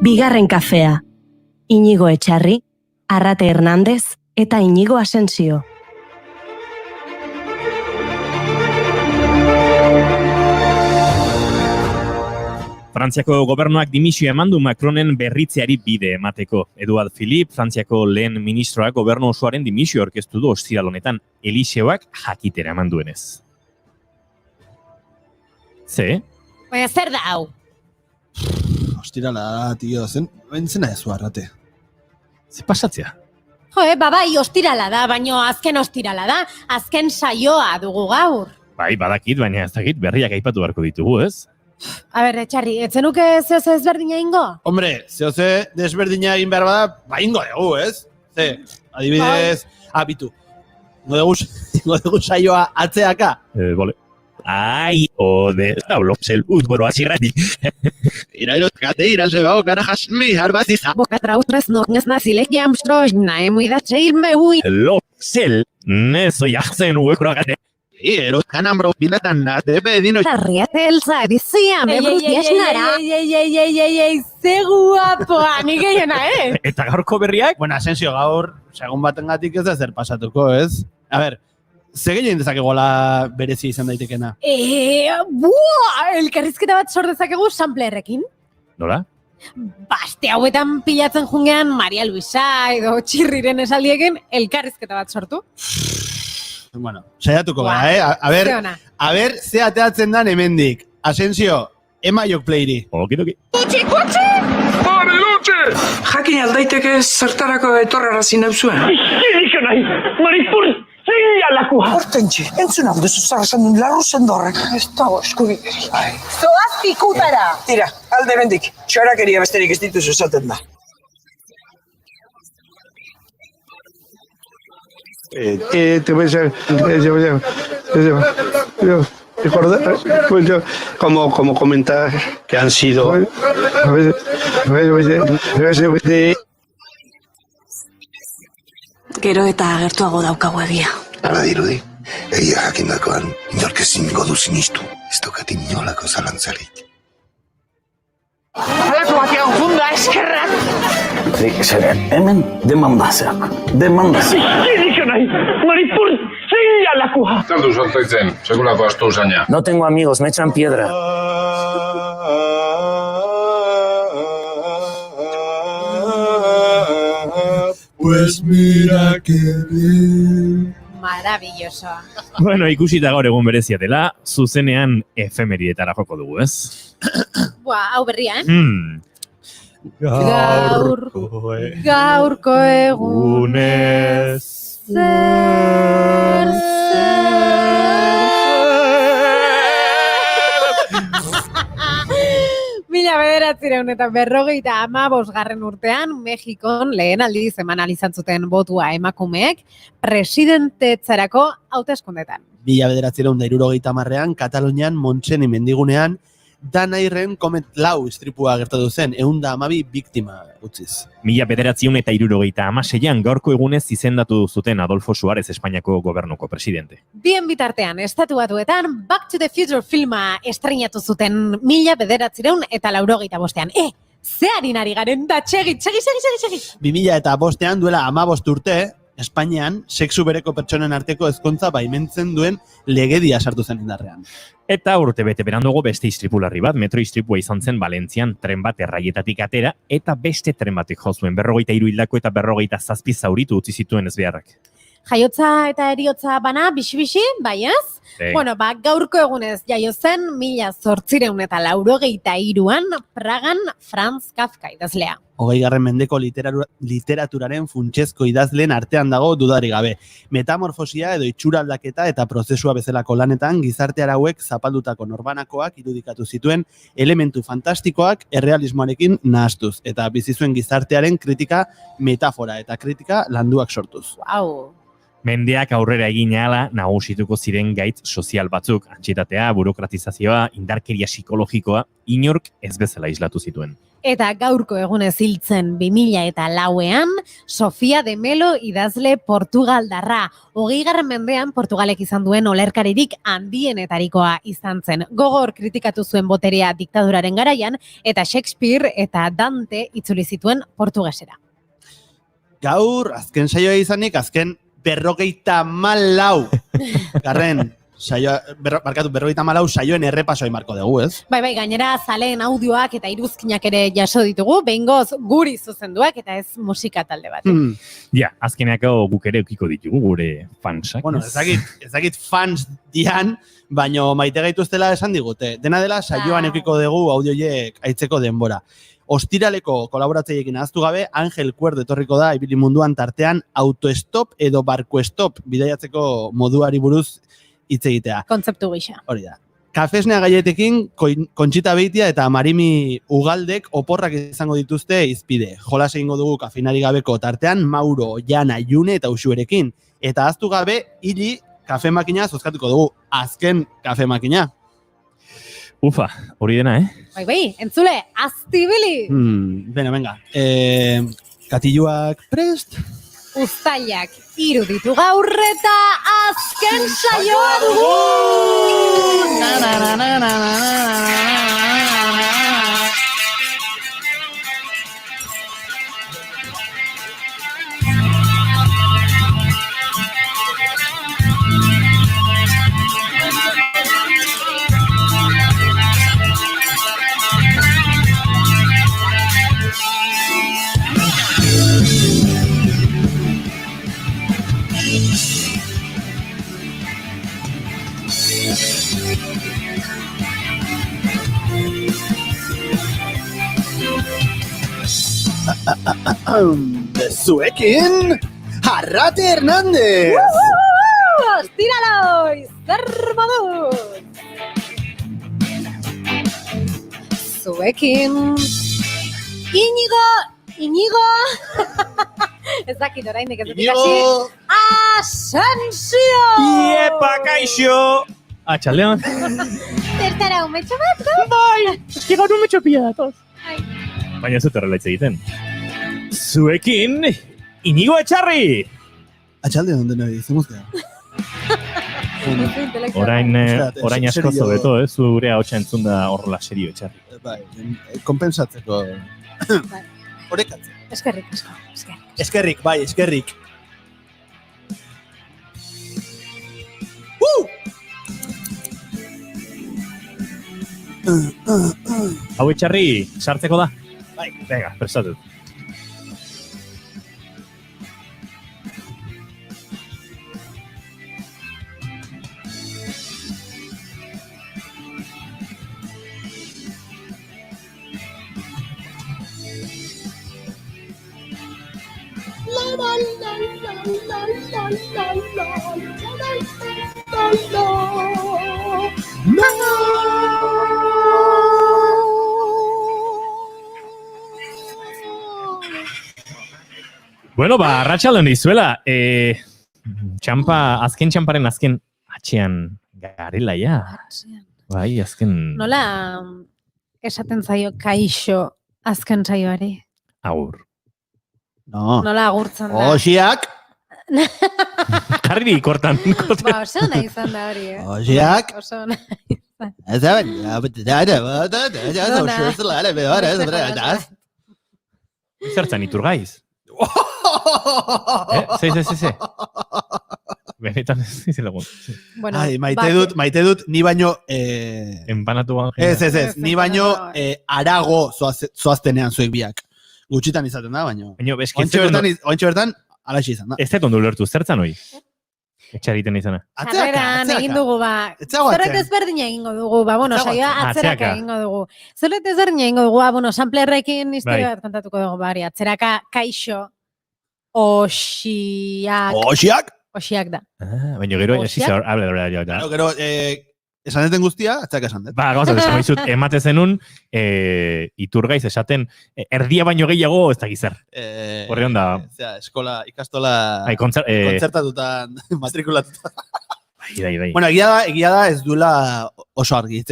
Bigarren kafea. Iñigo Etxarri, Arrate Hernández eta Iñigo Asensio. Frantziako gobernuak dimisioa eman du Macronen berritzeari bide emateko. Eduard Philippe, Frantziako lehen ministroak gobernu osoaren dimisio aurkeztu du ostiral honetan, Eliseoak jakitera eman duenez. Ze? Baina zer da hau? Ostirala da, tio, zena ez Arrate. Ze pasatzea? Jo, bai, ostirala da, baino azken ostirala da, azken saioa dugu gaur. Bai, badakit, baina ez dakit berriak aipatu beharko ditugu, ez? A ber, Etxarri, etzenuke zehose ezberdina ingo? Hombre, zehose desberdina egin behar bada, ingo dugu, ez? Ze, adibidez, abitu. Ingo dugu saioa atzeaka. Bole. Ai, ode, haulopzel utboro azirrati. Irailozkate irazebao karajas mi harbaziza. Bokatra utrez noknez nazilek jamstrojna, emuidatxe ilme hui. Lopzel, nezo jakzen uekuragate. Erozkan ambro pilatan nate pedino. Arriate elza edizia, me brutias nara. Ei, ze guapoa, ni gehiena, Eta gaurko berriak? Bueno, Asensio, gaur, segun batengatik ez da zer pasatuko, ez? A ber, ze gehien dezakegola berezi izan daitekena? Elkarrizketa bat sor dezakegu samplerrekin. Nola? Baste hauetan pilatzen jungean Maria Luisa edo Txirriren esaldiekin elkarrizketa bat sortu. Bueno, saiatuko gara, A ber, ze ateatzen dan hemendik. Asensio, ema jok playri. Okidoki. Kutsi! Bariloche! Jakin aldaiteke zertarako etorrarazi nauzuen. Zidixo nahi, Maripur, zein alakua. Hortentxe, entzun hau dezu zarrazan duen larru zendorrek. Ez dago eskubideri. Zoaz pikutara! Tira, alde bendik, txarakeria besterik ez dituzu esaten da. Te voy a decir, como comentar que han sido Gero eta agertuago daukagu egia. Hala dirudi, egia jakindakoan, inork ezingo du sinistu, ez daukat inolako zalantzarik. Halako batean funda eskerrak! Hemen demandazeak. Zidixo nahi, Maripur, zein alakua. Zer du soltoitzen, sekulako astu usaina. No tengo amigos, me echan piedra. Pues mira que bien. Maravilloso. Bueno, ikusita gaur egun berezia dela, zuzenean efemerietara joko dugu, ez? Hau berria, Gaurko egunez zer. Mila bederatzireun eta 55. urtean, Mexikon lehen aldiz eman izan zuten botua emakumeek presidentetzarako hauteskundetan. 1970ean, Katalunian, Montseny mendigunean, Danairren Komet lau istripua gertatu zen, 112 biktima utziz. 1976an gaurko egunez izendatu zuten Adolfo Suárez Espainiako gobernuko presidente. Bien bitartean, Estatu Batuetan Back to the Future filma estreinatu zuten 1985. Ze harinari garen da, txegi. 2005an duela 15 urte, Espainian, sexu bereko pertsonen arteko ezkontza baimentzen duen legedia sartu zen indarrean. Eta urte bete berandugo beste istripularri bat, metro istripua izan zen Valentzian tren bat erraietatik atera, eta beste tren batek jo zuen 43 hildako eta 47 zauritu utzi zituen ezbeharrak. Jaiotza eta eriotza bana, bixi, bai ez? Bueno, gaurko egunez jaio zen 1883an Pragan Franz Kafka idazlea. 20. mendeko literaturaren funtsezko idazleen artean dago dudari gabe. Metamorfosia edo itxura aldaketa eta prozesua bezalako lanetan gizarte arauek zapaldutako norbanakoak irudikatu zituen elementu fantastikoak errealismoarekin nahastuz eta bizi zuen gizartearen kritika metafora eta kritika landuak sortuz. Wow. Mendeak aurrera egin ahala nagusituko ziren gaitz sozial batzuk, antsietatea, burokratizazioa, indarkeria psikologikoa, inork ez bezala islatu zituen. Eta gaurko egunez hiltzen 2004ean, Sofia de Melo idazle portugaldarra. 20. mendean Portugalek izan duen olerkaririk handienetarikoa izan zen. Gogor kritikatu zuen boterea diktaduraren garaian, eta Shakespeare eta Dante itzuli zituen portugesera. Gaur, azken saioa izanik, azken 54 garren saioa, berrogeita malau saioen errepasoa marko dugu, ez? Bai, gainera zaleen audioak eta iruzkinak ere jaso ditugu, behingoz guri zuzenduak eta ez musika talde bat. Ja, azkeneako guk ere eukiko ditugu gure fansak. Bueno, ezakit fans dian, baino maite gaituztela esan digute. Dena dela saioan eukiko dugu audioiek aitzeko denbora. Ostiraleko kolaboratzaiekin ahaztu gabe, Angel Cuerdo etorriko da ibili munduan tartean autoestop edo barkoestop bidaiatzeko moduari buruz hitz egitea. Kontzeptu gisa. Hori da. Kafesnea gaietekin Kontxita Beitia eta Marimi Ugaldek oporrak izango dituzte izpide. Jolas egingo dugu kafeinari gabeko tartean Mauro, Jana, June eta Uxuerekin. Eta ahaztu gabe, hili kafe makina zozkatuko dugu. Azken kafe makina. Ufa, hori dena, Bai, entzule, aztibili! Venga. Katilluak prest? Uztailak iruditu gaur eta azken saioa dugu! Zuekin, Arrate Hernández! Ostiraloi, zer moduz! Zuekin... Inigo... Ez dakit orainik ez dut ikasi. Asensio! Iepa, kaixo! Atxaldeon. Zertara umetxo bat, go? Bai, eski gaur umetxo pila datoz. Baina ez dut errela hitz egiten. Zuekin, Inigo Etxarri! Atxalde onden hori, zemuz gara. Orain asko zobeto, zure ahotsa entzun da horrela serio Etxarri. Bai, kompensatzeko. Horekatzen. Eskerrik asko, eskerrik. Eskerrik. Hau Etxarri, sartzeko da? Bai. Venga, prestatu. Bueno, arratsaldeon dizuela. Azken txamparen azken atxean garela ja. Bai, azken... Nola esaten zaio kaixo azken saioari? Agur. No. Nola agurtzen da? Oxiak! Jarri kortan. Ba, oso nahi izan da hori, Oxiak! Oso nahi izan. Zertzen iturgaiz? Ze. Benetan ez lagun. Ai, maite dut, ni baino... Enpanatu ban. Ez, ni baino arago zoaztenean zuek biak. Gutxitan izaten da, baino. Ointxe bertan, alaxi izan da. Ez dut ondo lertu, zertzen hoi? Etxariten izana. Atzeran egin dugu, Zerret ezberdina egingo dugu, saioa atzeraka egingo dugu. Zerret ezberdina egingo dugu, samplerrekin historia bat kontatuko dugu, bari. Atzeraka kaixo Oxiak. Oxiak? Oxiak da. Baina gero, gero, esan deten guztia, atzak esan dut. Ba, gauza, esan dizut, emate zenun, Iturgaiz esaten, erdia baino gehiago ez da gizar. Horri onda. Eskola, ikastola, kontzertatutan, matrikulatutan. Bai. Bueno, egia da ez duela oso argi,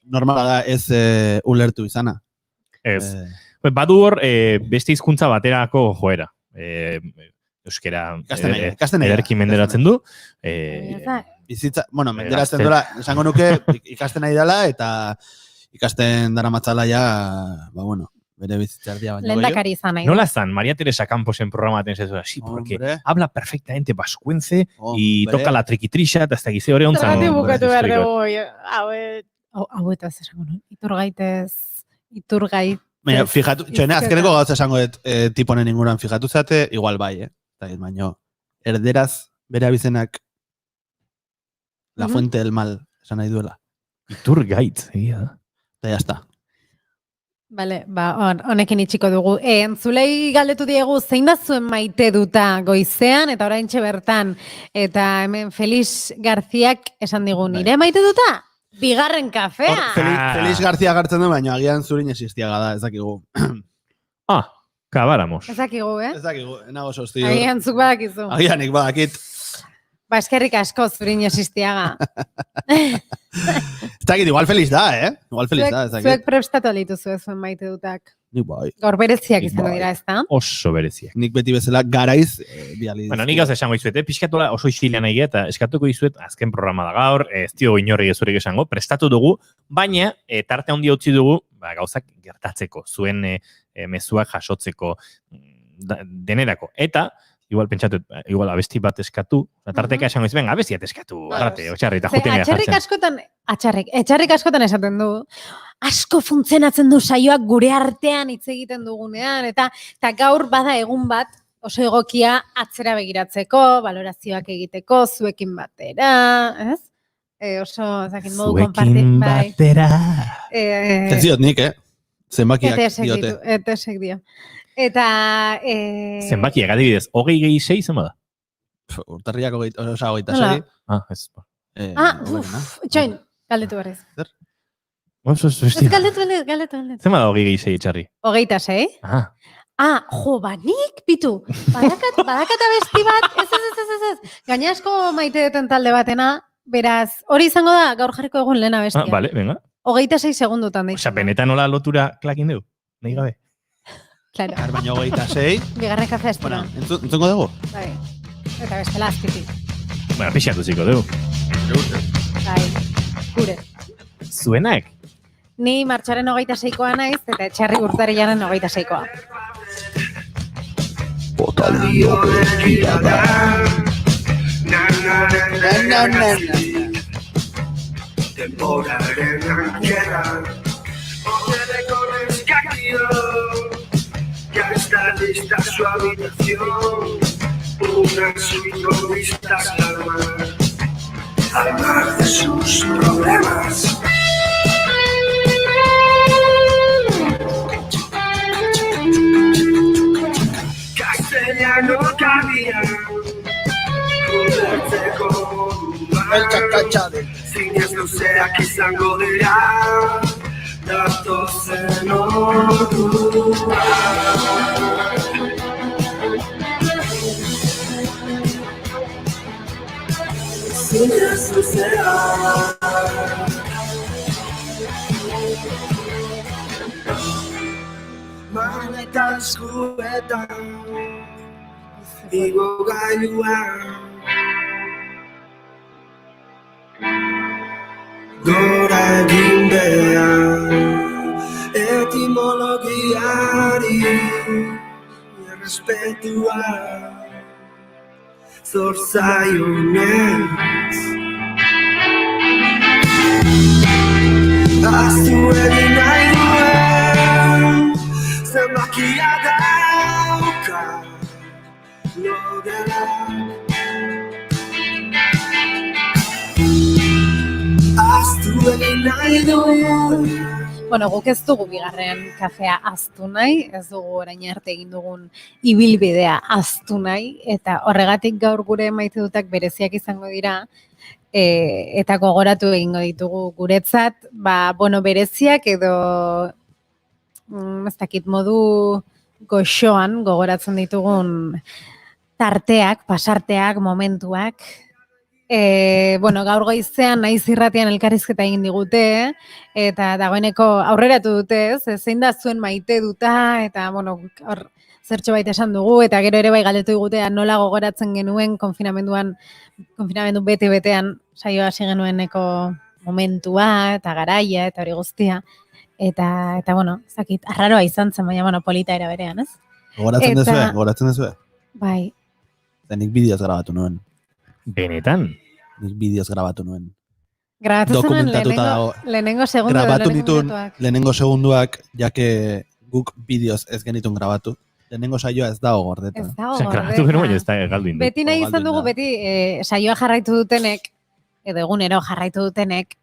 normala da ez ulertu izana. Ez. Badu hor, beste hizkuntza baterako joera. Euskera ederki menderatzen du. Bizitza, bueno, menderatzen dola, esango nuke ikasten nahi dela, eta ikasten dara matzala ja, ba bueno, bere bizitza erdia baino. Lehendakari izan nahi. Nola zan, María Teresa Camposen programaten zezura, sí, porque habla perfectamente vascuence y toca la triquitrisha, eta ez da gize hori ontzan. Zergatik bukatu behar dugu, hauetaz esango nu. Iturgait. Baina, fijatu, txene, azkeneko gauza esango tiponen inguruan fijatu zate, igual bai, baina, erderaz bere abizenak la fuente del mal, esan nahi duela. Iturgait, egia da. Eta jazta. Bale, honekin itxiko dugu. Entzulei galdetu diegu, zein da zuen maite duta goizean, eta oraintxe bertan, eta hemen Felix Garziak esan digu, nire maite duta? Bigarren kafea! Felix García gartzen du, baina agian zurin existiaga da, ezakigu. Kabáramos. Ezakigu, Ezakigu, enago sostio. Agian zuk badakizu. Agianik badakit. Ba, eskerrik asko zurin existiaga. Ezakit, igual Felix da, Igual Felix da, ezakit. Zuek prestatu alitu zuen maite dutak. Nik bai. Gaur bereziak izango dira, ez da? Oso bereziak. Nik beti bezala garaiz bializ. Bueno, nik gauza esango izuet, pixkatola oso isilean egia, eta eskatuko izuet, azken programa da gaur, ez dio inorri ezurik esango, prestatu dugu, baina tarte handi utzi dugu, gauzak gertatzeko, zuen mezuak jasotzeko denerako. Eta, igual pentsatu, igual abesti bat eskatu, tarteka esango izuen, abesti bat eskatu, arrate, otxarri, eta juten jartzen. Etxarrik askotan esaten du, asko funtzionatzen du saioak gure artean hitz egiten dugunean, eta gaur bada egun bat, oso egokia atzera begiratzeko, valorazioak egiteko, zuekin batera, ez? Oso, zakin modu konpartit. Zuekin batera. Ez diot nik, zenbakiak diote. Etesek dio. Eta... Zenbakiak, adibidez, 20-6 zenba da? Urtarriak 26. Ez. Txoin, galdetu berriz. Zer? Galdetu. Zenba da 20-6 etxarri? 26? Nik, pitu. Badakat abesti bat, ez. Gaina asko maite duten talde batena, beraz, hori izango da gaur jarriko egun lehen abestia. Bale, venga. 26 segundutan da. Osa, benetan nola lotura klakin dugu? Nahi gabe? Claro. Baina 26. Bigarren kafe estura. Bueno, entzongo dugu? Bai. Eta bestela azpitik. Bueno, pixatu ziko dugu. Bai, gure. Zuenak? Ni martxoaren 26koa naiz, eta etxarri urtarrilaren 26koa. Botaldio begia da. Temporaren anquera. Odedeko neskakio. Ya está lista su habitación. Una suite con vistas al mar. Al mar de sus problemas. Castellano cabía. El chacachade. Sin eso sea que izango dira. Datos en ordura. Sin eso sea. Manetan eskuetan igo gailuan gora egin behar etimologiari errespetua zor zaionez aztu egin nahi duen zenbakia dauka logelak aztu egin nahi duen. Bueno, guk ez dugu bigarren kafea aztu nahi, ez dugu orain arte egin dugun ibilbidea aztu nahi, eta horregatik gaur gure maite dutak bereziak izango dira, eta gogoratu egingo ditugu guretzat, bereziak edo ez dakit modu goxoan gogoratzen ditugun tarteak, pasarteak, momentuak. Gaur goizean naiz irratian elkarrizketa egin digute, eta dagoeneko aurreratu dute, zein da zuen maite duta, eta hor zertxo baita esan dugu, eta gero ere bai galdetu digute nola gogoratzen genuen konfinamendu bete-betean saioa hasi genueneko momentua, eta garaia, eta hori guztia. Eta zakit, arraroa izan zen, baina polita era berean, ez? Gogoratzen dezue? Bai. Nik bideoz grabatu nuen. Benetan? Nik bideoz grabatu nuen. Grabatu zen lehenengo segundu. Grabatu nituen lehenengo segunduak, jake guk bideoz ez genitun grabatu. Lehenengo saioa ez dago gordeta. Ez dago gordeta. Grabatu genuen ez da galdu indu. Beti nahi izan dugu, saioa jarraitu dutenek, edo egunero jarraitu dutenek,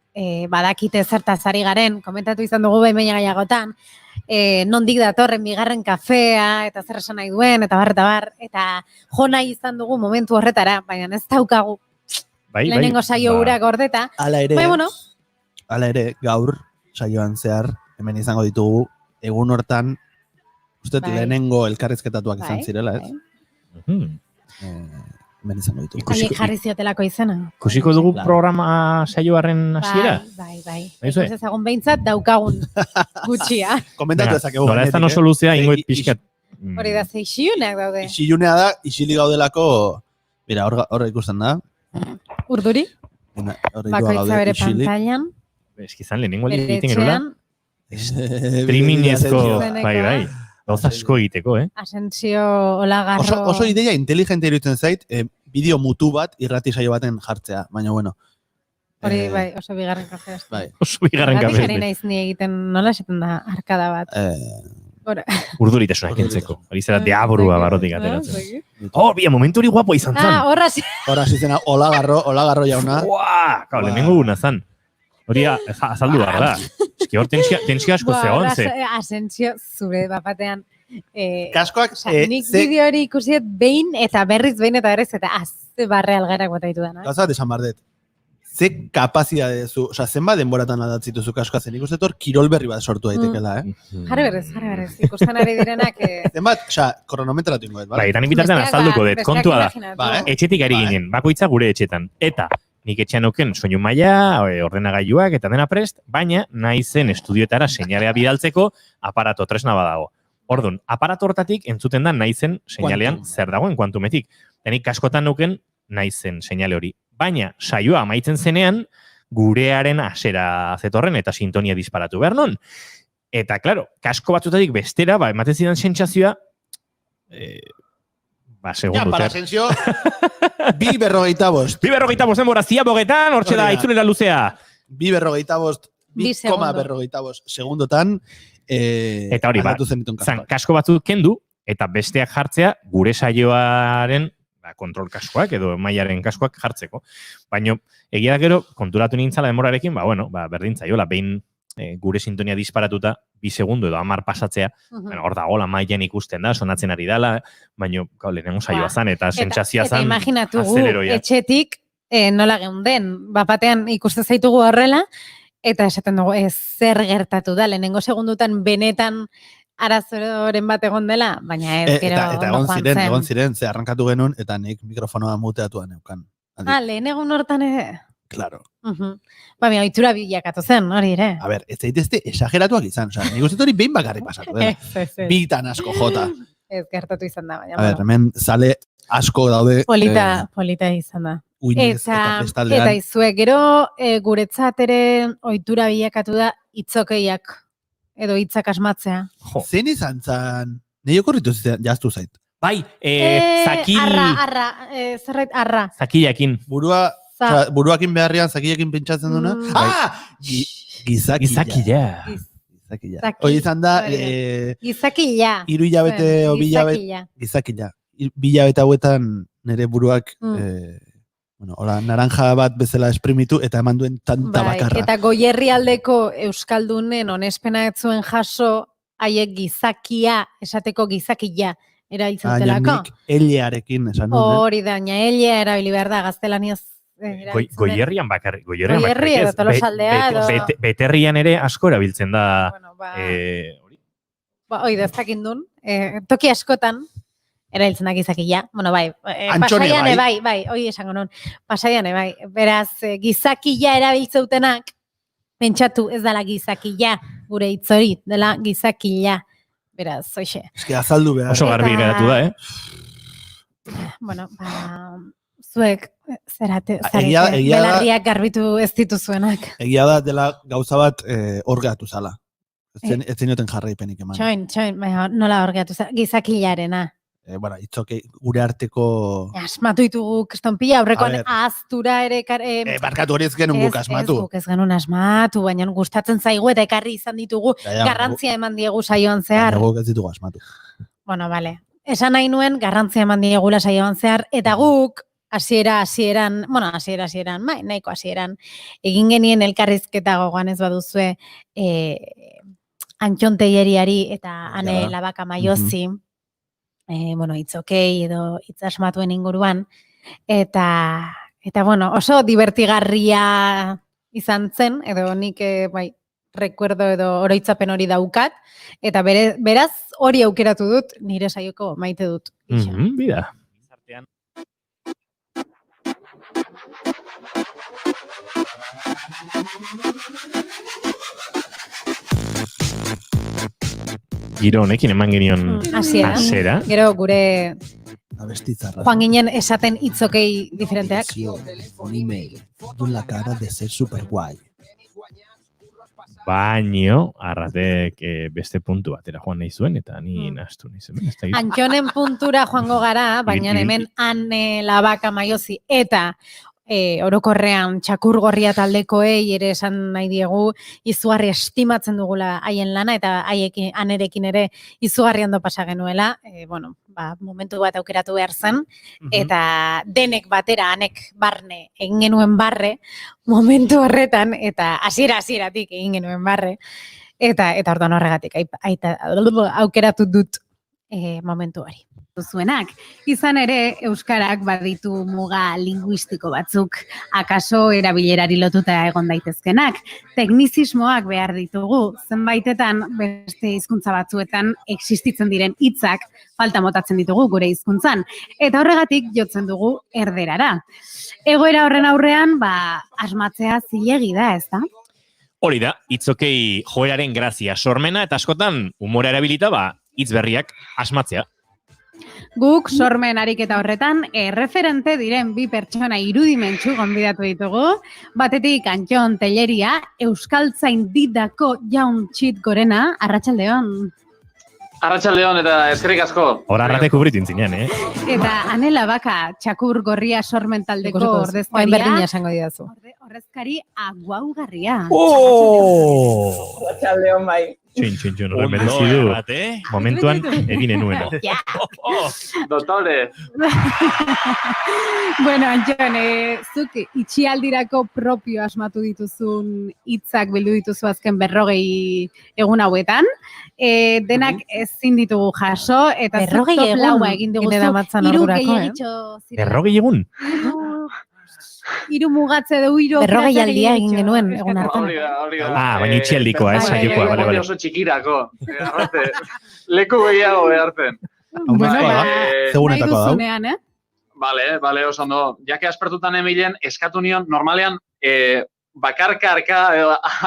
badakite zertaz ari garen, komentatu izan dugu behin gaiagotan, nondik datorren bigarren kafea, eta zer esan nahi duen, eta bar, eta jo nahi izan dugu momentu horretara, baina ez daukagu lehenengo saio hura gordeta. Hala ere, gaur saioan zehar, hemen izango ditugu, egun hortan, uste lehenengo elkarrizketatuak izan zirela, ez? Hemen izango ditugu. Haiek jarri ziotelako izena. Kusiko dugu programa saioaren hasiera? Bai. Ez ezagun behintzat daukagun gutxia. Komentatu ezakegu. Nola ez da no soluzia, ingoet pixkat. Hori da, ze isiluneak daude. Isilunea da, isili gaudelako, mira, hor ikusten da. Urduri? Bakoitza bere pantailan. Eskizan lehenengo egiten gerula. Streamingezko, bai. Gauza asko egiteko, Asensio, Olagarro... Oso ideia inteligente iruditzen zait, bideo mutu bat irrati saio baten jartzea, baina bueno. Hori, bai, oso bigarren kafea. Bai. Oso bigarren kafea. Gatik ari naiz ni egiten, nola esaten da, arkada bat. Urduritasuna ekentzeko. Hori zera deaborua barrotik ateratzen. Bia, momentu hori guapo izan zan. Horra zizena, Olagarro jauna. Lehenengo guna zan. Hori azaldu behar da. Eski hor tentsio asko zegoen, ze. Asensio, zure bapatean. Kaskoak, nik bideo hori ikusiet behin eta berriz eta azte barre algarak bota ditu dana. Gauza, desan bardet. Ze kapazidade zu, zenbat denboratan aldatzituzu kaskoa zen, ikusten hor kirol berri bat sortu daitekela, Jarri berrez. Ikusten ari direnak... Zenbat, kronometratu ingoet, bai? Eta bitartean azalduko dut, kontua da. Etxetik ari ginen, bakoitza gure etxetan. Eta nik etxean oken soinu maila, ordenagailuak eta dena prest, baina nahi zen estudioetara seinalea bidaltzeko aparato tresna badago. Orduan, aparato hortatik entzuten da nahi zen seinalean zer dagoen kuantumetik. Denik kaskotan nuken nahi zen seinale hori. Baina, saioa amaitzen zenean, gurearen hasera zetorren eta sintonia disparatu behar non. Eta, klaro, kasko batzutatik bestera, ematen zidan sentsazioa, segundu. Para Asensio, 2:45. 2:45 denbora ziabogetan, hortxe da, itzulera luzea. 2:45, 2,45 segundotan, eta hori, zan, kasko batzuk kendu, eta besteak jartzea, gure saioaren kontrol kaskoak edo mailaren kaskoak jartzeko. Baina, egia gero, konturatu nintzala demorarekin, berdin zaiola, behin gure sintonia disparatuta, 2 segundu edo 10 pasatzea, hor da, hola mailen ikusten da, sonatzen ari dela, baina, lehenengo saioa zan, eta sentsazioa zan, eta imaginatu etxetik, nola geunden, bapatean ikusten zaitugu horrela, eta esaten dugu, zer gertatu da, lehenengo segundutan benetan arazoren bat egon dela, baina ez, gero eta egon ziren, ze arrankatu genuen, eta nik mikrofonoa muteatuan neukan. Lehen egun hortan Claro. Baina, oitura bilakatu zen, hori ere. A ber, ez daitezte esageratuak izan, nik uste hori behin bakarri pasatu, bitan asko jota. Ez gertatu izan da, baina. A ber, hemen sale asko daude. Polita izan da. Eta izue, gero guretzat ere ohitura bilakatu da hitzokeiak edo hitzak asmatzea. Zein izan zan, nahi okorritu jaztu zait. Bai, zakil... Arra. Zakilakin. Buruakin beharrian zakilakin pentsatzen duna. Gizakila. Hoi izan da... Gizakila. 3 hilabete o gizakila. 2 hilabete hauetan nire buruak... Hola, naranja bat bezala esprimitu eta eman duen tanta bakarra. Eta Goierrialdeko euskaldunen onespena ez zuen jaso, haiek gizakia, esateko gizakila erabiltzen zelako. Nik elearekin esan nuen. Hori da, elea erabili behar da, gaztelaniaz Goierrian bakarrik. Goierri edo Tolosaldea edo... Beterrian ere asko erabiltzen da. Bueno, hori da, ez dakindun. Toki askotan, erabiltzen da gizakila. Bueno, bai. Pasaian bai, hori esango non. Pasaian bai. Beraz, gizakila erabiltzeutenak, pentsatu ez dela gizakila, gure hitz hori, dela gizakila. Beraz, hoxe. Eski azaldu behar. Oso garbi geratu da, Bueno, zuek, zarete, belarriak garbitu ez dituzuenak. Egia da dela gauza bat orgeatu zala. Ez zenioten jarraipenik eman. Txoin, nola orgeatu zala, gizakilarena. Bueno, itzoke gure arteko... Asmatu ditugu, kestonpila, aurrekoan aztura ere... Barkatu hori ez genuen guk asmatu. Ez genuen asmatu, baina gustatzen zaigu eta ekarri izan ditugu, garrantzia eman diegu saioan zehar. Guk ez ditugu asmatu. Bueno, bale. Esan nahi nuen, garrantzia eman diegula saioan zehar, eta guk, hasieran, nahiko hasieran, egin genien elkarrizketa gogoan ez baduzue, Antxon Telleriari eta Ane Labaka Maiozi, itzokei edo itzasmatuen inguruan, eta bueno, oso divertigarria izan zen, edo nik, recuerdo edo oroitzapen hori daukat, eta beraz hori aukeratu dut, nire saioko maite dut. Bida. Giro honekin eman genion hasiera. Gero gure abestitzarra. Joan ginen esaten hitzokei diferenteak. Un email, con la cara de ser super guay. Baino, Arratek beste puntu batera joan nahi zuen, eta ni nahastu nahi zen. Antxonen puntura joango gara, baina hemen Ane Labaka Maiozi eta orokorrean txakur gorria taldekoei ere esan nahi diegu izugarri estimatzen dugula haien lana eta Anerekin ere izugarri ondo pasa genuela. Momentu bat aukeratu behar zen eta denek batera Anek barne egin genuen barre momentu horretan eta hasieratik egin genuen barre eta orduan horregatik aukeratu dut momentu hori. Zuenak. Izan ere, euskarak baditu muga linguistiko batzuk, akaso erabilerari lotuta egon daitezkenak. Teknizismoak behar ditugu, zenbaitetan beste hizkuntza batzuetan existitzen diren hitzak falta motatzen ditugu gure hizkuntzan. Eta horregatik jotzen dugu erderara. Egoera horren aurrean, asmatzea zilegi da, ez da? Hori da, hitzokei joeraren grazia sormena eta askotan humora erabilita hitz berriak asmatzea. Guk sormen ariketa horretan referente diren bi pertsona irudimentsu gonbidatu ditugu. Batetik Antxon Telleria, euskaltzain didako jaun txit gorena, arratsaldeon. Arratsaldeon eta eskerrik asko. Hora Arratek kubritu intzinean, Eta Ane Labaka, txakur gorria sormen taldeko ordezkaria. Berdina esango didazu. Ordezkari aguaugarria. Arratsaldeon bai. Txin, horren merezi du. Momentuan egin nuena. Doktore. Bueno, Antxon, zuk itxialdirako propio asmatu dituzun hitzak bildu dituzu azken 40 egun hauetan. Denak ezin ditugu jaso, eta zuk top laua egin diguzu. 40 egun? 3 mugatze du 3. 40 aldia egin genuen egun hartan. Baina itxialdikoa, saiokoa, bale. Oso txikirako. Leku gehiago behartzen. Segunetako dau. Bale, oso ondo. Jake aspertutan emilen, eskatu nion, normalean, bakarka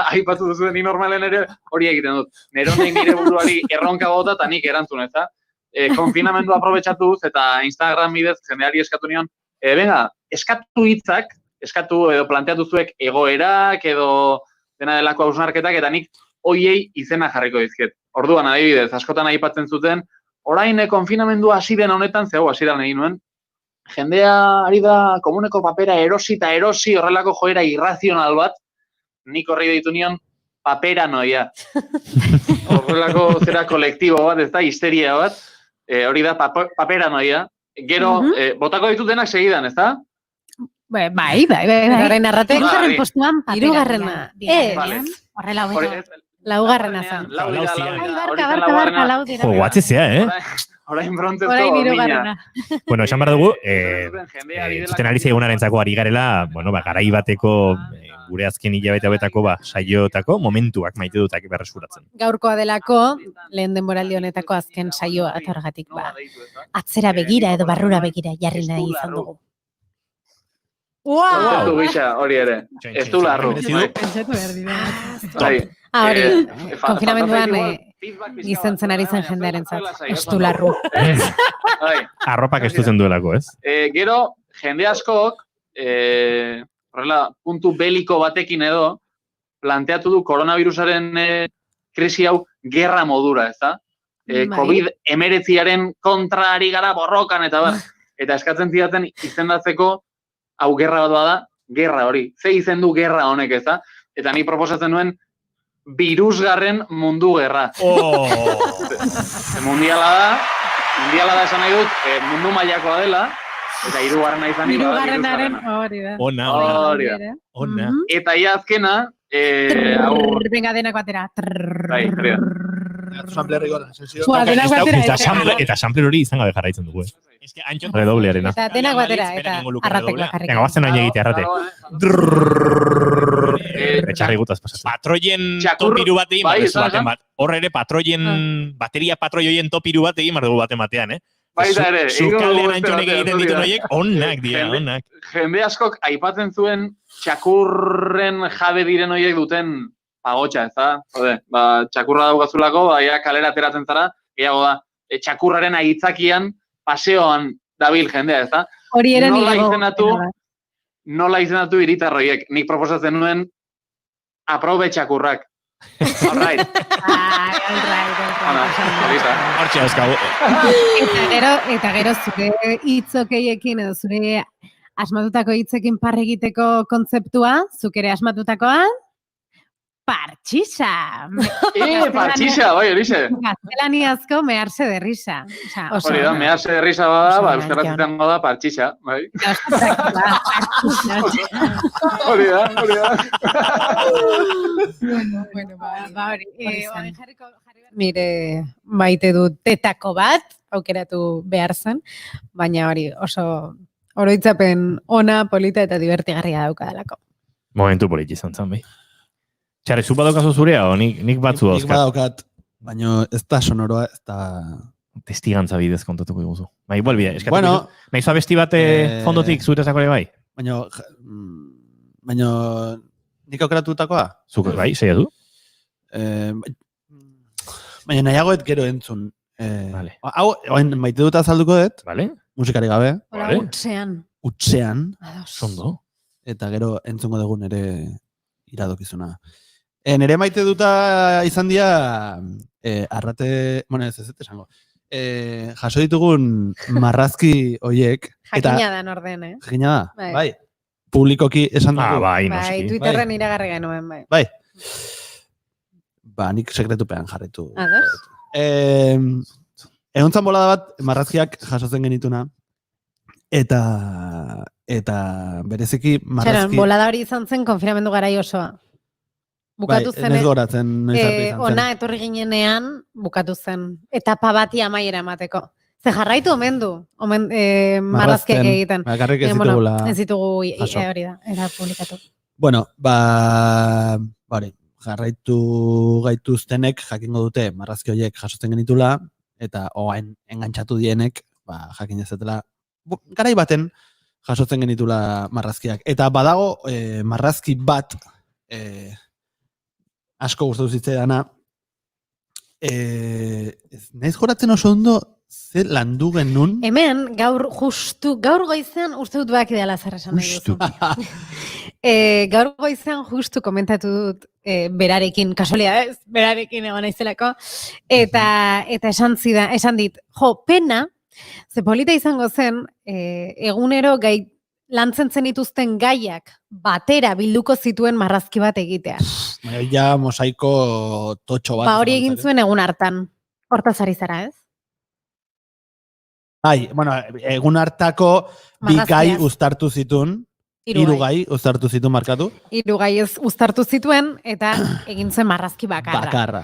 aipatu duzu ni normalen ere hori egiten dut. Neronek nire buruari erronka bota eta nik erantzun, eta konfinamendu aprobetxatuz eta Instagram bidez jendeari eskatu nion, eskatu hitzak, eskatu edo planteatu zuek egoerak edo dena delako hausnarketak eta nik hoiei izena jarriko dizkiet. Orduan, adibidez, askotan aipatzen zuten, orain konfinamendua hasi den honetan, hasieran egin nuen, jendea ari da komuneko papera erosi horrelako joera irrazional bat, nik horri deitu nion paperanoia. Horrelako zera kolektibo bat, ez da, histeria bat, hori da paperanoia. Gero, botako ditutenak segidan, ez da? Bai. Horrein Arratek. Hirugarren postuan paperanoia. Horrela hobeto. Laugarrena zen. Barka, Guatzezea, Orain brontzezko Orain mina. hirugarrena. Bueno, esan behar dugu, Jendea ari dela- entzuten ari zaigunaren zako ari garela, bueno, garai bateko, gure azken hilabete hauetako, saioetako momentuak maite dutak berreskuratzen. Gaurkoa delako, lehen denboraldi honetako azken saioa, eta horregatik, atzera begira edo barrura begira jarri nahi izan dugu. Kontzeptu gisa hori ere. Ez du larru. Pentsatu behar dira. Bai. Hori, Fa- konfinamenduan feedback pixka gizentzen ari zen bat, jendearen zuela zat. saioa. Ez du larru. Bai. Arropak estutzen duelako, ez? Gero, jende askok, horrela, puntu beliko batekin edo, planteatu du koronavirusaren krisi hau gerra modura, ez da? Bai. COVID-19aren kontra ari gara borrokan, eta bar. Eta eskatzen zidaten izendatzeko, hau gerra bat bada, gerra hori. Ze izen du gerra honek, ez da? Eta ni proposatzen nuen, virusgarren mundu gerra. Mundiala da esan nahi dut, mundu mailakoa dela, eta hirugarrena izan dira. Hirugarrenaren hori da. Hori da. Ona. Eta ia azkena, hau... Venga, denak batera. Bai, hori da. Eta sampler hori izan gabe jarraitzen dugu, Redoblearena. Eta denak batera, eta arrateko jarriko. Venga, guazen hain egitea, arrate. Etxarri gutaz pasatzen. Patroien topiru bat egin, baten bat. Hor ere, bateria patroioien topiru bat egin, mardugu baten batean, Baita ere. Zukaldean antxonek egiten ditu noiek, onak dira, onak. Jende askok aipatzen zuen txakurren jabe diren horiek duten pagotxa, ez da? Jode, txakurra daukazulako, ja kalera ateratzen zara, gehiago da, txakurraren aitzakian, paseoan dabil jendea, ez da? Hori ere nola izendatu hiritarroiek. Nik proposatzen nuen, aprobe txakurrak. All right. Hortxe euskagu. Eta gero zure hitzokeiekin edo zure asmatutako hitzekin parre egiteko kontzeptua, zuk ere asmatutakoa, partxisa. Partxisa, bai, horixe. Gaztelaniazko meharse de risa. Hori da, meharse de risa bada, euskaraz izango da partxisa, bai. Hori da. Nire maite du tetako bat, aukeratu behar zen, baina hori oso oroitzapen ona, polita eta divertigarria daukadalako. Momentu politi izan zen, bai. Txarri, zu badaukazu zurea, o nik batzu dauzkat? Nik badaukat, baina ez da sonoroa, ez da... Testigantza bidez kontatuko iguzu. Ba, igual bide, eskatuko. Nahiz abesti bat fondotik zuetezako ere bai? Baina nik aukeratutakoa? Zuk, bai, zeia du? Baina nahiagoet gero entzun. Hau, maite dut azalduko dut, musikari gabe. Utsean. Sondo. Eta gero entzungo dugu nere iradokizuna. Nere maite duta izan dira arrate, bueno, ez esango. Jaso ditugun marrazki hoiek. Jakina da norden, Jakina da, bai. Publikoki esan dugu. Bai, noski. Bai, Twitterren iragarri genuen, bai. Bai. Ba, nik sekretupean jarretu. Ados? Egontzan bolada bat, marrazkiak jasotzen genituna. Eta bereziki marrazki... Txaron, bolada hori izan zen konfinamendu garai osoa. Bukatu zen. Ez goratzen. Ona etorri ginenean bukatu zen. Etapa bati amaiera emateko. Ze jarraitu omen du. Marrazkiak egiten. Bakarrik ez ditugula. Ez ditugu hori da. Era publikatu. Bueno, hori. Jarraitu gaituztenek jakingo dute marrazki horiek jasotzen genitula. Eta oain engantxatu dienek jakin ezetela garai baten jasotzen genitula marrazkiak. Eta badago marrazki bat asko gustatu zitzaidana. Naiz joratzen oso ondo ze landu genuen. Hemen, gaur goizean uste dut baki dela zer esan nahi duzu. Gaur goizean justu komentatu dut berarekin, kasualidad, berarekin egon naizelako, eta esan dit, pena, ze polita izango zen, egunero lantzen zenituzten gaiak batera bilduko zituen marrazki bat egitea. Ja, mosaiko totxo bat. Hori egin zuen egun hartan. Hortaz ari zara, ez? Bai, bueno, egun hartako bi gai uztartu zituen. Hiru gai uztartu zituen markatu. Hiru gai uztartu zituen eta egin zuen marrazki bakarra. Bakarra.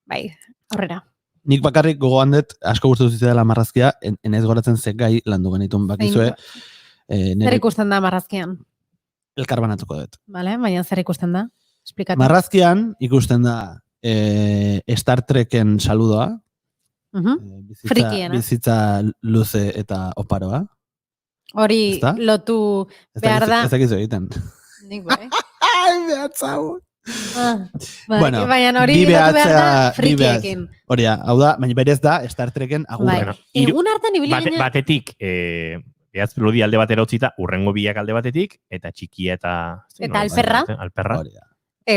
Bai, horrera. Nik bakarrik gogoan dut, asko gustatu zitzaidan marrazkia, enez goratzen ze gai landu genitun bakizue. Zer ikusten da marrazkian? Elkar banatuko dut. Vale, baina zer ikusten da? Esplikatu. Marrazkian ikusten da Star Treken saludoa. Frikiena. Bizitza luze eta oparoa. Hori lotu behar da. Ez dakizu egiten. Nik bai. Ai, behatzau. Bueno, baina hori lotu behar da frikiekin. Hori da, hau da, baina berez da Star Treken agurra. Egun hartan ibili ginen. Batetik, behaz lodi alde batera utzita, urrengo biak alde batetik, eta txikia eta... Eta alperra. Alperra.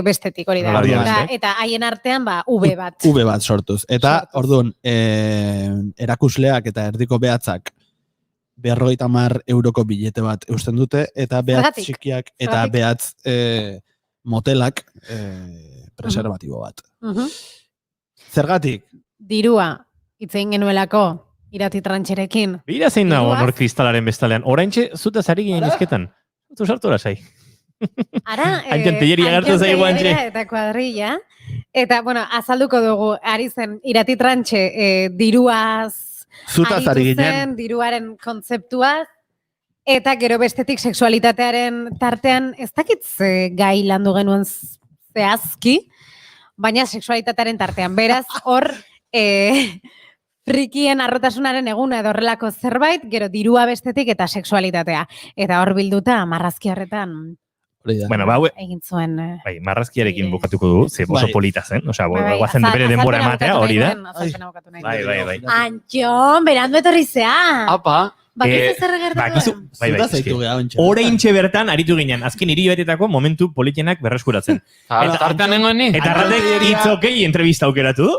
Bestetik hori da. Eta haien artean, V bat. V bat sortuz. Eta, orduan, erakusleak eta erdiko behatzak 50 euroko bilete bat eusten dute, eta behatz txikiak eta behatz motelak preservatibo bat. Zergatik? Dirua, itzein genuelako, Irati Trantxerekin. Bira zein dago nor kristalaren bestalean. Oraintxe zuta zari ginen izketan. Zutu sartu lasai. Ara, Antiontelleri agertu zaigu antxe. Eta kuadrilla. Eta, bueno, azalduko dugu, ari zen Irati Trantxe diruaz aritu zen, diruaren kontzeptuaz, eta gero bestetik sexualitatearen tartean, ez dakitze gai landu genuen zehazki, baina sexualitatearen tartean. Beraz, hor, frikien arrotasunaren eguna edo horrelako zerbait, gero dirua bestetik eta sexualitatea. Eta hor bilduta, marrazki horretan Bueno, egin zuen. Bai, marrazkiarekin bukatuko dugu, ze oso polita zen. Osea, guazen bere denbora ematea, hori da. Bai. Antxon, berandu etorri zea. Apa. Bakizu zer gertatu. Oraintxe bertan aritu ginen, azken hiribetetako momentu politenak berreskuratzen. Tartean nengoen ni? Eta arratek itzokei entrevista aukeratu du.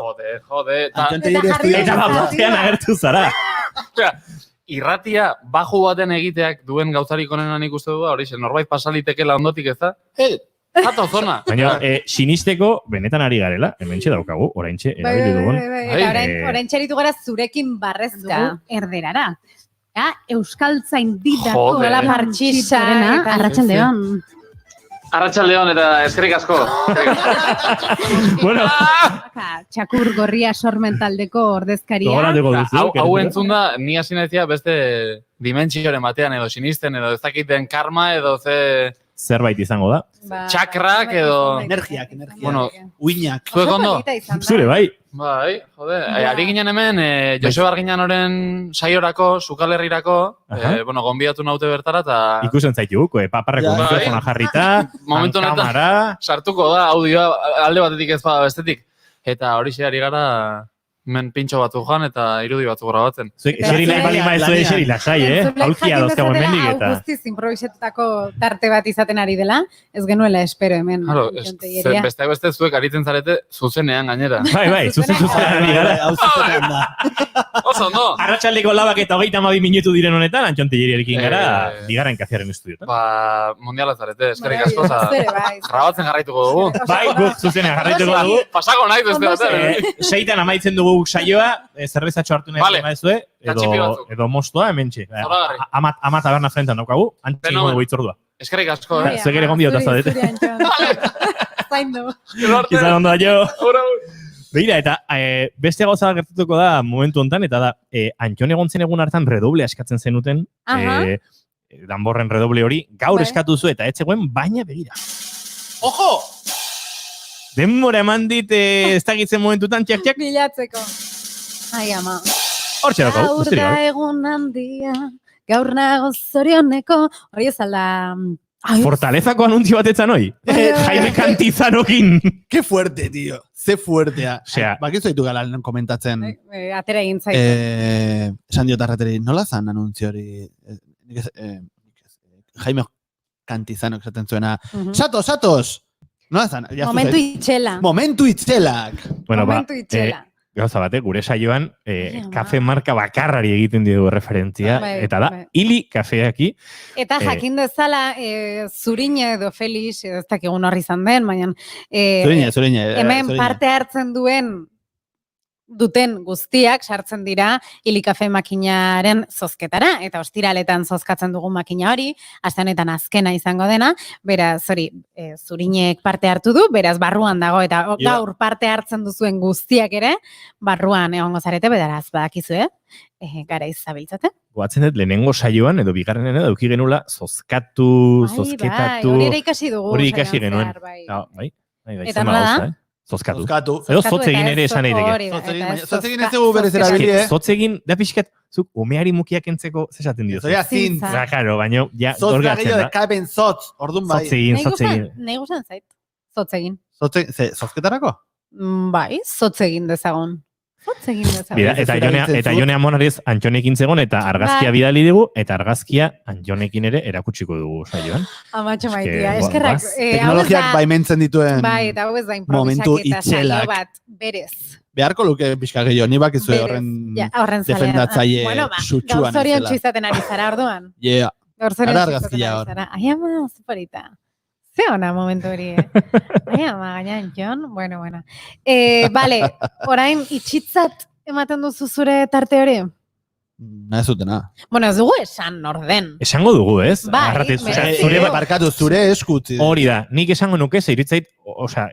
Jode. Eta batean agertu zara. Irratia baju baten egiteak duen gauzarik onenan ikuste du, hori norbait pasalitekela ondotik ez da? Jato zona. Baina, sinisteko benetan ari garela, hementxe daukagu, oraintxe erabili dugun. Oraintxe aritu gara zurekin barrezka erderara. Euskaltzain ditako gala partxisa. Arratxaldeon. Arratxaldeon eta eskerrik asko. Bueno. Txakur gorria sormentaldeko ordezkaria. Hau entzun da, ni hasi naizia beste dimentsioren batean edo sinisten edo ez dakiten karma edo zerbait izango da. Txakrak edo... Energiak. Bueno, uinak. Zuek ondo? Zure, bai. Bai, jode. Ari ginen hemen, Joseba Arginanoren saiorako, sukalerrirako, gonbidatu naute bertara, eta... Ikusen zaitugu, paparreko mikrofona jarrita, momentu honetan sartuko da, audioa alde batetik ez bada bestetik. Eta hori ari gara... Men pintxo batu joan eta irudi batu grabatzen. Eseri bali maezu eseri lasai, Aulkia dauzkago hemendik eta... Guztiz improvisetutako tarte bat izaten ari dela, ez genuela espero hemen. Besteak beste zuek aritzen zarete zuzenean gainera. Bai, zuzenean ari gara. Hau zuzenean da. Oso, no? Arratsaldeko 2 eta 32 minutu diren honetan, Antiontelleriarekin gara, bigarren kazearen estudiotan. Mundiala zarete, eskerrik asko. Grabatzen jarraituko dugu. Bai, guk zuzenean jarraituko dugu. Pasako nahi beste batean. 6 amaitzen dugu saioa, zerbezatxo hartu nahi maizue, edo mostoa hementxe. Ama taberna frentan daukagu, antxe ingo dugu itzordua. Eskerrik asko. Zegere gombio eta zadete. Zaindu. Kizan ondo jo. Begira, eta beste gauza gertatuko da momentu hontan, eta da, Antxon egon zen egun hartan redoble eskatzen zenuten, danborren redoble hori, gaur eskatu zu eta etzegoen, baina begira. Ojo! Denbora eman dit ez dakitzen momentutan txak-txak. Bilatzeko. Ai, ama. Hor txerako. Gaur da egun handia, gaur nago zorioneko, hori ez alda... Fortalezako anuntzio batetzan hoi. Jaime Cantizanokin. Qué fuerte, tío. Ze fuertea. Bakizu zaitu galan komentatzen. Atera egin zaitu. Esan diot arrateri, nola zan anuntzio hori? Jaime Cantizano esaten zuena. Satos! No, momentu itxela. Momentu itxelak. Bueno, gauza bate, gure saioan, kafe marka bakarrari egiten dugu referentzia, eta da, Ili kafeaki. Eta jakin dezala, Zurine edo Felix, ez dakigun horri izan den, baina... Zurine. Hemen parte hartzen duen duten guztiak sartzen dira Ilikafe makinaren zozketara, eta ostiraletan zozkatzen dugu makina hori, aste honetan azkena izango dena, beraz, Zurinek parte hartu du, beraz, barruan dago, eta gaur parte hartzen duzuen guztiak ere, barruan egongo zarete, beraz, badakizu, gara izabiltzate. Goatzen dut, lehenengo saioan, edo bigarrenen edo eduki genula, zozkatu, zozketatu... Hori ere ikasi dugu. Hori ikasi genuen. Bai. Bai, Eta nola da? Zozkatu. Edo zotzegin ere esan daiteke. Zotzegin ez dugu berez erabili, Zotzegin, da pixkat, zuk umeari mukiak entzeko zesaten dio. Zoia zintz. Karo, baina, ja, Zotza gorgatzen gehiago da. dekaben zotz, orduan bai. Zotzegin. Nahi guztan zait, zotzegin. Zozketarako? Bai, zotzegin dezagon. Zotzegin dezagon. Bira, eta Jone Amonarez Antxonekin zegon, eta argazkia bidali digu, eta argazkia Antxonekin ere erakutsiko dugu saioan. Amatxo maitia, eskerrak. Teknologiak baimentzen dituen bai, eta hau ez da momentu improvisaketa saio itxelak. bat, berez. Beharko luke pixka gehiago, ni bakizu horren defendatzaile sutsuan. Gaur zorion txuizaten ari zara orduan. Gaur zorion txuizaten ari zara. Ai ama, zuparita. Ze ona momentu hori, Ai ama, gainan, Jon, bueno. Bale, orain itxitzat ematen duzu zure tarte hori? Ez zutena. Bueno, ez dugu esan orden. Esango dugu, ez? Bai, barkatu zure eskutzi. Hori da, nik esango nuke, zeiritzait,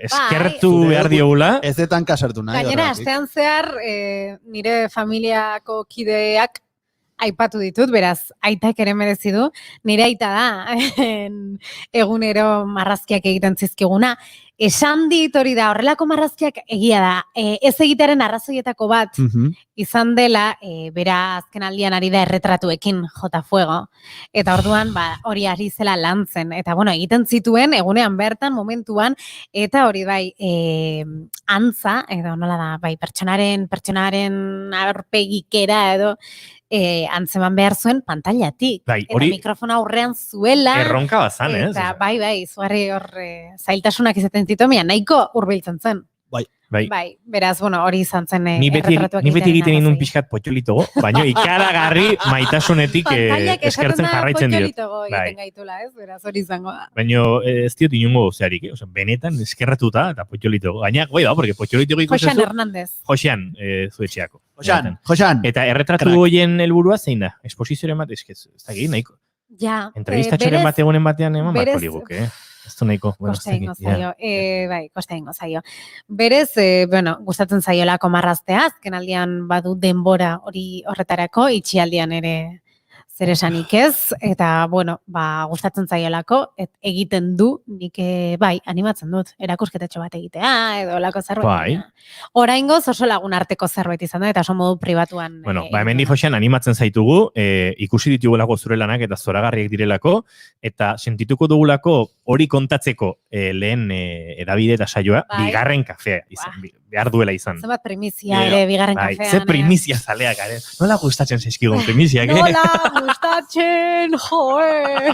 eskertu behar diogula. Ez detan kasartu nahi. Gainera, astean zehar, nire familiako kideak aipatu ditut, beraz, aitak ere merezi du. Nire aita da, egunero marrazkiak egiten zizkiguna. Esan dit hori da, horrelako marrazkiak egia da. Ez egitearen arrazoietako bat izan dela, bera azken aldian ari da erretratuekin jota fuego. Eta orduan, hori ari zela lantzen. Eta, egiten zituen, egunean bertan, momentuan, eta hori bai, antza, edo nola da, bai, pertsonaren aurpegikera, edo, antzeman behar zuen pantailatik. Eta mikrofona aurrean zuela. Erronka bazan, ez? Eta bai, zuarri hor zailtasunak izaten zitomia, nahiko hurbiltzen zen. Bai, beraz, hori izan zen erretratuak. Ni beti egiten indun pixkat potxolitogo, baina ikaragarri maitasunetik eskertzen jarraitzen dio. Potxolitogo egiten gaitula, ez? Beraz, hori izango da. Baina ez diot inungo zeharik, benetan eskerratuta eta potxolitogo. Gaina, goi da, porque potxolitogo ikusezu... Josean Hernández. Josean, zuetxeako. Josean. Eta erretratu goien helburua zein da? Esposizioaren bat, ez da egin, nahiko. Ja. Entrevistatxoren bat egunen batean eman bat koliguk, Ez du nahiko. Kosta ingo zaio. Kosta ingo zaio. Berez, gustatzen zaiolako marraztea, azken aldian badu denbora hori horretarako, itxialdian ere zer esanik ez, eta, gustatzen zaiolako, egiten du, nik, animatzen dut, erakusketetxo bat egitea, edo lako zerbait. Oraingoz oso lagun arteko zerbait izan da, eta oso modu pribatuan. Hemen Josean animatzen zaitugu, ikusi ditugulako zure lanak eta zoragarriak direlako, eta sentituko dugulako hori kontatzeko lehen edabide eta saioa, bigarren kafea izan, behar duela izan. Zenbat primizia ere bigarren kafean. Ze primizia zalea garen. Nola gustatzen zaizkigun primiziak, Nola gustatzen, joe!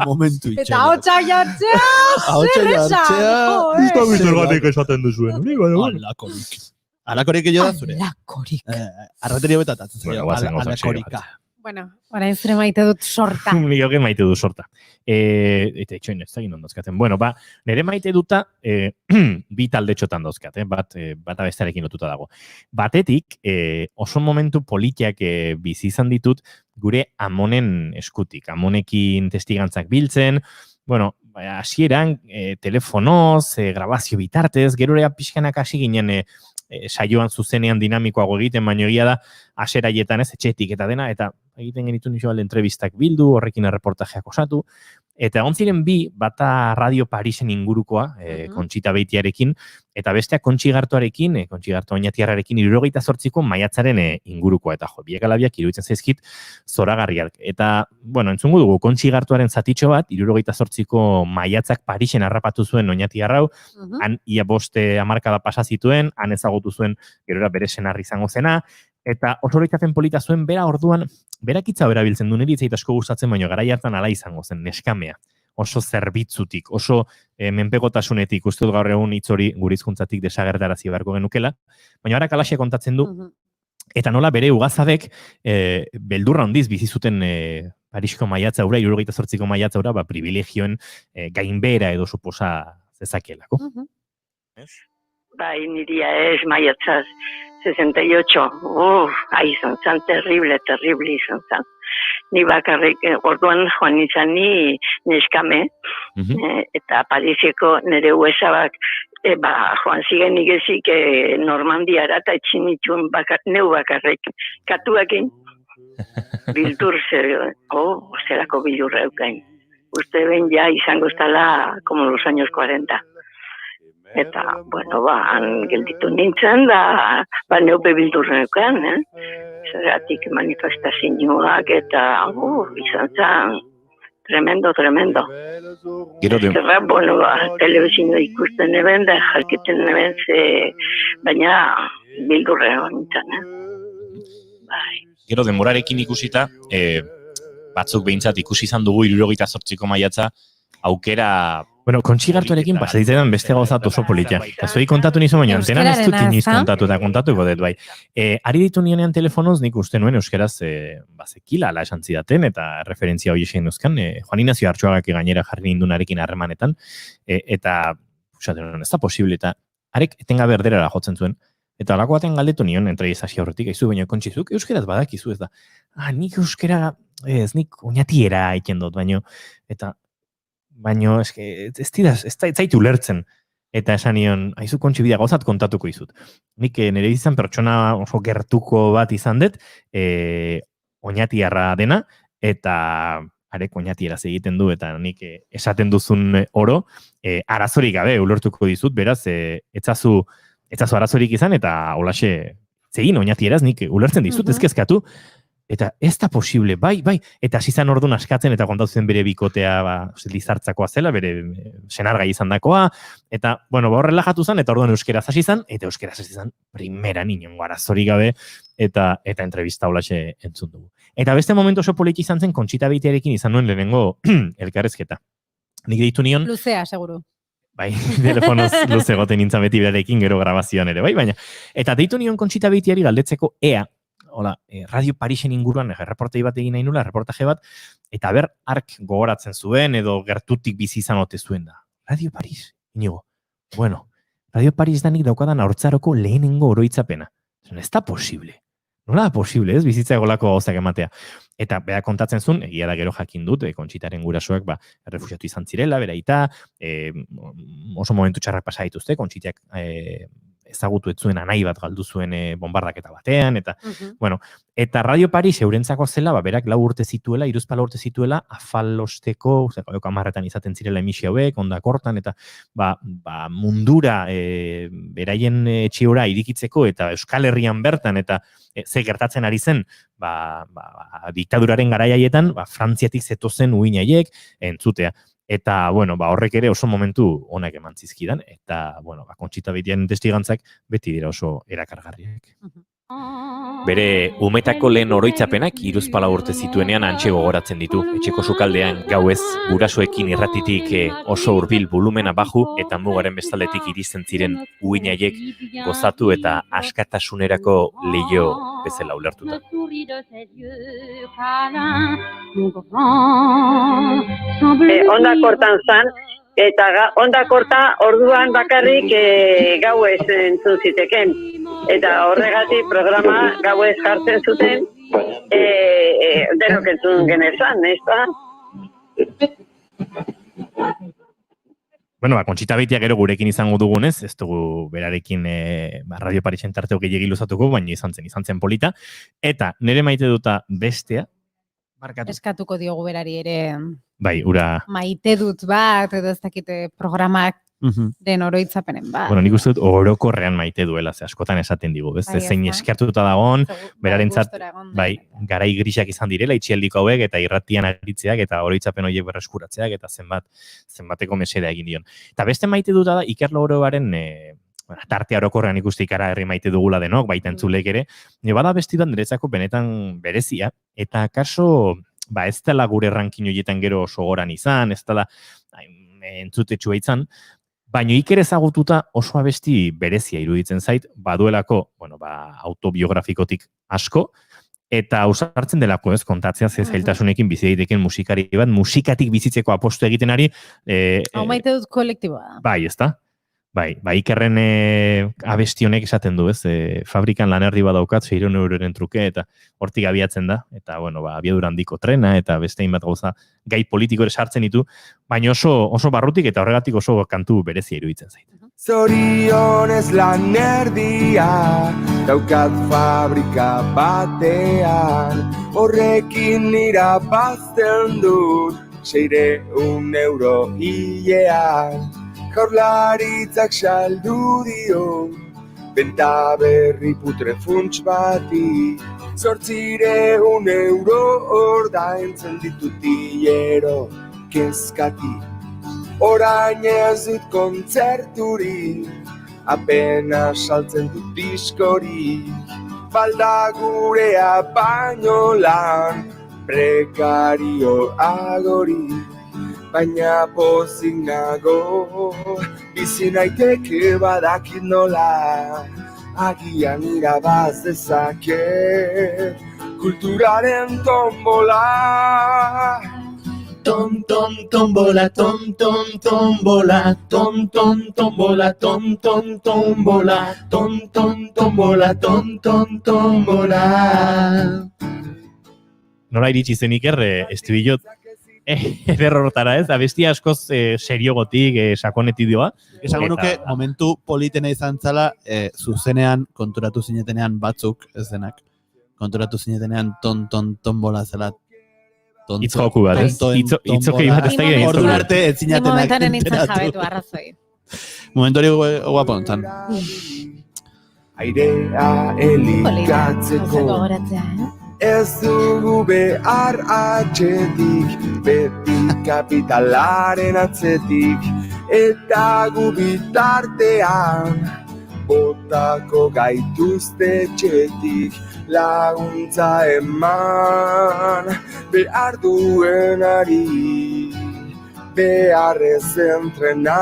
Momentu itxera. Eta hotxa jartzea, zer esan, joe! Usta bizergatik esaten duzuen. Alakorik. Alakorik jo da zure. Alakorik. Arrateria betatatzen. Alakorika. Orain zure maite dut sorta. Nik maite dut sorta. Eta itxoin ez egin ondozkaten. Nire maite duta bi talde txotan dauzkat, bat abestarekin lotuta dago. Batetik, oso momentu politiak bizi izan ditut gure amonen eskutik. Amonekin testigantzak biltzen, hasieran telefonoz, grabazio bitartez, gerorea pixkanak hasi ginen saioan zuzenean dinamikoago egiten, baina egia da, aseraietan ez, etxetik eta dena, eta egiten genitu nixo entrevistak bildu, horrekin erreportajeak osatu, eta ontziren bi, bata Radio Parisen ingurukoa, Kontxita Beitiarekin, eta bestea Kontxi Gartuarekin, Kontxi Gartu Oñatiarrarekin 78ko maiatzaren ingurukoa, eta biek alabiak iruditzen zaizkit zoragarriak. Eta, entzungu dugu, Kontxi Gartuaren zatitxo bat, 78ko maiatzak Parisen harrapatu zuen Oñatiarrau, han ia 5 hamarkada pasa zituen, han ezagutu zuen gerora bere senarri izango zena, eta oso oroitzapen polita zuen bera orduan, berakitza berabiltzen du niri itzait asko gustatzen, baina garai hartan ala izango zen, neskamea. Oso zerbitzutik, oso menpekotasunetik, uste dut gaur egun hitz hori gure hizkuntzatik desagertarazi beharko genukela, baina ara Kalaxia kontatzen du, eta nola bere ugazadek beldurra handiz bizi zuten Parisko maiatzaura, 78ko maiatzaura, privilegioen gainbera edo suposa zezakelako. Bai, niria ez, maiatzaz, 68. Izan zan, terrible izan zan. Ni bakarrik, orduan joan izan ni neskame, eta Parisieko nire uesabak, joan zigen igezik Normandiara eta etxin nituen neu bakarrik. Katuakin, bildur zerako bildurra eukain. Uste ben ja izango estala como los años 40. Eta, bueno, gelditu nintzen da, neupe bildurra eukan, Zeratik manifestazioak eta, izan zan, tremendo. Zerra, bueno, telebizino ikusten eben da, jalkiten eben baina bildurra nintzen, Bai. Gero denborarekin ikusita, batzuk behintzat ikusi izan dugu 78ko maiatza, aukera... Bueno, kontxigartuarekin pasaditzen beste gauzat oso politia. Eta zuei kontatu nizu, baina antenan ez dut iniz kontatu eta kontatuko dut, bai. Ari ditu nienean telefonoz, nik uste nuen euskeraz zekila ala esan zidaten, eta referentzia hori esan duzkan, Juan Ignacio Artxuagak gainera jarri nindunarekin harremanetan, eta, ez da posible, eta arek etengabe erderara jotzen zuen, eta alako baten galdetu nion, entrevistazio horretik, aizu, baina kontxizuk, euskeraz badakizu ez da. Nik euskera, nik oinatiera egiten dut, baina ez zaitu ulertzen. Eta esan nion, haizu kontxibidea gauzat kontatuko izut. Nik nire izan pertsona oso gertuko bat izan dut, oinatiarra dena, eta arek oinatieraz egiten du, eta nik esaten duzun oro, arazorik gabe ulertuko dizut, beraz, etzazu arazorik izan, eta holaxe, zegin oinatieraz nik ulertzen dizut, ezkezkatu, eta ez da posible, bai, eta zizan orduan askatzen, eta kontatu bere bikotea, lizartzakoa zela, bere senargai izan dakoa, eta, bueno, horrela jatu zen, eta orduan euskeraz hasi zen, eta euskeraz hasi zen primera niñongo arazorik gabe, eta entrevista holaxe entzun dugu. Eta beste momentu oso poliki izan zen, Kontxita Beitiarekin izan nuen lehenengo elkarrezketa. Nik deitu nion... Luzea, seguru. Bai, telefonoz luze goten nintzen beti berarekin, gero grabazioan ere, bai, baina. Eta deitu nion Kontxita Beitiari galdetzeko ea, Radio Parisen inguruan reportaje bat egin nahi nula, reportaje bat, eta ark gogoratzen zuen, edo gertutik bizi izan ote zuen da. Radio Paris, inigo. Bueno, Radio Paris danik daukadan haurtzaroko lehenengo oroitzapena. Ez da posible. Nola da posible, ez? Bizitza egolako gauzak ematea. Eta bera kontatzen zuen, egia da gero jakin dut, Kontxitaren gurasoak refugiatu izan zirela, beraita, oso momentu txarrak pasa dituzte, Kontxitak ezagutu ez zuen anai bat galdu zuen bombardaketa batean, eta, bueno, eta Radio Paris eurentzako zela, berak 4 urte zituela, 3 urte zituela, afalosteko, amarretan izaten zirela emisio hauek, ondak hortan, eta, mundura beraien etxiora irikitzeko, eta Euskal Herrian bertan, eta ze gertatzen ari zen, diktaduraren garaiaietan, Frantziatik zetozen uinaiek entzutea. Eta, bueno, horrek ere oso momentu onak eman zizkidan, eta, bueno, Kontxita Beitiaren testigantzak beti dira oso erakargarriak. Bere umetako lehen oroitzapenak 3 urte zituenean antxe gogoratzen ditu. Etxeko sukaldean gauez gurasoekin irratitik oso hurbil volumena baju eta mugaren bestaldetik iristen ziren uinaiek gozatu eta askatasunerako leio bezala ulertuta. Onda kortan zan, eta onda korta orduan bakarrik gauez entzun ziteken. Eta horregatik programa gauez jartzen zuten, denok entzun genezan, ez da? Bueno, Kontxita Beitia gero gurekin izango dugunez, ez dugu berarekin Radio Parisen tarteo gehiegi luzatuko, baina izan zen polita. Eta nire maite duta bestea, markatu. Eskatuko diogu berari ere. Bai, ura. Maite dut bat, edo ez dakite programak den oroitzapenen bat. Bueno, nik uste dut orokorrean maite duela, ze askotan esaten digu, ez? Zein eskertuta dagoen, berarentzat, garai grisak izan direla, itxialdiko hauek, eta irratian aritzeak, eta oroitzapen horiek berreskuratzeak, eta zenbateko mesera egin dion. Eta beste maite duta da, Iker Logoroaren tartea orokorrean ikuste ikara herri maite dugula denok, baita entzulek ere, bada besti bat niretzako benetan berezia, eta kaso, ez dela gure rankin horietan gero oso goran izan, ez dela entzutetsua izan, baina Iker ezagututa oso abesti berezia iruditzen zait, baduelako, autobiografikotik asko, eta ausartzen delako ez, kontatzea ze zailtasunekin bizi daiteken musikari bat, musikatik bizitzeko apostu egiten ari. Hau maite dut kolektiboa. Bai, ez da? Bai, Ikerren abesti honek esaten du, ez? Fabrikan lanerdi badaukat 600 euroren truke eta hortik abiatzen da. Eta, bueno, abiadura handiko trena eta beste hainbat gauza gai politiko ere sartzen ditu, baina oso barrutik eta horregatik oso kantu berezia iruditzen zait. Zorionez lanerdia daukat fabrika batean, horrekin irabazten dut 600 euro hilean. Jaurlaritzak saldu dio benta berri putre funts bati, 800 euro ordaintzen ditut hilero kezkati. Orain ez dut kontzerturi, apenas saltzen dut diskori, balda gurea baino lan prekario agori. Baina pozik nago, bizi naiteke badakit nola, agian irabaz dezake kulturaren tombola. Tom tom tombola, tom tom tombola, tom tom tombola, tom tom tombola, tom tom tombola, tom tom tombola. Nola iritsi zen Iker, estribillo ederrortara, ez? Abesti askoz seriogotik, sakonetik doa. Esango nuke, momentu politena izan zala, zuzenean konturatu zinetenean batzuk, ez denak, konturatu zinetenean tombola zela. Itzoku bat, ez? Itzoki bat ez da gire. Orduan arte ez zinatenak Momentanen nintzen jabetu arrazoi. Momentu hori guapo ontzan. Airea elikatzeko ez dugu behar atxetik, beti kapitalaren atzetik, eta gu bitartean botako gaituzte txetik, laguntza eman behar duenari, beharrez entrena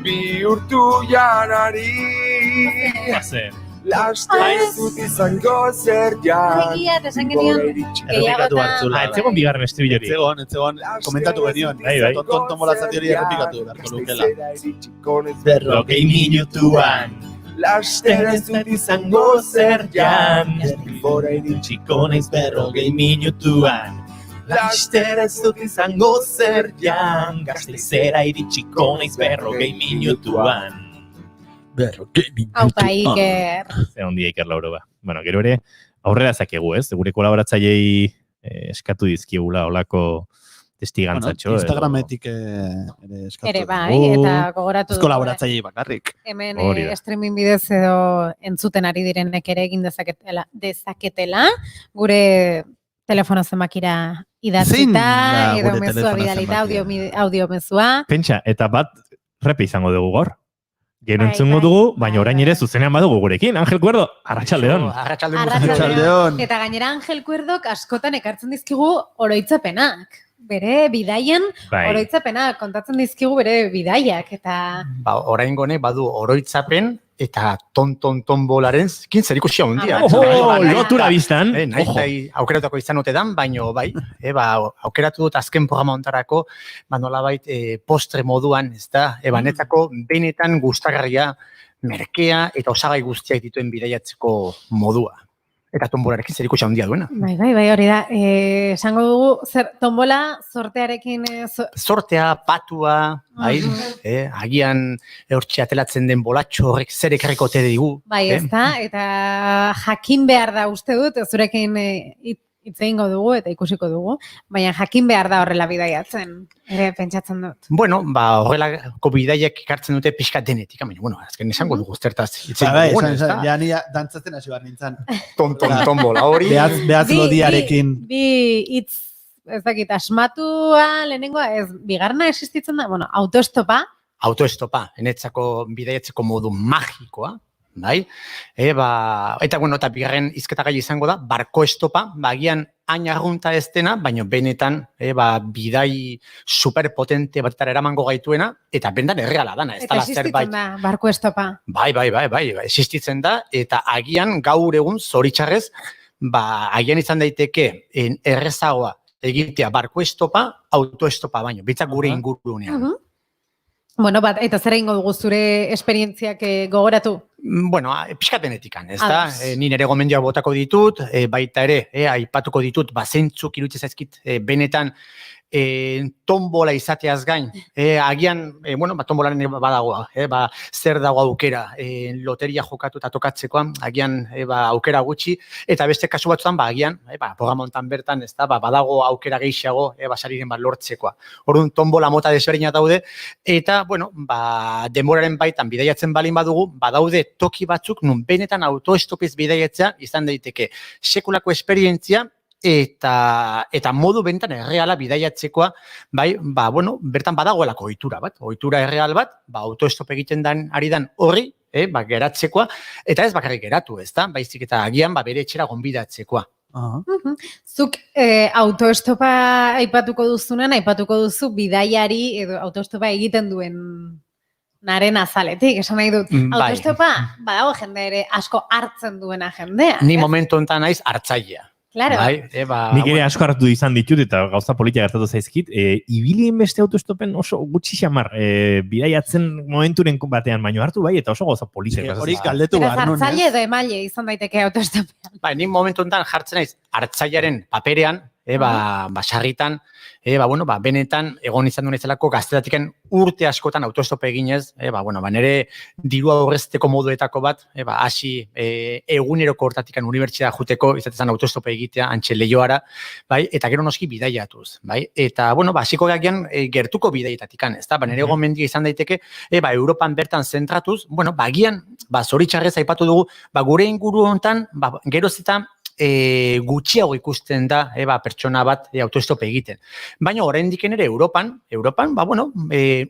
bihurtu janari. Laster dut izango zer jan. Egia, esan genion, gehiagotan. Etzegon bigarren estribilori. Etzegon, komentatu genion. Tombola zati hori errepikatu beharko lukela. 40 minutuan Laster ez dut izango zer jan. Denbora iritsiko naiz 40 minutuan. Laster ez dut izango zer jan. Gasteizera iritsiko naiz 40 minutuan. Aupa, Iker. Zer ondia Iker Lauro ba. Bueno, gero ere, aurrera zakegu, ez? Gure kolaboratzailei eskatu dizkigula olako testigantzatxo. Instagrametik ere eskatu. Ere bai, eta gogoratu ez kolaboratzailei bakarrik. Hemen streaming bidez edo entzuten ari direnek ere egin dezaketela, gure telefono zenbakira idatzita, edo mezua bidalita, audio mezua. Pentsa, eta bat repe izango dugu gaur. Gero entzungo dugu, baina orain ere zuzenean badugu gurekin. Ángel Cuerdo, arratsaldeon. Arratsaldeon. Eta gainera Ángel Cuerdok askotan ekartzen dizkigu oroitzapenak. Bere bidaien oroitzapenak kontatzen dizkigu bere bidaiak. Eta oraingo honek badu oroitzapen eta tombolaren zer ikusia hundia. Lotura biztan. Nahi aukeratako izan otedan, baino bai, aukeratu dut azken programa hontarako, nolabait postre moduan, ez da, netzako benetan gustagarria, merkea eta osagai guztiak dituen bidaiatzeko modua. Eta tombolarekin zer ikusia hundia duena. Bai, hori da. Esango dugu, tombola sortearekin... Sortea, patua, agian hortxe atelatzen den bolatxo horrek zer ekarriko te digu. Bai, ez da, eta jakin behar da uste dut, zurekin hitz egingo dugu eta ikusiko dugu, baina jakin behar da horrela bidaiatzen, ere pentsatzen dut. Bueno, horrelako bidaiak ikartzen dute pixka denetik, baina, azken esango dugu zertaz hitzen dugu. Ja, ni dantzatzen hasi behar nintzen. Tombola hori. Behaz lodiarekin. Bi hitz, ez dakit, asmatua lehenengoa, ez, bigarna existitzen da, autoestopa. Autoestopa, enetzako bidaiatzeko modu magikoa, bai? Eta bigarren hizketagai izango da, barko estopa, agian hain arrunta ez dena, baina benetan bidai superpotente batetara eramango gaituena, eta bendan erreala dana. Eta existitzen da, barko estopa. Bai, existitzen da, eta agian gaur egun zoritxarrez, agian izan daiteke errezagoa egitea barko estopa, autoestopa baino, bitzak gure ingurunean. Bueno, eta zer egingo dugu zure esperientziak gogoratu? Bueno, pixkatenetikan, ez da? Ni nire gomendioak botako ditut, baita ere, aipatuko ditut, zeintzuk iruditzen zaizkit benetan tombola izateaz gain, agian, tombolaren badagoa, zer dago aukera, loteria jokatu eta tokatzekoan, agian aukera gutxi, eta beste kasu batzutan, agian, programa hontan bertan, ez da, badago aukera gehiago, sariren bat lortzekoa. Orduan, tombola mota desberdinak daude, eta, denboraren baitan bidaiatzen balin badugu, badaude toki batzuk, nun benetan autoestopiz bidaiatzea izan daiteke sekulako esperientzia, eta modu benetan erreala bidaiatzekoa, bertan badagoelako ohitura bat, ohitura erreal bat, autoestop egiten ari dan horri, geratzekoa, eta ez bakarrik geratu, ez da, baizik eta agian bere etxera gonbidatzekoa. Zuk autoestopa aipatuko duzunen, aipatuko duzu bidaiari edo autoestopa egiten duen naren azaletik, esan nahi dut. Autoestopa, badago jende ere asko hartzen duena jendea. Ni momentu enten naiz hartzailea. Claro. Nik ere asko hartu izan ditut eta gauza politia gertatu zaizkit. Ibilien beste autostopen oso gutxi xamar bidaiatzen momenturen batean baino hartu eta oso gauza politia. Hori galdetu behar nun. Hartzaile edo emaile izan daiteke autostopean. Ni momentu enten jartzen naiz hartzailearen paperean, sarritan, benetan egon izan duen izalako gaztetatiken urte askotan autostope eginez, nire dirua horrezteko moduetako bat, hasi eguneroko hortatikan unibertsitate juteko, izatezan autostope egitea, antxe lehioara, eta gero noski bidaiatuz. Eta, hasiko gagian gertuko bidaiatatikan, ez da, nire gomendia izan daiteke, Europan bertan zentratuz, bagian, zoritxarrez aipatu dugu, gure inguru hontan, geroz eta gutxiago ikusten da pertsona bat autoestope egiten. Baina oraindik ere Europan,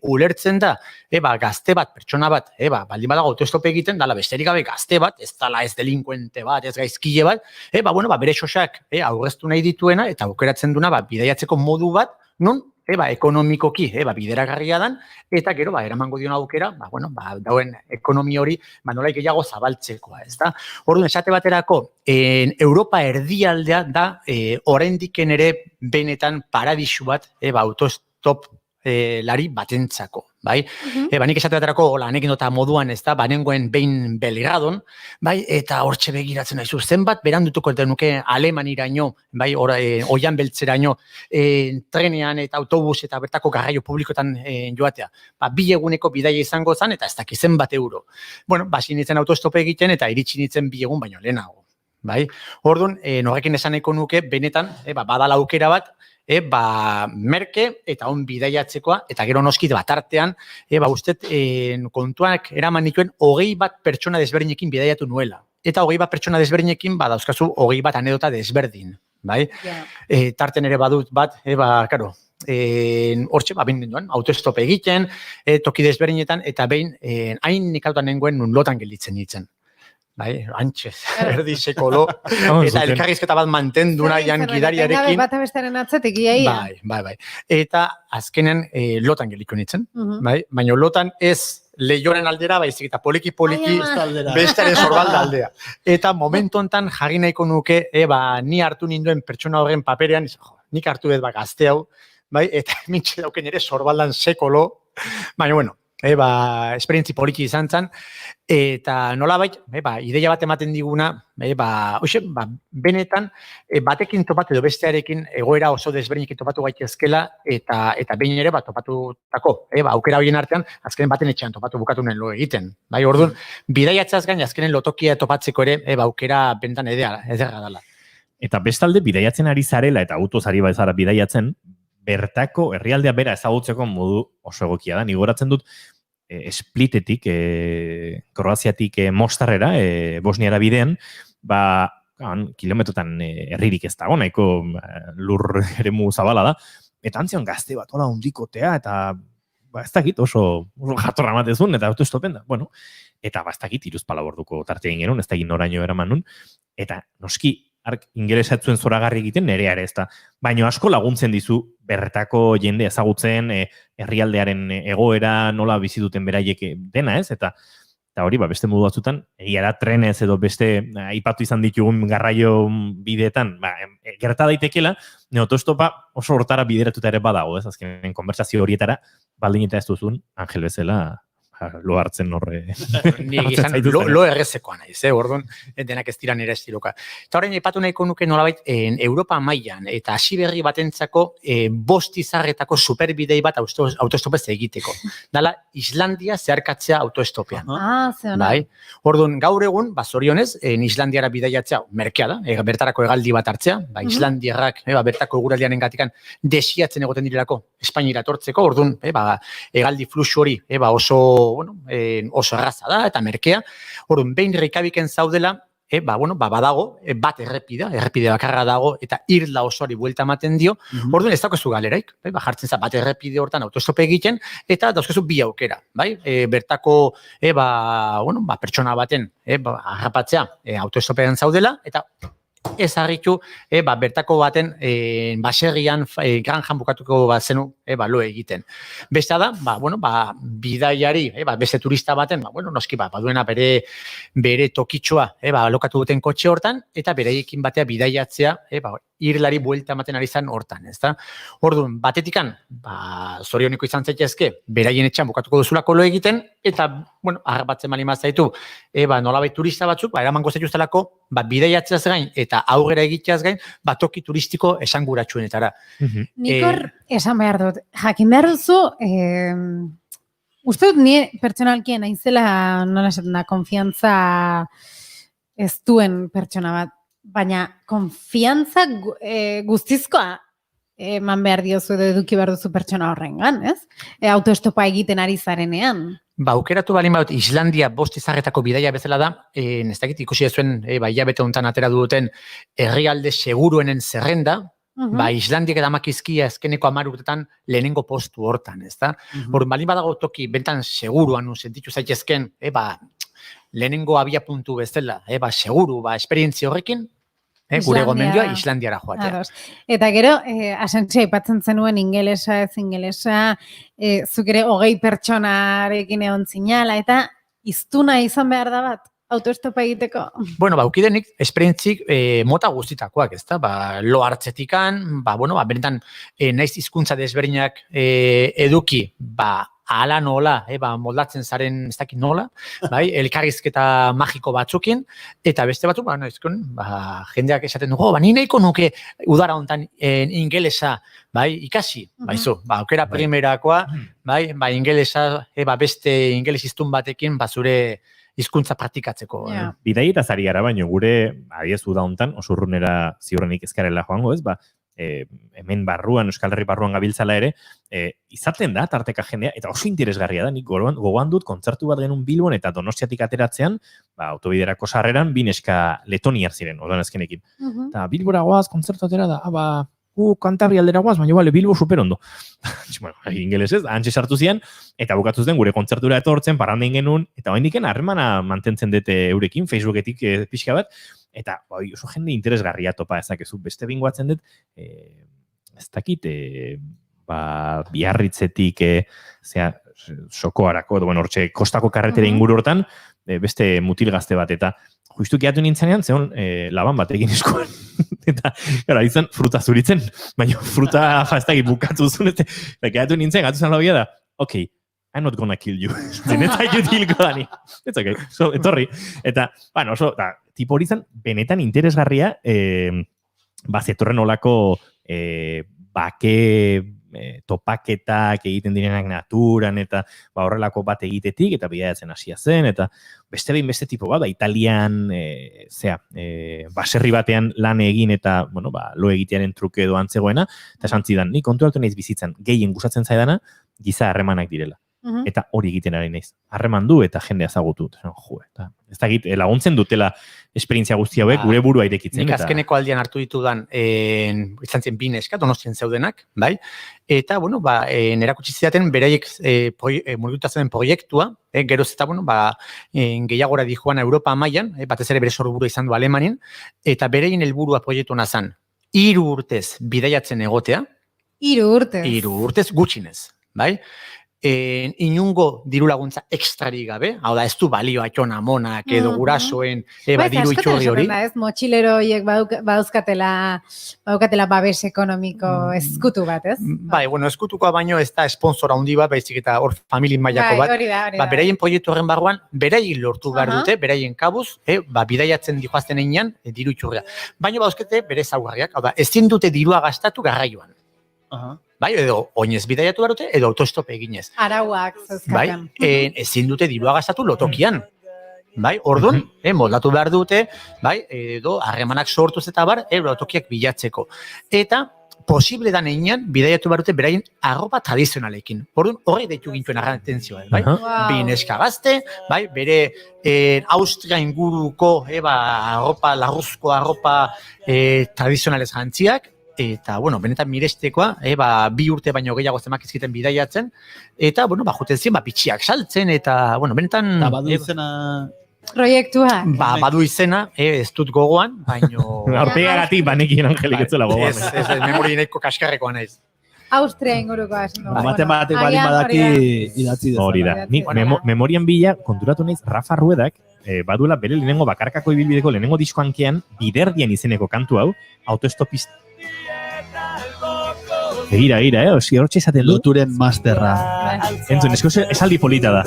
ulertzen da gazte bat, pertsona bat, baldin badago autoestope egiten, dala besterik gabe gazte bat, ez dala ez delinkuente bat, ez gaizkile bat, bere xosak aurreztu nahi dituena eta aukeratzen duna bidaiatzeko modu bat, non ekonomikoki bideragarria dan, eta gero eramango dion aukera, dauen ekonomi hori nolai gehiago zabaltzekoa, ez da? Orduan, esate baterako, Europa erdialdea da oraindiken ere benetan paradisu bat autostop lari batentzako, nik esate baterako anekdota moduan, ez da, banengoen behin Belgradon, eta hortxe begiratzen naizu, zenbat berandutuko denuke Alemaniraino, oian beltzeraino, trenean eta autobus eta bertako garraio publikotan joatea. 2 eguneko bidaia izango zen, eta ez dakiz zenbat euro. Hasi nintzen autostope egiten, eta iritsi nintzen 2 egun baino lehenago. Orduan, horrekin esaneko nuke, benetan, badala aukera bat, merke eta on bidaiatzekoa, eta gero noski batartean, ustet kontuak eraman nituen 21 pertsona desberdinekin bidaiatu nuela. Eta 21 pertsona desberdinekin dauzkazu 21 anedota desberdin. Tarten ere badut bat, hortxe, autoestope egiten, toki desberdinetan, eta behin hain nikautan nengoen nun lotan gelditzen nintzen. Antxez, erdi sekolo, eta elkarrizketa bat mantendu nahian gidariarekin. Bata bestearen atzetik, iaia. Eta azkenen lotan geliko nintzen, baina lotan ez lehioren aldera, baizik eta poliki-poliki bestaren sorbalda aldea. Eta momentu hontan jarri nahiko nuke, ni hartu ninduen pertsona horren paperean, nik hartu dut gazte hau, eta mintxe dauken ere sorbaldan sekolo, baina esperientzi poliki izan zen, eta nolabait, ideia bat ematen diguna, benetan, batekin topatu edo bestearekin egoera oso desberdinekin topatu gaitezkela, eta behin ere topatutako, aukera horien artean, azkenen baten etxean topatu bukatunen lo egiten. Orduan, bidaiatzaz gain, azkenen lotokia topatzeko ere, aukera benetan ederra dela. Eta bestalde, bidaiatzen ari zarela, eta autoz ari zara bidaiatzen, bertako herrialdea bera ezagutzeko modu oso egokia da. Nigoratzen dut Splitetik, Kroaziatik Mostarrera, Bosniara bidean, kilometrotan herririk ez dago, nahiko lur eremu zabala da, eta antzion gazte bat, hola hundikotea, eta ez dakit oso jatorra matezun, eta autostopen da, eta ez dakit 3 palaborduko tartea ingenun, ez dakit noraino eraman nun, eta noski, ingelesatzuen zoragarri egiten nerea ere ez da. Baina asko laguntzen dizu bertako jende ezagutzen herrialdearen egoera nola bizi duten beraiek dena ez, eta eta hori, beste modu batzutan, egia da trenez edo beste aipatu izan ditugun garraio bideetan, gerta daitekela, autostopa oso hortara bideratuta ere badago, ez? Azkenen konversazio horietara, baldin eta ez duzun, Angel bezala, lo hartzen horre. Ni izan lo errezekoa naiz, orduan denak ez dira nire estiloka. Eta orain aipatu nahiko nuke nolabait Europa mailan eta hasi berri batentzako 5 izarretako superbidei bat autostopez egiteko. Dala Islandia zeharkatzea autostopean. Bai. Orduan gaur egun, zorionez, Islandiara bidaiatzea merkea da, bertarako hegaldi bat hartzea, Islandiarrak bertako eguraldiaren gatikan desiatzen egoten direlako Espainiara etortzeko, orduan hegaldi fluxu hori oso erraza da eta merkea. Orduan, behin Reykjaviken zaudela, badago, bat errepide bakarra dago, eta irla osoari buelta ematen dio, orduan ez dagoezu galeraik, jartzen za bat errepide hortan autostope egiten, eta dauzkezu bi aukera, bertako pertsona baten harrapatzea autostopean zaudela, eta ez harritu bertako baten baserrian granjan bukatuko bazenu lo egiten. Beste da, bidaiari, beste turista baten, noski baduena bere tokitxoa alokatu duten kotxe hortan, eta bereiekin batea bidaiatzea irlari buelta ematen ari zan hortan, ezta? Orduan, batetikan, zorioniko izan zaitezke, beraien etxean bukatuko duzulako lo egiten, eta, harrapatzen bali mazaitu, nolabait turista batzuk, eramango zaituztelako, bidaiatzeaz gain, eta aurrera egiteaz gain, toki turistiko esanguratsuenetara. Nikor, esan behar dut, jakin behar duzu, uste dut nire pertsonalkien aintzela, nola esatena, konfiantza ez duen pertsona bat, baina konfiantza guztizkoa eman behar diozu edo eduki behar duzu pertsona horrengan, ez? Autoestopa egiten ari zarenean. Aukeratu balin badut, Islandia 5 izarretako bidaia bezala da, ez dakit ikusi ezuen, hilabete honetan atera duten herrialde seguruenen zerrenda, Islandiak edamakizkia azkeneko 10 urtetan lehenengo postu hortan, ez da? Balin badago toki, bentan seguruan sentitu zaitezken, lehenengo abia puntu bezala, seguru, esperientzia horrekin, gure gomendioa Islandiara joatea. Eta gero, asentzia aipatzen zenuen ingelesa, ez ingelesa, zuk ere 20 pertsonarekin egon zinala, eta iztuna izan behar da bat, autoestopa egiteko? Ukidenik, esperientzik mota guztitakoak, ez da? Lo hartzetikan, benetan, naiz hizkuntza desberdinak eduki, ala nola, moldatzen zaren ez dakit nola, elkarrizketa magiko batzukin, eta beste batzuk, jendeak esaten dugu, ni nahiko nuke udara hontan ingelesa, ikasi, aukera primerakoa, ingelesa, beste ingelesiztun batekin, zure hizkuntza praktikatzeko. Bidaietaz ari gara, baino gure, adiez uda hontan, oso urrunera ziurrenik ezkarela joango, ez, hemen barruan, Euskal Herri barruan gabiltzala ere, izaten da, tarteka jendea, eta oso interesgarria da, nik gogoan dut, kontzertu bat genuen Bilbon eta Donostiatik ateratzean, autobiderako sarreran, bineska letoniar ziren, odan ezkenekin. Eta Bilbora goaz, kontzertu atera da, Kantabria aldera goaz, baina Bilbo super ondo. Ingelesez, antxe sartu zian, eta bukatuz den gure kontzertura etortzen, parrandein genuen, eta oindiken harremana mantentzen dute eurekin, Facebooketik pixka bat, eta oso jende interesgarria topa ezakezu. Beste bingoatzen dut, ez dakit, Biarritzetik, Sokoarako, hortxe, kostako karretera inguru hortan, beste mutil gazte bat, eta justu kiatu nintzenean, zeon laban bat egin eskoan. Eta, gara, izan fruta zuritzen, baina fruta ez dakit bukatu zuen, eta kiatu nintzen, gatu zen labia da, ok, I'm not gonna kill you. Zeneta jutilko dani. It's okay, so, etorri. Eta, oso, tipo hori zen, benetan interesgarria, zetorren olako bake topaketak egiten direnak naturan, eta horrelako bat egitetik, eta bidaiatzen hasia zen, eta beste tipo bat, Italian, baserri batean lan egin, eta, lo egitearen truke edo antzegoena, eta esan zidan, ni kontu hartu naiz bizitzan, gehien gustatzen zaidana, giza harremanak direla. Eta hori egiten ari naiz. Harreman du eta jendea ezagutu. Ez da laguntzen dutela esperientzia guzti hauek gure burua irekitzen. Nik azkeneko aldian hartu ditudan, izan zen bineska, Donostien zeudenak, eta, erakutsi zidaten beraiek murgutatzen proiektua, geroz eta, gehiagora dijoan Europa mailan, batez ere bere sorburu izan du Alemanin, eta bereien helburua proiektu nazan, 3 urtez bidaiatzen egotea. 3 urtez? 3 urtez gutxinez, inungo diru laguntza ekstrari gabe, hau da, ez du balio atxona monak edo gurasoen diru itxurri hori. Ez, motxilero horiek baukatela babes ekonomiko ezkutu bat, ez? Bai, bueno, ezkutukoa baino ez da sponsor handi bat, baizik eta hor familien mailako bat. Hori da. Beraien proiektu horren barruan, beraien lortu behar dute, beraien kabuz, bidaiatzen dihoazten einean diru itxurria. Baina bauzkete bere zaurriak, hau da, ezin dute dirua gastatu garraioan. Bai, edo oinez bidaiatu behar dute, edo autostop eginez. Arauak zeuzkaten. Bai, ezin dute dirua gastatu lotokian. Bai, orduan, moldatu behar dute, bai, edo harremanak sortuz eta bar, lotokiak bilatzeko. Eta posible da neinean, bidaiatu behar dute beraien arropa tradizionalekin. Orduan, horrek deitu gintuen atentzioa, bai? Bi neska gazte, bai, bere Austria inguruko, arropa, larruzko arropa tradizionalez jantziak, eta, bueno, benetan mirestekoa, 2 urte baino gehiago zemak izkiten bidaiatzen, eta, bueno, juten zien, pitxiak saltzen, eta, bueno, benetan... Eta badu izena... Proiektua. Badu izena, ez dut gogoan, baino... Aurpegagatik banekien Angelik etzela gogoan. Ez, memori nahiko kaskarrekoa naiz. Austria inguruko asno. Matematik balin badaki idatzi dezala. Hori da. Nik memorian bila konturatu naiz Rafa Ruedak baduela bere lehenengo bakarkako ibilbideko lehenengo diskoankean Biderdian izeneko kantu hau, autoestopista. Gira, hortxe esaten du. Loturen masterra. Entzun, esaldi polita da.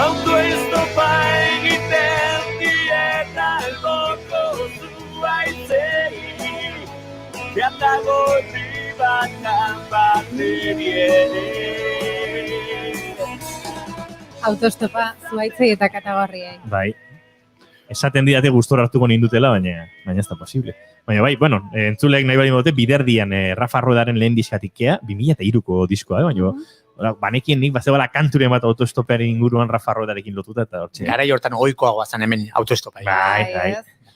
Autoestopa egiten dieta alboko zuaitzei Beatago ribakan bateriene Autoestopa zuaitzei eta katagorriei. Bai. Esaten didate gustora hartuko nindutela, baina ez da posible. Baina bai, bueno, entzulek nahi bali mote, Biderdian Rafa Ruedaren lehen diskatikea, 2003ko diskoa, baina banekien nik bazebala kanturen bat autoestopearen inguruan Rafa Ruedarekin lotuta eta hortxe. Garai hortan goikoagoa zan hemen autoestopa. Bai.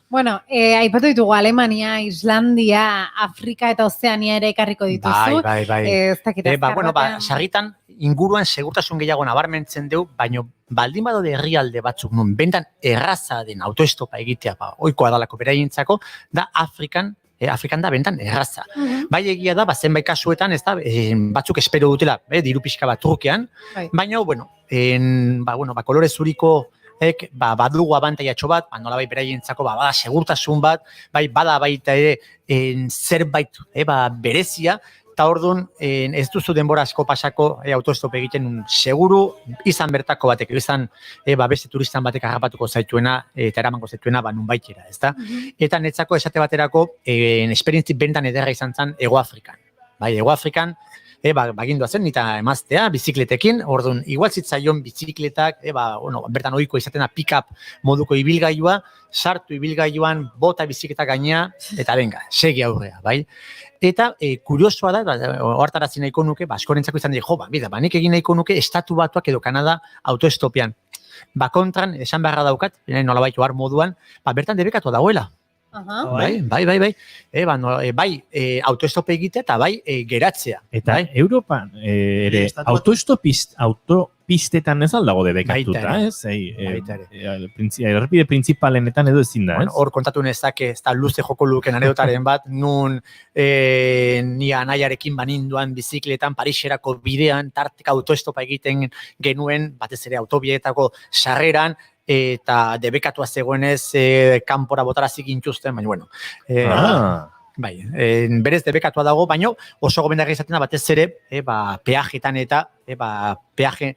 Bueno, aipatu ditugu Alemania, Islandia, Afrika eta Ozeania ere ekarriko dituzu. Bai. Ez dakit Bueno, sarritan inguruan segurtasun gehiago nabarmentzen dugu, baino baldin badaude herrialde batzuk nun bentan erraza den autoestopa egitea, ohikoa dalako beraientzako, da Afrikan da bentan erraza. Bai egia da, zenbait kasuetan, ez da, batzuk espero dutela, diru pixka bat trukean, baina, kolore zuriko badugu abantaiatxo bat, nolabait beraientzako bada segurtasun bat, bada baita ere zerbait berezia, eta orduan ez duzu denbora asko pasako autostop egiten seguru izan bertako batek, izan beste turistan batek harrapatuko zaituena eta eramango zaituena nun baitera, ezta? Eta netzako esate baterako esperientzi bentan ederra izan zen Ego Afrikan. Ego Afrikan bagindu zen eta emaztea bizikletekin, orduan igual zitzaion bizikletak, bertan ohiko izatena pick-up moduko ibilgailua, sartu ibilgailuan, bota bizikleta gainea, eta benga, segi aurrea, bai? Eta kuriosoa da, ohartarazi nahiko nuke, askorentzako izan dira, nik egin nahiko nuke estatu batuak edo Kanada autoestopian. Kontran, esan beharra daukat, nolabait ohar moduan, bertan debekatu dagoela. Bai, autoestope egitea eta bai geratzea. Eta Europan ere autopistetan ez aldago debekatuta, ez? Errepide printzipalenetan edo ezin da, ez? Hor kontatu nezake, ez da luze joko luken anedotaren bat, nun ni anaiarekin baninduan bizikletan Pariserako bidean tarteka autoestopa egiten genuen, batez ere autobietako sarreran, eta debekatua zegoenez kanpora botarazik intxusten, baina bueno. Berez debekatua dago, baina oso gomendarra izaten da batez ere peajetan eta peaje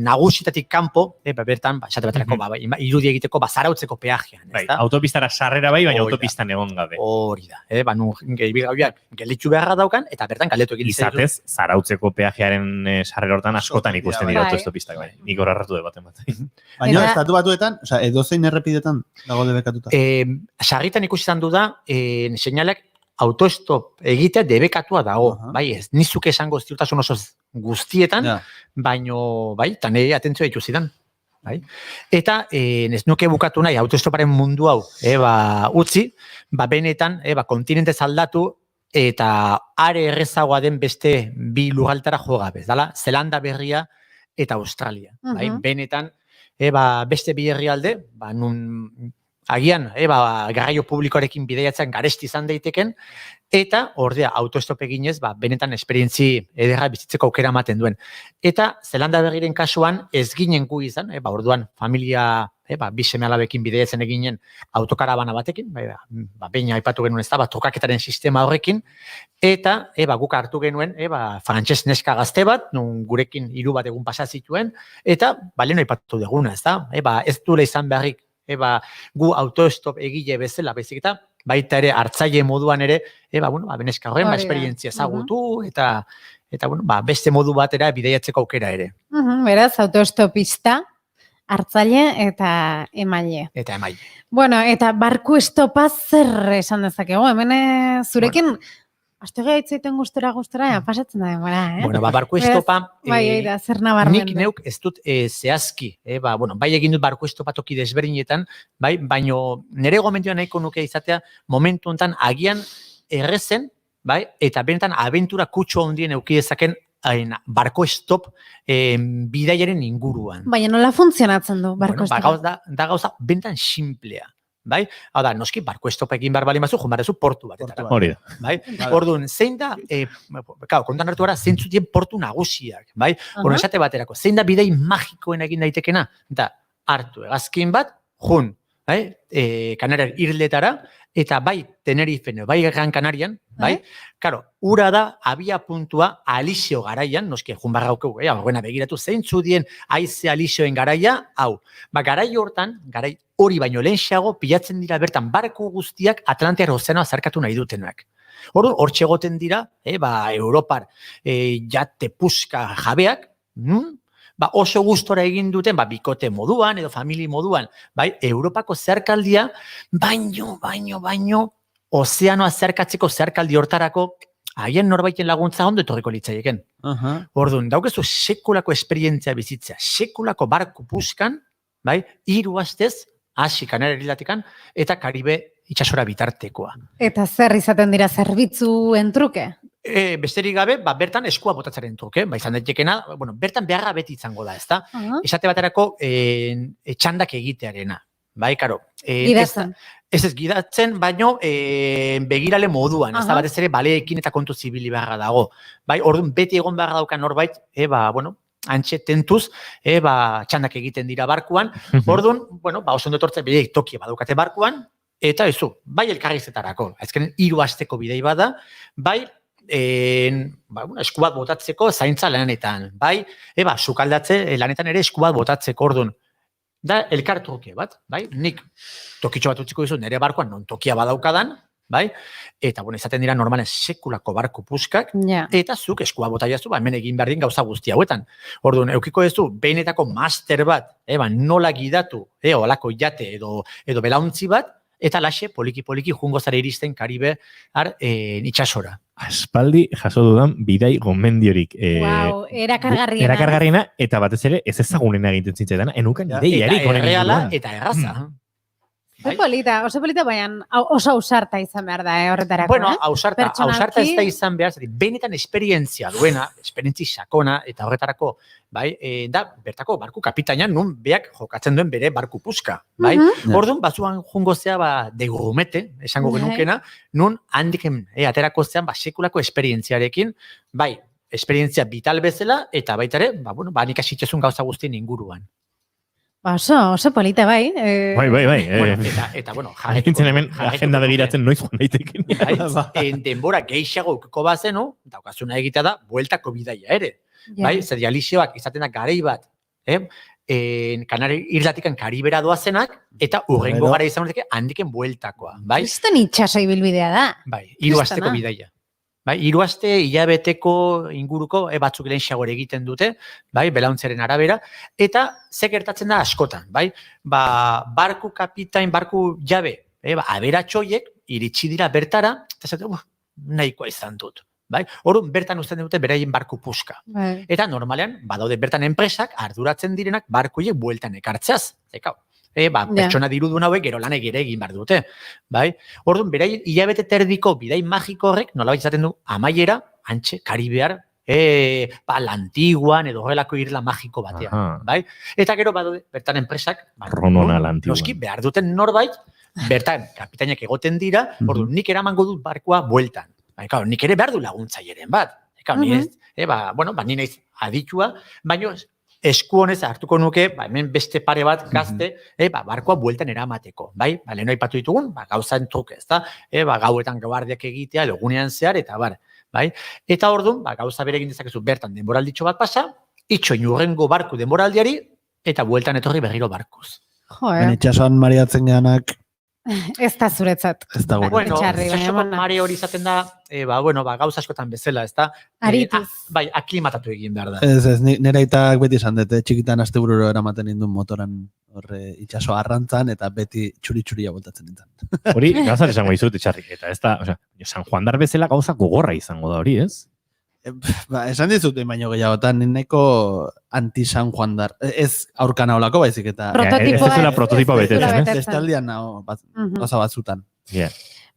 nagusitatik kanpo, bertan, esate baterako, irudi egiteko zarautzeko peajean. Autopistara sarrera bai, baina autopistan egon gabe. Hori da, ibilgailuak gelitxu beharra daukan, eta bertan kaletu egin zaitu. Izatez, zarautzeko peajearen sarrera hortan askotan ikusten dira autostopistak, bai. Nik horarratu de baten bat. Baina, estatu batuetan, edozein errepidetan dago debekatuta? Sarritan ikusi izan du da, seinalak autostop egitea debekatua dago, bai ez, nizuk esango ziurtasun oso guztietan, baino, bai, eta nire atentzioa ikusidan. Eta ez nuke bukatu nahi autostoparen mundu hau utzi, benetan kontinentez aldatu eta are errezagoa den beste bi lurraltara jo gabe, dala, Zelanda Berria eta Australia. Benetan, beste bi herrialde, nun agian, garraio publikoarekin bidaiatzen garesti izan daiteken, eta ordea autostop eginez, benetan esperientzi ederra bizitzeko aukera ematen duen. Eta Zelanda Berriren kasuan ez ginen gu izan, orduan familia, bi seme-alabekin bidaiatzen eginen autokarabana batekin, behin aipatu genuen ez da, trukaketaren sistema horrekin, eta guk hartu genuen, frantses neska gazte bat, nun gurekin 3 bat egun pasa zituen, eta lehen aipatu duguna, ez da, ez duela izan beharrik, gu autostop egile bezala, baizik eta baita ere hartzaile moduan ere, beneska horren esperientzia ezagutu, eta beste modu batera bidaiatzeko aukera ere. Beraz, autostopista, hartzaile eta emaile. Bueno, eta barku estopa zer esan dezakegu? Hemen zurekin, astega hitzaiten gustora, pasatzen da denbora, Bueno, barku estopa, zer nabarmendu. nik neuk ez dut zehazki, bai egin dut barku estopa toki desberdinetan, baino nire gomendioa nahiko nuke izatea momentu honetan agian errezen, eta benetan abentura kutxo handien euki dezaken barko estop bidaiaren inguruan. Baina nola funtzionatzen du barko estopa? Da gauza benetan simplea. Hau da, noski, barko estopa egin behar bali mazu, joan behar portu bat. Hori da. Orduan, zein da, kontan hartu gara, zein zutien portu nagusiak. Orduan, esate baterako, zein da bidei magikoen egin daitekena? Da, hartu egazkin bat, jun, Kanariar irletara, eta bai Tenerifen, bai Gran Kanarian, karo, ura da abia puntua Alizio garaian, noski, jun barra haukegu, begiratu, zein zudien aize Alizioen garaia, hau, garai hortan, garai hori baino lehenxeago, pilatzen dira bertan barku guztiak Atlantiar Ozeanoa zarkatu nahi dutenak. Hortxe egoten dira, Europar jate puska jabeak, oso gustora egin duten, bikote moduan edo famili moduan, Europako zeharkaldia, baino, ozeanoa zeharkatzeko zeharkaldi hortarako, haien norbaiten laguntza ondo etorriko litzaieken. Orduan, daukezu sekulako esperientzia bizitzea, sekulako barku puskan, 3 astez, hasi Kanariar irlatikan, eta Karibe itsasora bitartekoa. Eta zer izaten dira zerbitzuen truke? Besterik gabe, bertan eskua botatzaren truke, izan daitekena, bertan beharra beti izango da, ezta? Esate baterako txandak egitearena. Karo. Gidatzen. Ez gidatzen, baino begirale moduan, ez da batez ere baleekin eta kontu zibili beharra dago. Orduan, beti egon beharra daukan norbait, antxe tentuz, txandak egiten dira barkuan. Orduan, oso ondo etortzen bideik tokia badaukate barkuan, eta bai elkarrizetarako. Azken 3 asteko bidei bada, esku bat botatzeko zaintza lanetan, sukaldatze lanetan ere esku bat botatzeko orduan. Da, elkartruke bat, nik tokitxo bat utziko dizu nire barkoan non tokia badaukadan, eta izaten dira normalen sekulako barku puskak, eta zuk eskua bota jazu, hemen egin behar din gauza guzti hauetan. Orduan, eukiko duzu, behinetako master bat, nola gidatu, olako jate edo belauntzi bat, eta laxe, poliki jungo zara iristen Karibe itxasora. Aspaldi jaso dudan bidai gomendiorik. Erakargarriena. Eta batez ere ez ezagunen egiten zintzetan, enukan ideiarik. Eta erreala eta erraza. Oso polita, baina oso ausarta izan behar da, horretarako. Bueno, ausarta ez da izan behar, benetan esperientzia duena, esperientzi sakona, eta horretarako, da, bertako barku kapitainan, nun beak jokatzen duen bere barku puska, Orduan, bazuan jungo zea, de grumete, esango genukena, nun handiken aterako zean, sekulako esperientziarekin, esperientzia vital bezala, eta baita ere, nik asitzezun gauza guztien inguruan. Oso polita, bai. Eta, Jakintzen hemen, agenda begiratzen noiz joan daiteken. Denbora gehiago ukiko bazenu, daukazuna egitea da, bueltako bidaia ere. Zer Alizioak izaten da garei bat, Kanariar irlatikan Karibera doazenak, eta urrengo gara izan horretake handiken bueltakoa. Kriston itxaso ibilbidea da. 3 asteko bidaia. 3 aste hilabeteko inguruko batzuk lehenxagore egiten dute, belauntzaren arabera, eta ze gertatzen da askotan, barku kapitain, barku jabe, aberatxoiek iritsi dira bertara, eta zaten, nahikoa izan dut. Orduan, bertan uzten dute beraien barku puska. Eta normalean, badaude bertan enpresak arduratzen direnak barkuiek bueltan ekartzeaz. Pertsona dirudun hauek gero lan ere egin behar dute. Orduan, beraien hilabete terdiko bidai magiko horrek nolabait izaten du amaiera, antxe, Karibear, Lantiguan edo horrelako irla magiko batean. Eta gero badaude bertan enpresak, noski behar duten norbait, bertan kapitainak egoten dira, ordu nik eramango dut barkua bueltan. Nik ere behar du laguntzaileren bat. Ni ez, ni naiz aditua, baina esku honez hartuko nuke, hemen beste pare bat gazte, barkoa bueltan eramateko, bai? Lehen aipatu ditugun, gauzan truke, ez da? Gauetan guardiak egitea, edo gunean zehar, eta bai? Eta orduan, gauza bere egin dezakezu bertan denboralditxo bat pasa, itxoin urrengo barku denboraldiari, eta bueltan etorri berriro barkuz. Ben itxasuan mariatzen geanak... Ez da zuretzat. Ez da gure. Bueno, itxasoko mare hori izaten da, gauza askotan bezala, ez da? Arituz. Bai, aklimatatu egin behar da. Ez, nire aitak beti esan dut, txikitan astebururo eramaten indun motoran horre itxaso arrantzan, eta beti txuri-txuria voltatzen nintzen. Hori, gazar esango izut itxarrik, eta ez da, San Juan dar bezala gauza gogorra izango da hori, ez? Esan dizut, baino gehiagotan, niko anti-San Juan dar. Ez aurkan haulako baizik eta... Prototipo betetzen, ez? Bestaldian gauza batzutan.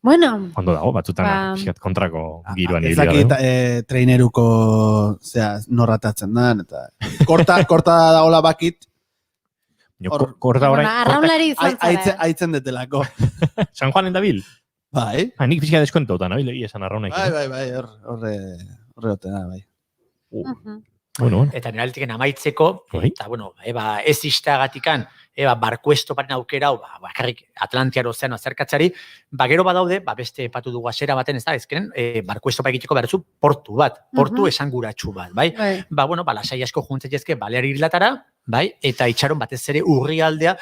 Bueno. Ondo dago, batzutan kontrako giroan ibili dago. Ezakit traineruko norratatzen da, eta korta dagoela bakit. Korta orain... Arraunlari izan zara. Aitzen detelako. San Juanen dabil? Bai. Nik pixka deskontotan, nabil egia esan arraunaik. Bai, horreoten da, bai. Eta neraltiken amaitzeko, eta, ez izteagatikan, barku estoparen aukera, bakarrik Atlantiar ozeano azerkatzari, gero badaude, beste epatu dugu asera baten, ez da, ezkenen, barku estopa egiteko berzu portu bat, portu esanguratsu bat, bai? Lasai asko juntzetezke Balear Irlatara, bai? Eta itxaron batez ere urrialdea,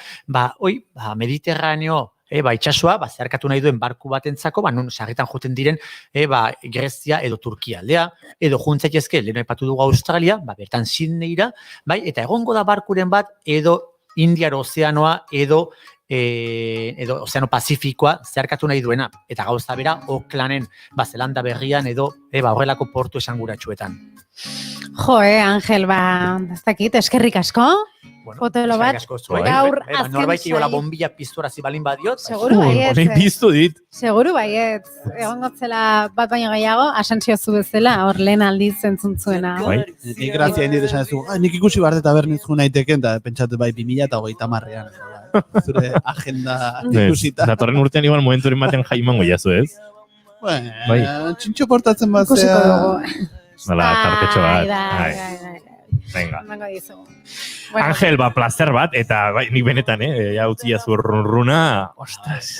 Mediterraneo, itxasua, zeharkatu nahi duen barku batentzako, non sarritan joten diren, Grezia edo Turkia aldea, edo juntzetezke, leheno aipatu dugu Australia, bertan Sydneyra, bai? Eta egongo da barkuren bat, edo Indiar Ozeanoa, edo Ozeano Pazifikoa zeharkatu nahi duena. Eta gauza bera, Aucklanden, Zelanda Berrian, edo horrelako portu esanguratsuetan. Angel, ez dakit, eskerrik asko. Fotelo bat, gaur azken norbait iola bombilla piztuarazi balin badiot. Seguru baiet. Honein piztu dit. Seguru baiet. Egon gotzela bat baino gehiago, Asantzio zu bezala, hor lehen aldiz entzunzuena. Nik grazia indit esan ez du, nik ikusi behar eta berniz juna iteken, eta pentsatu 2030an. Zure agenda ikusita. Datorren urtean igual momenturen baten jaimango jazu, ez? Txintxo portatzen bat zea. Bala, tartetxo bat. Venga. Angel, placer bat, eta nik benetan, ja utzi jazu runa. Ostras.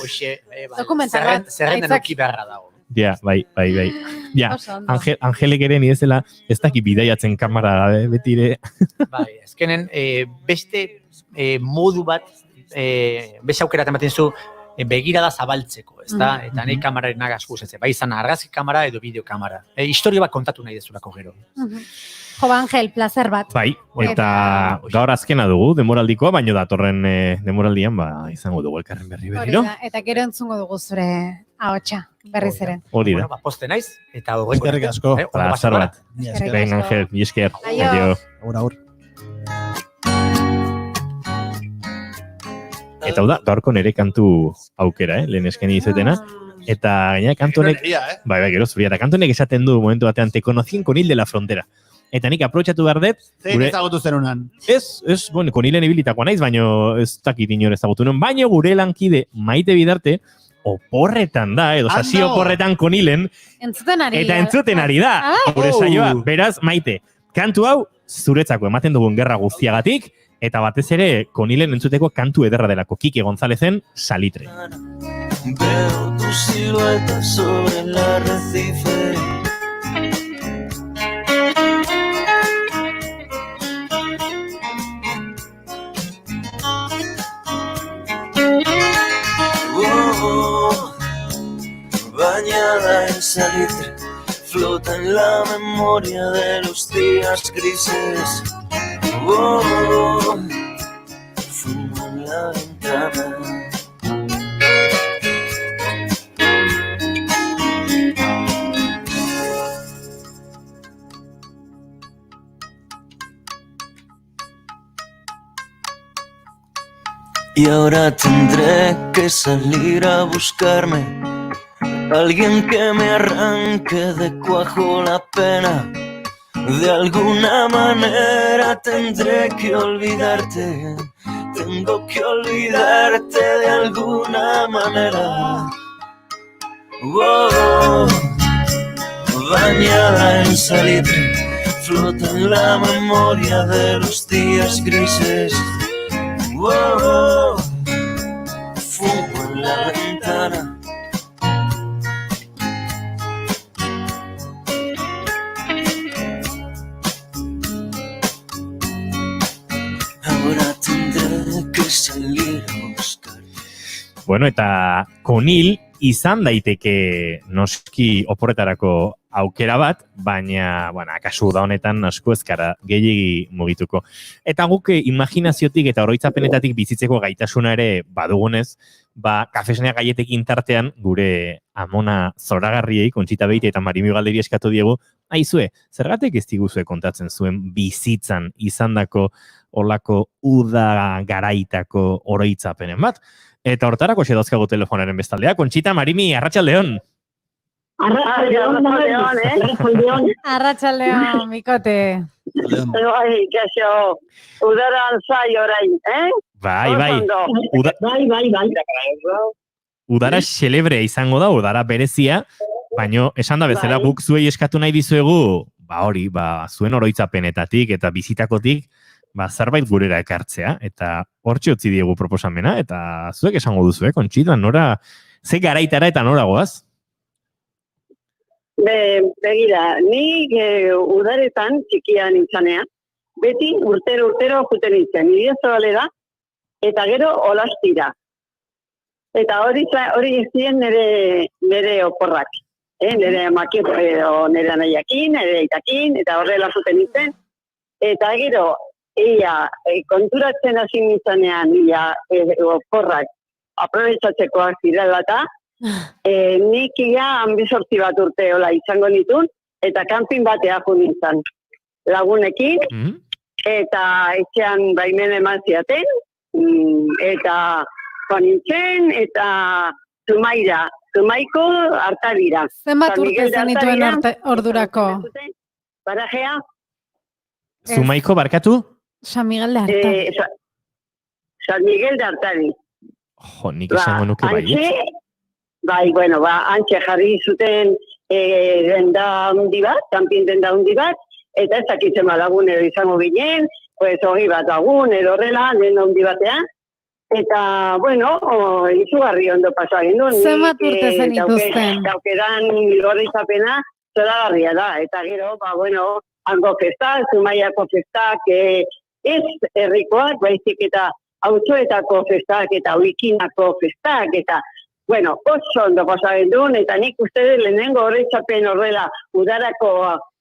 Zerren denuki beharra dago. Ja, bai. Ja, Angelek ere ni ezela, ez daki bidaiatzen kamara betire. Bai, ezkenen beste modu bat, beste aukera ematen zu, begirada zabaltzeko, ez da? Eta nahi kamararen agazkuz, ez bai izan argazki kamara edo bideokamara. Historio bat kontatu nahi dezulako gero. Angel, placer bat. Bai, eta gaur azkena dugu, demoraldikoa, baino datorren demoraldian, izango dugu elkarren berriro. Eta gero entzungo dugu zure ahotsa, berriz ere. Hori da. Poste naiz, eta eskerrik asko. Placer bat. Ben, Angel, mi esker. Aio. Aur. Eta hau da, gaurko nire kantu aukera, lehen eskeni izetena. Eta gaina kantonek... Bai, gero zuria. Eta kantonek esaten du momentu batean, te conocien con Hil de la Frontera. Eta nik aprobetxatu behar dut... Zein ezagutu zerunan? Con Hilen ibilitakoa naiz, baino ez dakit inor ezagutu nuen. Baino gure lankide Maite Bidarte, oporretan da, edo sasi oporretan con Hilen. Eta entzuten ari da. Gure saioa, beraz, Maite, kantu hau zuretzako ematen dugun gerra guztiagatik, eta batez ere, Konilen entzuteko kantu ederra delako, Kike Gonzalezen Salitre. Veo tu silueta sobre el arrecife. Bañada en salitre, flota en la memoria de los días grises. Fumo en la ventana. Y ahora tendré que salir a buscarme alguien que me arranque de cuajo la pena. De alguna manera tendré que olvidarte. tengo que olvidarte de alguna manera. Oh, bañada en salitre, flota en la memoria de los días grises. Oh, fumo en la ventana. Ahora tendré que salir a buscar. Bueno, eta konil izan daiteke noski oporretarako aukera bat, baina, bueno, akasu da honetan asko ezkara gehiegi mugituko. Eta guk imaginaziotik eta oroitzapenetatik bizitzeko gaitasuna ere badugunez, kafesnea gaietekin tartean gure amona zoragarriei, Kontxita Beite eta Marimi Galderi eskatu diegu, aizue, zergatik ez diguzue kontatzen zuen bizitzan izandako olako uda garaitako oroitzapenen bat? Eta hortarako dauzkagu telefonaren bestaldea. Kontxita, Marimi, arratsaldeon. Arratsaldeon, Arratsaldeon, Mikote. Bai, kaixo, udaran zai orain, Bai. Bai. Udara xelebrea izango da, udara berezia, baino esan da bezala guk zuei eskatu nahi dizuegu, zuen oroitzapenetatik eta bizitakotik, zerbait gurera ekartzea, eta hortxe utzi diegu proposamena, eta zuek esango duzu, Kontxita, nora, ze garaitara eta nora goaz? Begira, nik udaretan txikian intzanean, beti urtero juten nintzen, Idiazabalera, eta gero Olastira. Eta hori izien nire oporrak, nire amakien, nire anaiakin, nire aitakin, eta horrela juten nintzen, eta gero, konturatzen hasi nintzanean, oporrak aprobetxatzekoak zirela eta, nik hanbizortzi bat urte izango nitun, eta kanpin batea jo nintzen lagunekin, eta etxean baimen eman ziaten, eta jo nintzen, eta Zumaiko Artabira. Zenbat urte zenituen ordurako? Barajea? Zumaiko barkatu? San Miguel de Artabi. San Miguel de Artabi. Jo, nik esango nuke bai. Antxe jarri zuten denda hundi bat, kanpin denda hundi bat, eta ez dakitzen lagun edo izango ginen, hori bat lagun edo horrela, denda hundi batean, eta, izugarri ondo pasa ginduen. Zenbat urte zenituzten? Gaukeran gorrizapena zoragarria da, eta gero, hango festak, Zumaiako festak, ez herrikoak, baizik eta auzoetako festak, eta Uikinako festak, eta, oso ondo pasagen duen, eta nik uste lehenengo horretxapen horrela udarako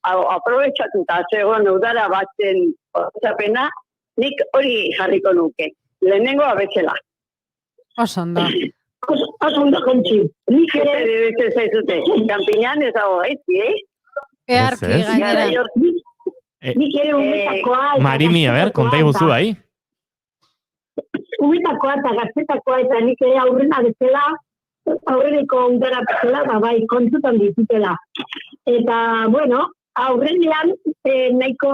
aprobetxatuta, zegoen udara batzen horretxapena, nik hori jarriko nuke. Lehenengo abetzela. Oso ondo. Oso ondo, Kontxi. Nik ere beste zaizute. Kampiñan ez dago gaizki, Earki gainera. Nik ere umetakoa... Marimi, konta iguzu, bai? Umetakoa eta gaztetakoa eta nik ere aurrena bezala, aurreneko udara bezala, kontutan ditutela. Eta, aurrenean, nahiko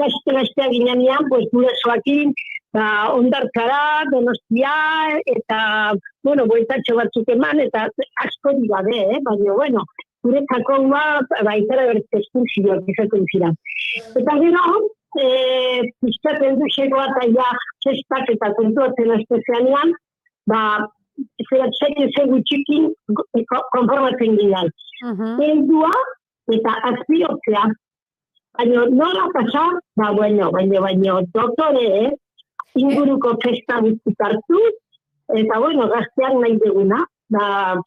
gazte-gaztea ginean, gurasoakin, Ondarkara, Donostia, eta, boitatxo batzuk eman, eta asko digabe, baina, guretzako baitara berteskursioak izaten ziren. Eta gero, pizkaten duxegoa eta txestak eta kontuatzen espezialean, zeratzen gutxikin konformatzen ginean. Eldua eta azpiotzea. Baina nola pasa, baina doktore, inguruko festa guztik hartu, eta gaztean nahi deguna,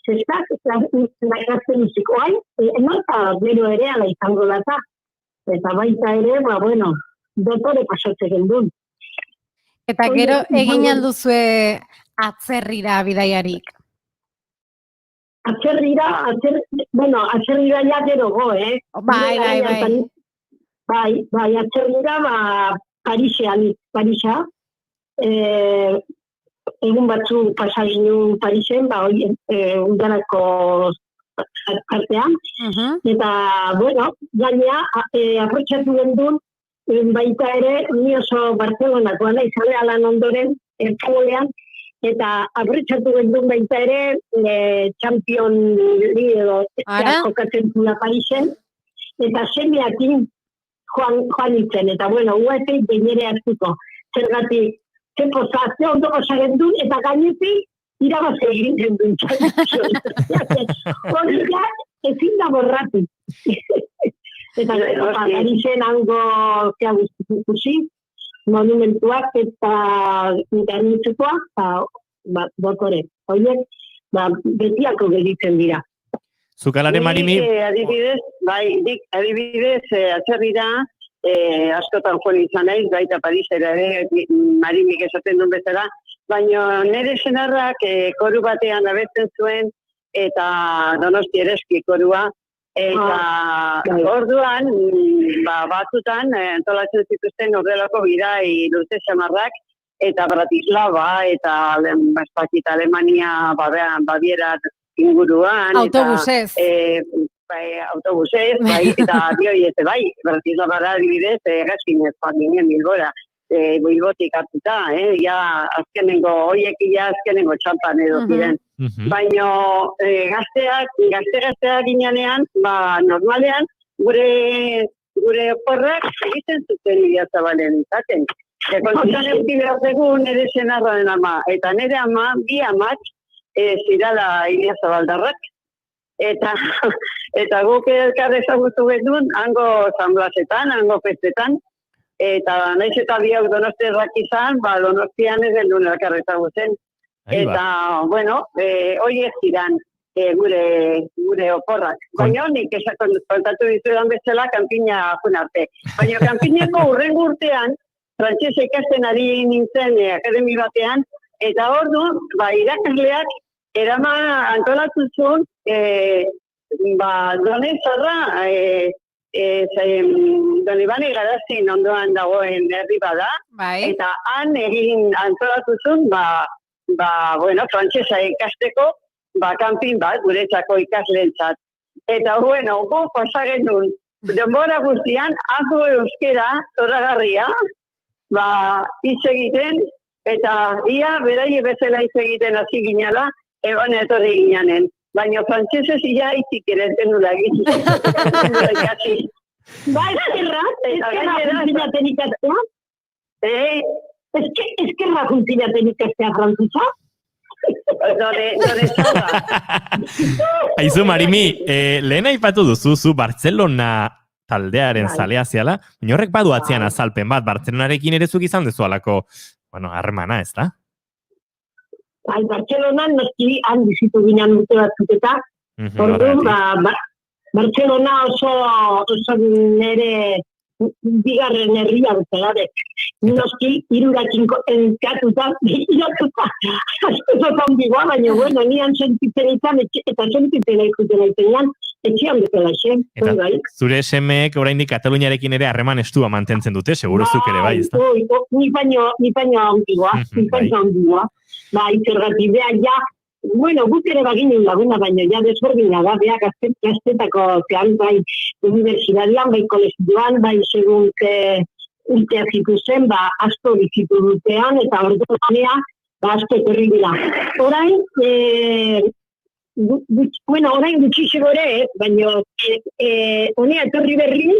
festak, gazten izikoai, enota gero ere ala izango data. Eta baita ere, doktore pasatzen gendun. Eta gero egin alduzue atzerrira bidaiarik? Atzerrira ja gero go, Bai, atzerrira, Parisa, egun batzu pasaginu Parisen, udarako artean, eta, gaina, aprotxatu gendun, baita ere, ni oso Barcelonakoa nahi zalea lan ondoren, ertzagolean, eta apretsatu gendun baita ere, Champion League edo jokatzen zula Parisen, eta semeakin joan itzen, eta bueno, guatek benere hartuko, zergatik, ze ondo gozagendun, eta gainetik, irabazi egin gendun. Hori da, ezin da borratu. Eta Parisen hango ikusi, monumentuak eta garnitzukoak, botore. Horiek, betiako gelditzen dira. Zukalare Marimi... Adibidez, atzerrira, askotan joan izan naiz, baita Parisera ere, Marimik esaten duen bezala, baina nire senarrak koru batean abetzen zuen, eta Donosti Ereski korua, eta orduan, batzutan, antolatzen zituzten horrelako bidai luze xamarrak, eta Bratislava, eta Alemania, Baviera inguruan. Autobusez. Autobusez, eta bioi ez, Bratislava da adibidez, gaskinez, ginen Bilbora. Bilbotik hartuta, azkenengo txampan edo ziren. Baina gazteak ginean, normalean, gure oporrak egiten zuten Idiazabalen izaten. Kontutan euki behar dugu nire senarraren ama, eta nire ama, bi amak, zirala Idiazabaldarrak, eta guk elkar ezagutu genuen, hango zanblazetan, hango festetan, eta nahiz eta biok Donostiarrak izan, Donostian ez genuen elkar ezagutzen. Eta, bueno, hori ez ziren gure oporrak. Baina nik kontatu dizudan bezala kanpina jun arte. Baina kanpinako hurrengo urtean, frantsesa ikasten ari nintzen akademi batean, eta ordu, irakasleak erama antolatu zuen, Donezarra, Don Ibane Garazin ondoan dagoen herri bada, eta han egin antolatu zuen, frantsesa ikasteko, kanpin bat, guretzako ikasleentzat. Eta, gu pasagen duen, denbora guztian, azu euskera, zoragarria, hitz egiten, eta ia, beraie bezala hitz egiten hasi ginala, egon etorri gineanen. Baina frantsesez ia hitzik ere zenula egin. Funtzinaten ikastea? Eskerra funtzinaten ikastea frantzuza? Aizu, Marimi, lehen aipatu duzu, zu Bartzelona taldearen zalea ziala, baina horrek badu atzian azalpen bat, Bartzelonarekin ere zuk izan dezu alako, harremana, ez da? Bartzelonan noski handizitu ginen urte batzuk eta, Bartzelona oso nire bigarren herria dut. Noski, irurakin enkatuta, askotan bigoa, baina nian sentitzen izan, eta sentitzen aikuten aitenean, etxean dutela, Eta zure semeek oraindik Kataluniarekin ere harreman estua mantentzen dute, seguruzuk ere bai, ez da? Ni baino ondigoa. Itzergati beha, guk ere baginen laguna, baina ja desbordina da, beha gaztetako zean, bai universidadian, bai kolegioan, bai segun urtea zituzen, asko bizitu dutean, eta orduanea, asko etorri dira. Orain gutxixego ere, baina honea etorri berri,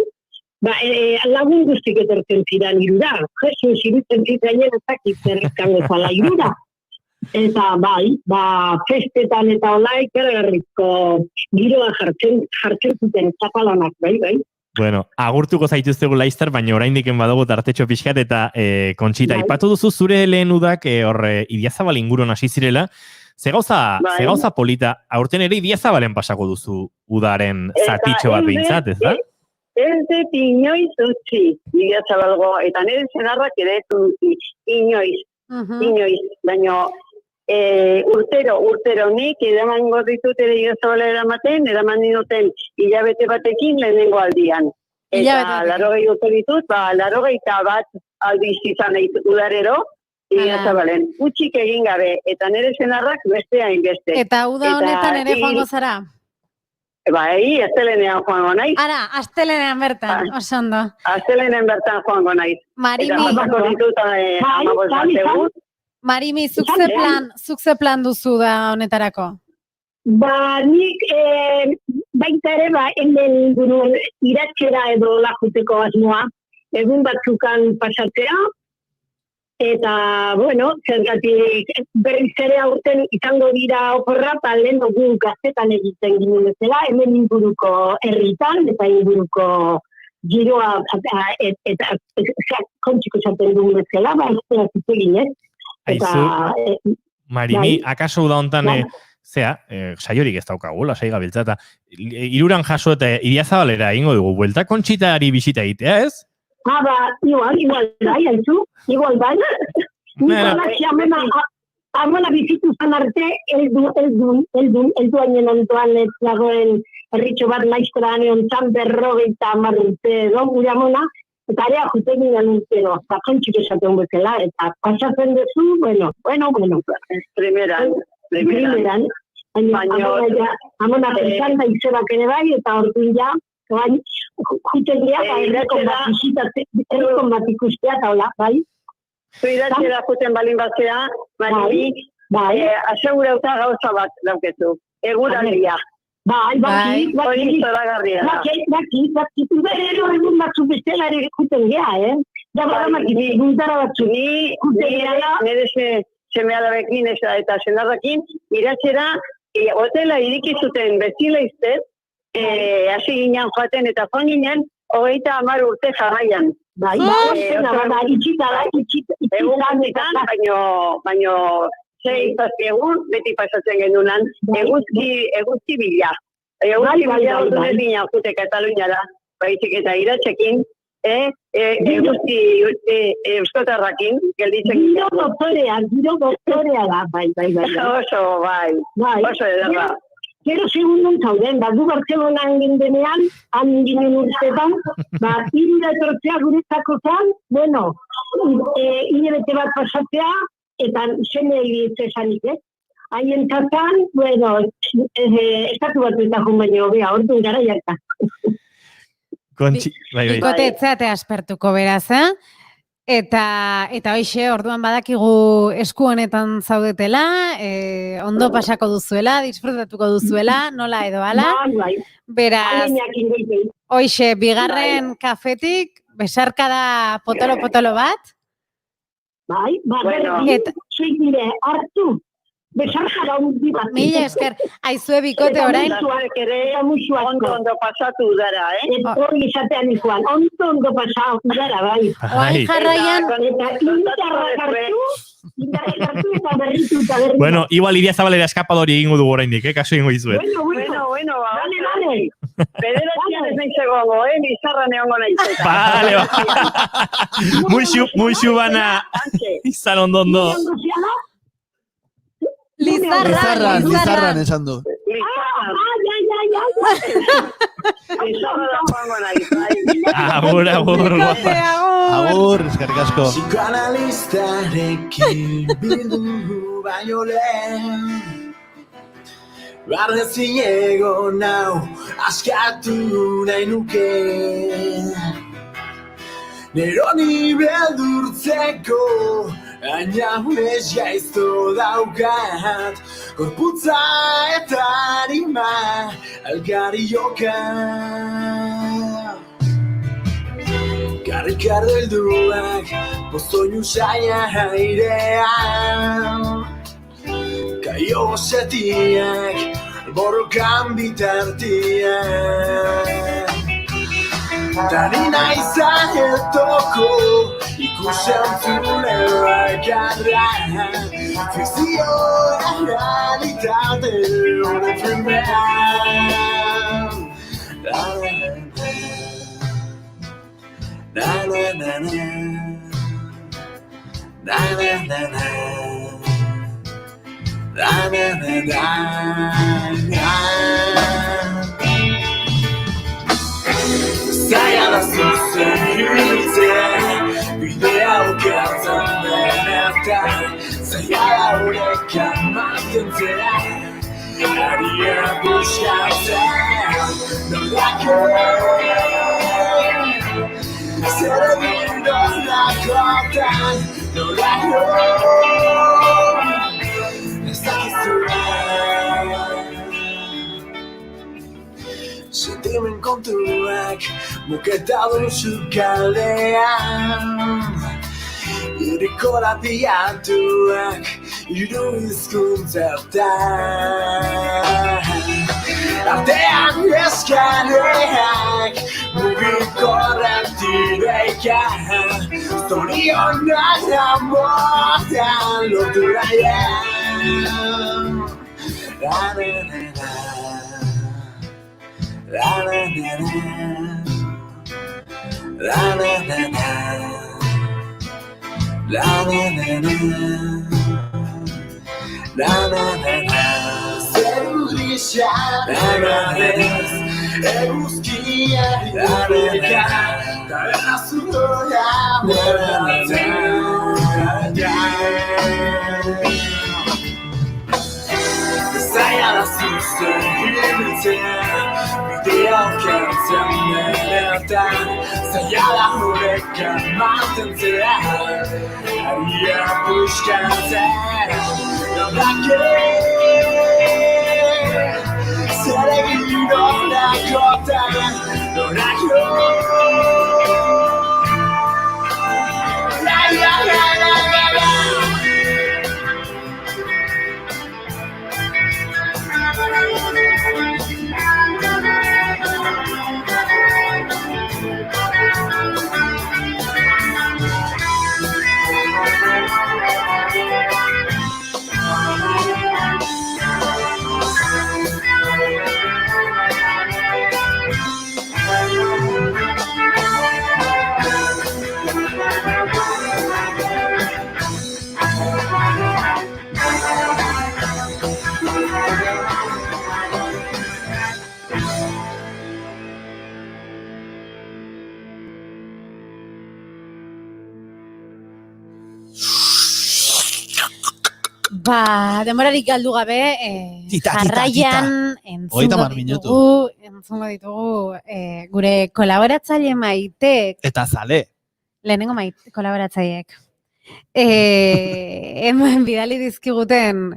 lagun guztik etortzen zidan irura. Jesus, irutzen zitainen ezakit zerrizkango zala irura. Eta festetan eta olaik ergarrizko giroa jartzen zuten zapalanak, bai. Bueno, agurtuko zaituztegu laizter, baina oraindik badago tartetxo pixkat eta Kontxita, aipatu duzu zure lehen udak Idiazabal inguruan hasi zirela, ze gauza polita, aurten ere Idiazabalen pasako duzu udaren zatitxo bat behintzat, ez da? Ez dut inoiz utzi Idiazabalgo, eta nire zenarrak ere utzi inoiz, baina urtero nik edaman gorritut ere Idiazabala eramaten, eraman dinuten hilabete batekin lehenengo aldian. Eta 80 urte ditut, 81 aldiz izan udarero Idiazabalen. Utxik egin gabe, eta nire zenarrak beste hainbeste. Eta uda honetan ere joango zara? Bai, astelenean joango naiz. Ara, astelenean bertan, oso ondo. Astelenean bertan joango naiz. Marimi. Eta pasako ditut 15 bat egun. Marimi, zuk ze plan duzu da honetarako? Nik baita ere, hemen inguruen iratxera edo lajuteko asmoa, egun batzukan pasatzea, eta, zergatik berriz ere aurten izango dira oporra, lehen dugu gaztetan egiten ginen bezala, hemen inguruko herritan, eta inguruko giroa, eta kontxiko zaten dugu bezala, ez zitzegin, ez? Aizu, Marimi, akaso da hontan, saiorik ez daukagu, lasai gabiltza, eta iruran jaso eta Idiazabalera ingo dugu, buelta kontxitari bisita egitea, ez? Igual bai, haizu, igual bai. Amona bizitu zan arte, eldu hainen ondoan ez dagoen herritxo bat maizteran egon zan 50 urte edo, gure amona, eta area jute ginen urtero, eta kontxik esaten bezala, eta pasatzen duzu, bueno. Primeran. Amona pensan da izebak ere bai, eta orduan ja, jutegia, errekon bat ikustea, eta hola, bai? Zuidatxera juten balin batzea, Marimi, asegurauta gauza bat daukezu. Eguraldia. Hori zoragarria da. Baki, berero egun batzuk bestela ere juten gea, Da badamakit, guntara batzuk. Nire semea dabekin eta sendarrakin, iratxera, hotela irikizuten bezila iztez, hasi ginen joaten eta joan ginen, 30 urte jarraian. Itxita, baino 6 egun, beti pasatzen genunan, eguzki bila. Eguzki bila orduan ginen jute Kataluniara, baizik eta iratxekin, eguzki euskotarrakin, gelditzen ginen. Giro doktorea da, bai. Oso ederra. Gero segundun zauden, du Bartzelonan gindenean, han ginen urtetan, irura etortzea guretzako zan, hilabete bat pasatzea, eta seme egizezanik, haien txatan, estatu batuetako baino, orduan gara jarta. Bikote etzeate aspertuko beraz, Eta hoxe, orduan badakigu esku honetan zaudetela, ondo pasako duzuela, disfrutatuko duzuela, nola edo ala. Beraz, hoxe, bigarren kafetik, besarkada potolo bat. Bai, zuik dire, hartu. Besarkada hundi bat. Mila esker, aizue bikote orain. Ondo pasatu udara, Hori izatean ikuan, ondo pasatu udara, bai. Oain jarraian. Indarra eta berritu. Bueno, igual Idiazabalera eskapadori egingo dugu oraindik, kaso egingo dizuet. Bueno, dale. Bederatzean ez nahi zegoago, bizarra neongo nahi zeta. Vale. Muixu bana, izan ondo. Lizarran esan du. Agur. Agur, eskerrik asko. Psikoanalistarekin bildu baino lehen Bardezin egon nau askatu nahi nuke Neroni beldurtzeko Aina hunez jaizto daukat Korputza eta harima algari joka Karrikardo helduak pozoinu saia airean Kaio setiak borrokan bitartian Tanina izan etoko ikusen zule bakarra Fikzioa realitate hori filmean Zaila da zuzen hiltzen Bidea okertzen denetan Zaila da horrekan mantentzea Aria buskatzen Zeregin hornakotan nolako ez dakizue. Sentimen kontuak muketa duzu kalean, iriko lapiatuak hiru hizkuntzatan. Artean eskaneak mugikorren tireikan, zorionak amotan lortu nahian. Zeru grisa naganez, eguzkia irudika, taberna zutoia berratzen. Zaila da zuzen ibiltzen, bidea okertzen benetan, zaila da horrekan mantentzea, aria puskatzen, nolake, zeregin horrekotan, nolako. Denborarik galdu gabe, jarraian entzungo ditugu gure kolaboratzaile Maitek. Eta zale. Lehenengo kolaboratzaileek. Hemen bidali dizkiguten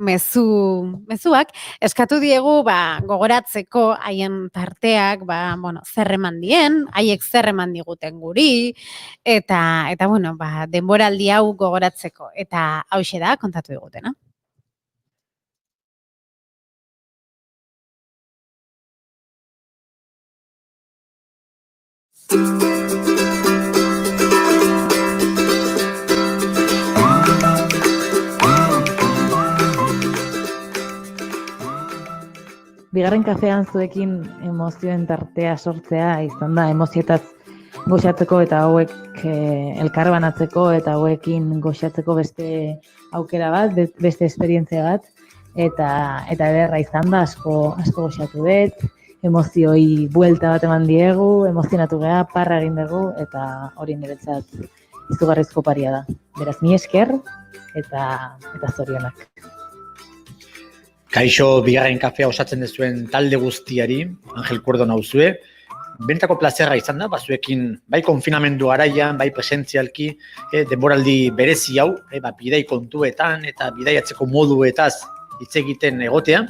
mezuak, eskatu diegu gogoratzeko haien tarteak, zer eman dien, haiek zer eman diguten guri, eta denboraldi hau gogoratzeko. Eta hauxe da, kontatu digutena. Bigarren kafean zuekin emozioen tartea sortzea izan da emozioetaz goxatzeko eta hauek elkarbanatzeko eta hauekin goxatzeko beste aukera bat, beste esperientzia bat, eta ederra izan da, asko goxatu dut, emozioi buelta bat eman diegu, emozionatu geha, parra egin dugu, eta hori niretzat izugarrizko paria da. Beraz, mi esker eta zorionak. Kaixo bigarren kafea osatzen dezuen talde guztiari, Angel Kurdo nauzue. Benetako plazerra izan da, zuekin bai konfinamendu garaian, bai presentzialki, denboraldi berezi hau, bidai kontuetan eta bidaiatzeko moduetaz hitz egiten egotea.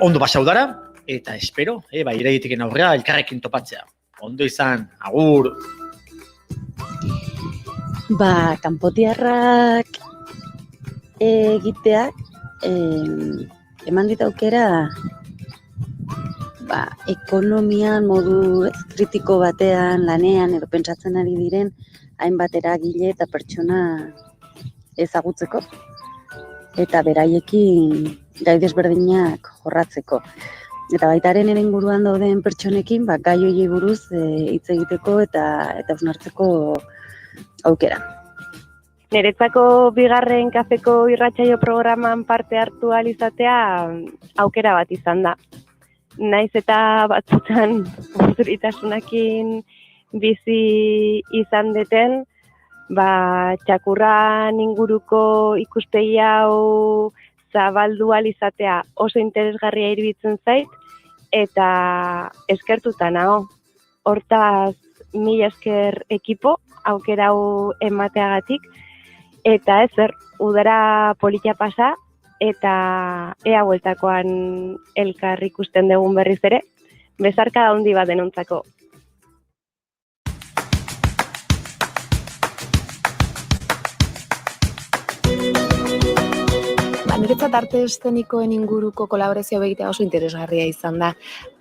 Ondo basaudara, eta espero, iraiteken aurrea elkarrekin topatzea. Ondo izan, agur! Kanpotiarrak egiteak eman dit aukera ekonomian modu kritiko batean lanean edo pentsatzen ari diren hainbat eragile eta pertsona ezagutzeko eta beraiekin gai desberdinak jorratzeko. Eta baitaren ere inguruan dauden pertsonekin gai horiei buruz hitz egiteko eta hausnartzeko aukera. Niretzako bigarren kafeko irratsaio programan parte hartu ahal izatea aukera bat izan da. Naiz eta batzutan urduritasunakin bizi izan deten, txakurran inguruko ikuspegi hau zabaldu ahal izatea oso interesgarria iruditzen zait, eta eskertuta nago. Hortaz, mila esker ekipo, aukera hau emateagatik, eta ezer, udara politia pasa, eta ea bueltakoan elkar ikusten dugun berriz ere, bezarka handi bat denontzako. Niretzat arte eszenikoen inguruko kolaborazio begitea oso interesgarria izan da.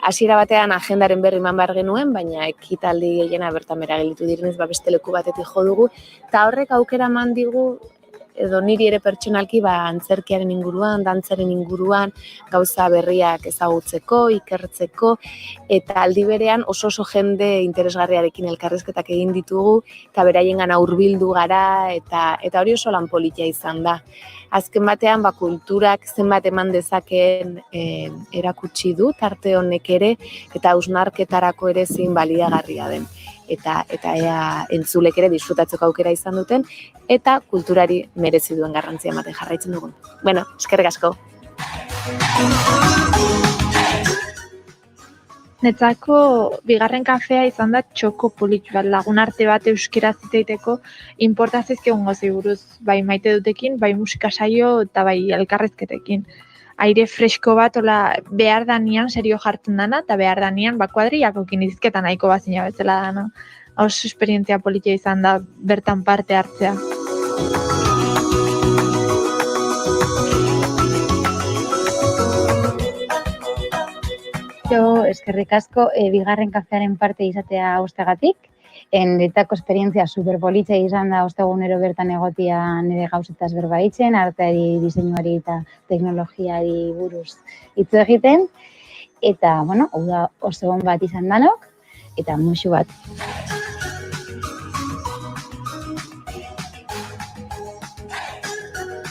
Hasiera batean agendaren berri eman behar genuen, baina ekitaldi gehiena bertan bera gelditu direnez, beste leku batetik jo dugu, eta horrek aukera eman digu edo niri ere pertsonalki antzerkiaren inguruan, dantzaren inguruan, gauza berriak ezagutzeko, ikertzeko, eta aldi berean oso jende interesgarriarekin elkarrizketak egin ditugu, eta beraiengan hurbildu gara, eta hori oso lan politia izan da. Azken batean, kulturak zenbat eman dezakeen erakutsi du, tarte honek ere, eta hausnarketarako ere zein baliagarria den. Eta ea entzulek ere disfrutatzeko aukera izan duten, eta kulturari merezi duen garrantzia ematen jarraitzen dugun. Bueno, eskerrik asko. Netzako bigarren kafea izan da txoko polit bat, lagun arte bat euskera ziteiteko inportazizkion gozi buruz, bai maite dutekin, bai musika saio eta bai elkarrezketekin. Aire fresko bat behar danian serio jartzen dana, eta behar danian kuadriak okin izketan nahiko bazina bezala dana. Oso esperientzia politia izan da bertan parte hartzea. Eskerrik asko bigarren kafearen parte izatea ustegatik. Niretzako esperientzia superpolitza izan da ostegunero bertan egotia nire gauzetaz berbaitzen, arteari, diseinuari eta teknologiari buruz hitz egiten. Eta, hau da ostegun bat izan danok, eta musu bat.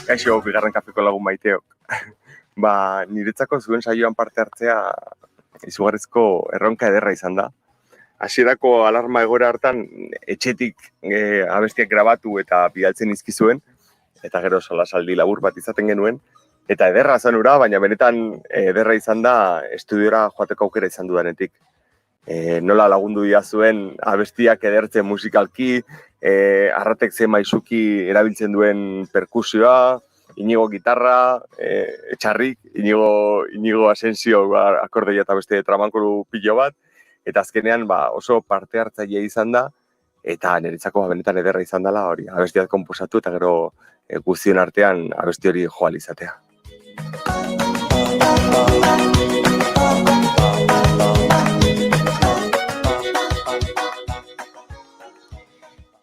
Kaixo, bigarren kafeko lagun maiteok. Niretzako zuen saioan parte hartzea izugarrizko erronka ederra izan da. Hasierako alarma egoera hartan etxetik abestiak grabatu eta bidaltzen izkizuen, eta gero solasaldi labur bat izaten genuen, eta ederra zen ura, baina benetan ederra izan da estudiora joateko aukera izan dudanetik. Nola lagundu zuen abestiak edertzen musikalki, Arratek ze maisuki erabiltzen duen perkusioa, Inigo gitarra, Txarrik, Inigo Asensio akordeia eta beste tramankulu pilo bat, eta azkenean oso parte hartzaile izan da, eta niretzako benetan ederra izan dela hori, abestiak konposatu eta gero guztion artean abesti hori joal izatea.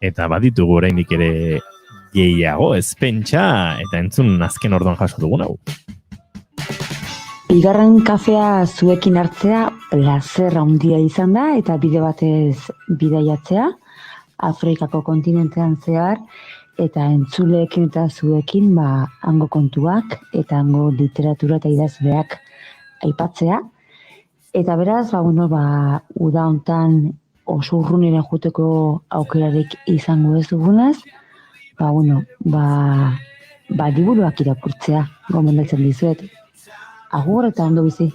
Eta baditugu oraindik ere gehiago, ez pentsa, eta entzun azken orduan jaso dugun hau. Bigarren kafea zuekin hartzea plazer handia izan da eta bide batez bidaiatzea Afrikako kontinentean zehar eta entzuleekin eta zuekin hango kontuak eta hango literatura eta idazleak aipatzea. Eta beraz, uda hontan oso urrunera joateko aukerarik izango ez dugunaz, liburuak irakurtzea gomendatzen dizuet. Agur eta ondo bizi.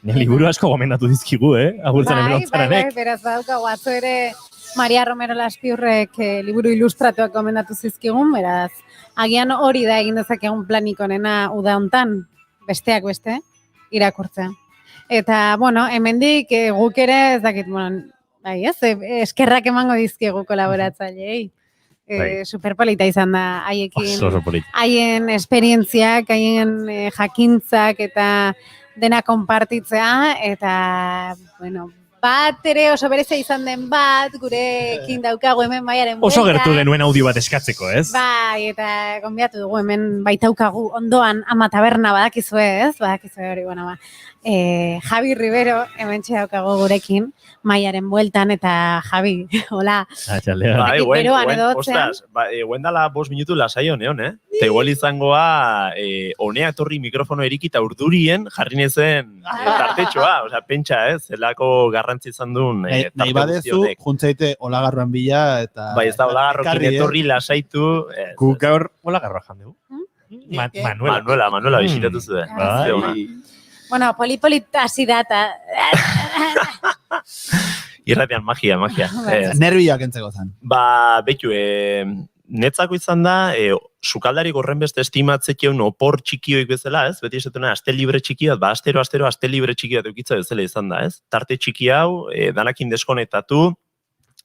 Liburu asko gomendatu dizkigu, agurtzen emelotzaranek. Beraz badaukagu atzo ere Maria Romero Laspiurrek liburu ilustratuak gomendatu zizkigun, beraz agian hori da egin dezakegun planik onena uda hontan, besteak beste, irakurtzea. Eta, hemendik guk ere, ez dakit, eskerrak emango dizkigu kolaboratzaileei. Superpolita izan da haien esperientziak, haien jakintzak eta dena konpartitzea eta, bat ere oso berezia izan den bat, gurekin daukagu hemen baiaren bueltan. Oso gertu genuen audio bat eskatzeko, ez? Bai, eta gonbiatu dugu hemen baitaukagu ondoan ama taberna badakizue, ez? Badakizue hori, Javi Rivero hemen daukagu gurekin, Maiaren bueltan, eta Javi, hola. Ostras, guendala 5 minutu lasaion, Eta igual izangoa, honeak torri mikrofono erikita urdurien jarri nezen tartetxoa, pentsa, zelako garrantzi izan duen tarte nahi badezu, juntzaite Olagarroan bila, eta... Bai, ez da Olagarrokin etorri lasaitu... Guk gaur Olagarroa jandegu. Manuela bisitatu zuen. Bueno, polipolit hasi da, eta... Irratian magia. Nervioak entzeko zan. Betu, netzako izan da, sukaldari gorren beste estimatzekeun opor txikioik bezala, ez? Beti esatuna, aste libre txiki bat, astero, aste libre txiki bat eukitza bezala izan da, ez? Tarte txiki hau, danakin deskonektatu,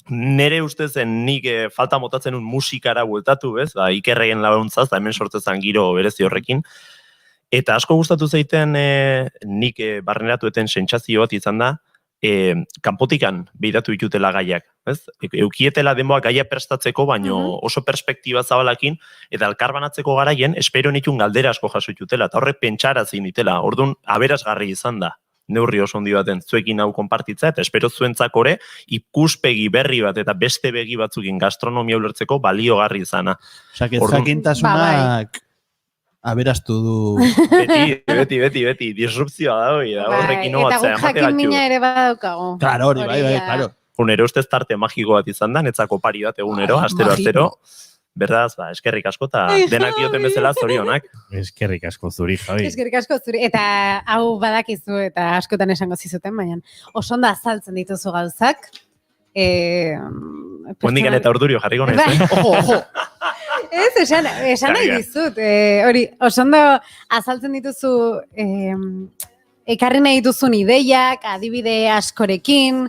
nere ustezen nik falta motatzen un musikara bueltatu, ez? Ikerreien laguntzaz, da hemen sortzezan giro berezi horrekin. Eta asko gustatu zaiten nik barneratu eten sentsazio bat izan da, kanpotikan behiratu ditutela gaiak, ez? Eukietela denboa gaia prestatzeko, baino oso perspektiba zabalakin, eta elkarbanatzeko garaien, espero nitun galdera asko jaso ditutela, eta horrek pentsarazin ditela, orduan aberasgarri izan da, neurri oso handi baten zuekin hau konpartitza, eta espero zuentzakore ikuspegi berri bat eta beste begi batzukin gastronomia ulertzeko baliogarri izana. Osak, ez jakintasunak aberastu du. Beti, disrupzioa da, horrekin nobatzea. Eta guk jakin mina ere badaukago. Claro, hori, bai, claro. Egunero ustez tarte magiko bat izan da, netzako pari bat egunero, astero. Berdaz, eskerrik asko, eta denak dioten bezala zorionak. Eskerrik asko zuri, Javi. Eskerrik asko zuri, eta hau badakizu, eta askotan esango zizuten, baina oso ondo azaltzen dituzu gauzak. Ondikan eta ordurio jarriko nahiz, Ojo! Ez, esan nahi dizut. Hori, oso ondo azaltzen dituzu ekarri nahi dituzun ideiak, adibide askorekin,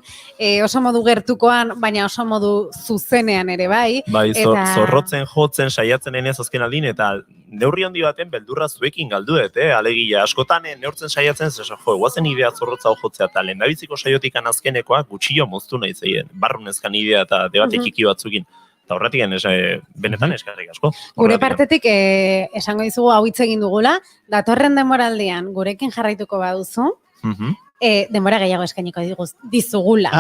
oso modu gertukoan, baina oso modu zuzenean ere bai. Bai, zorrotzen, jotzen, saiatzen enez azken aldin, eta neurri handi baten beldurra zuekin galdu dut, alegia, askotan neurtzen saiatzen, guazen idea zorrotza jotzea, eta lehendabiziko saiotikan azkenekoa gutxillo moztu nahi zeien, barrunezkan idea eta debate txiki batzukin. Eta horretik benetan eskarrik asko. Gure partetik esango dizugu hau hitz egin dugula, datorren denboraldian gurekin jarraituko baduzu, denbora gehiago eskainiko dizugula.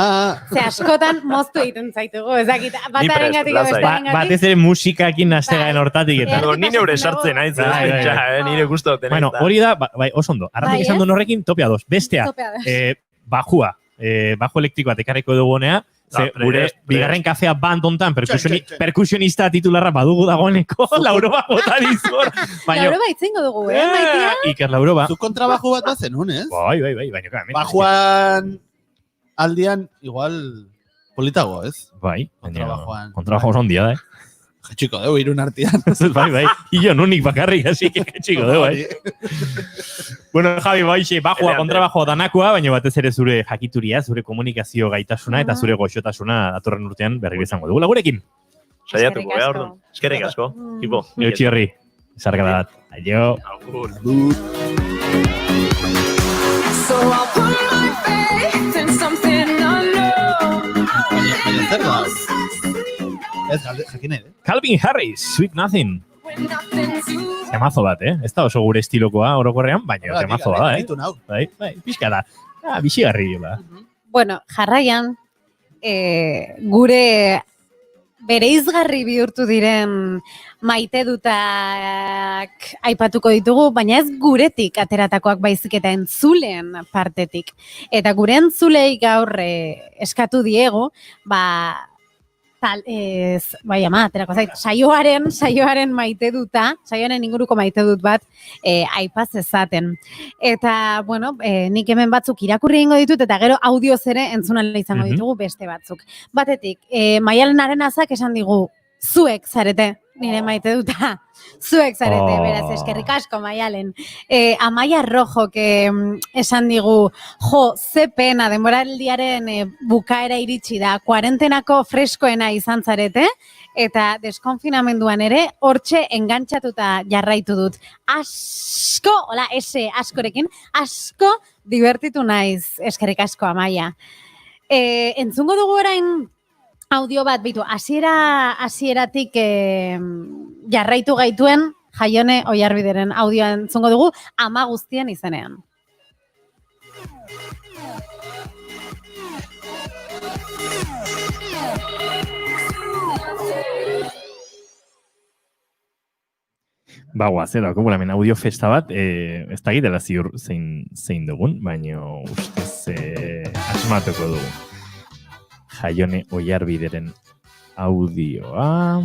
Ze askotan moztu egiten zaitugu, ezakit, bataren gatik bestearen gatik. Batez ere musikakin aztegaen hortatik eta. Ni neure sartzen haiz, nire gustu duten. Bueno, hori da, oso ondo. Arratik esan duen horrekin, topia dos. Bestea, bajua, bajo elektriko bat ekarriko dugu honea, gure bigarren kafea bandontan perkusionista titularra badugu dagoeneko, Lauroba bota dizor. Lauroba itzengo dugu, maitea? Iker Lauroba. Zu kontrabajo bat bazen, ez? Bai. Bajuan aldian, igual, politago, ez? Bai, kontrabajo oso ondia da, Jetxiko deu, irun artian. Bai. Io nunik bakarrik, así que jetxiko deu, Bueno, Javi, bajua, kontrabajoa danakoa, baina batez ere zure jakituria, zure komunikazio gaitasuna eta zure goxotasuna datorren urtean berri izango dugu. Lagurekin. Saiatuko, orduan. Eskerrik asko. Tipo. Nio txirri. Zarka bat. Aio. Agur. So I'll put my faith in something unknown. Ez, jakin nahi, Calvin Harris, Sweet Nothing. Temazo bat, Ez da oso gure estilokoa orokorrean, baina temazo bat, Bai, pixka da. Bixigarri, Bueno, jarraian, gure bereizgarri bihurtu diren maite dutak aipatuko ditugu, baina ez guretik ateratakoak baizik eta entzuleen partetik. Eta gure entzulei gaur eskatu diegu, aterako zait, saioaren maite duta, saioaren inguruko maite dut bat, aipaz ezaten. Eta, bueno, nik hemen batzuk irakurri ingo ditut, eta gero audioz ere entzunala izango ditugu beste batzuk. Batetik, Maialen Arenazak esan digu, zuek zarete, nire maite duta, zuek zarete, beraz, eskerrik asko, Maialen. Amaia Rojok esan digu, ze pena, denboraldiaren bukaera iritsi da, kuarentenako freskoena izan zarete, eta deskonfinamenduan ere, hortxe engantxatuta jarraitu dut. Askorekin, asko divertitu naiz, eskerrik asko, Amaia. Entzungo dugu orain, audio bat, hasieratik jarraitu gaituen Jaione Oiarbideren audioa entzungo dugu, ama guztien izenean. Zera, hemen audio festa bat, ez da gitela ziur zein dugun, baina ustez asmatuko dugu. Jaione Oiarbideren audioa.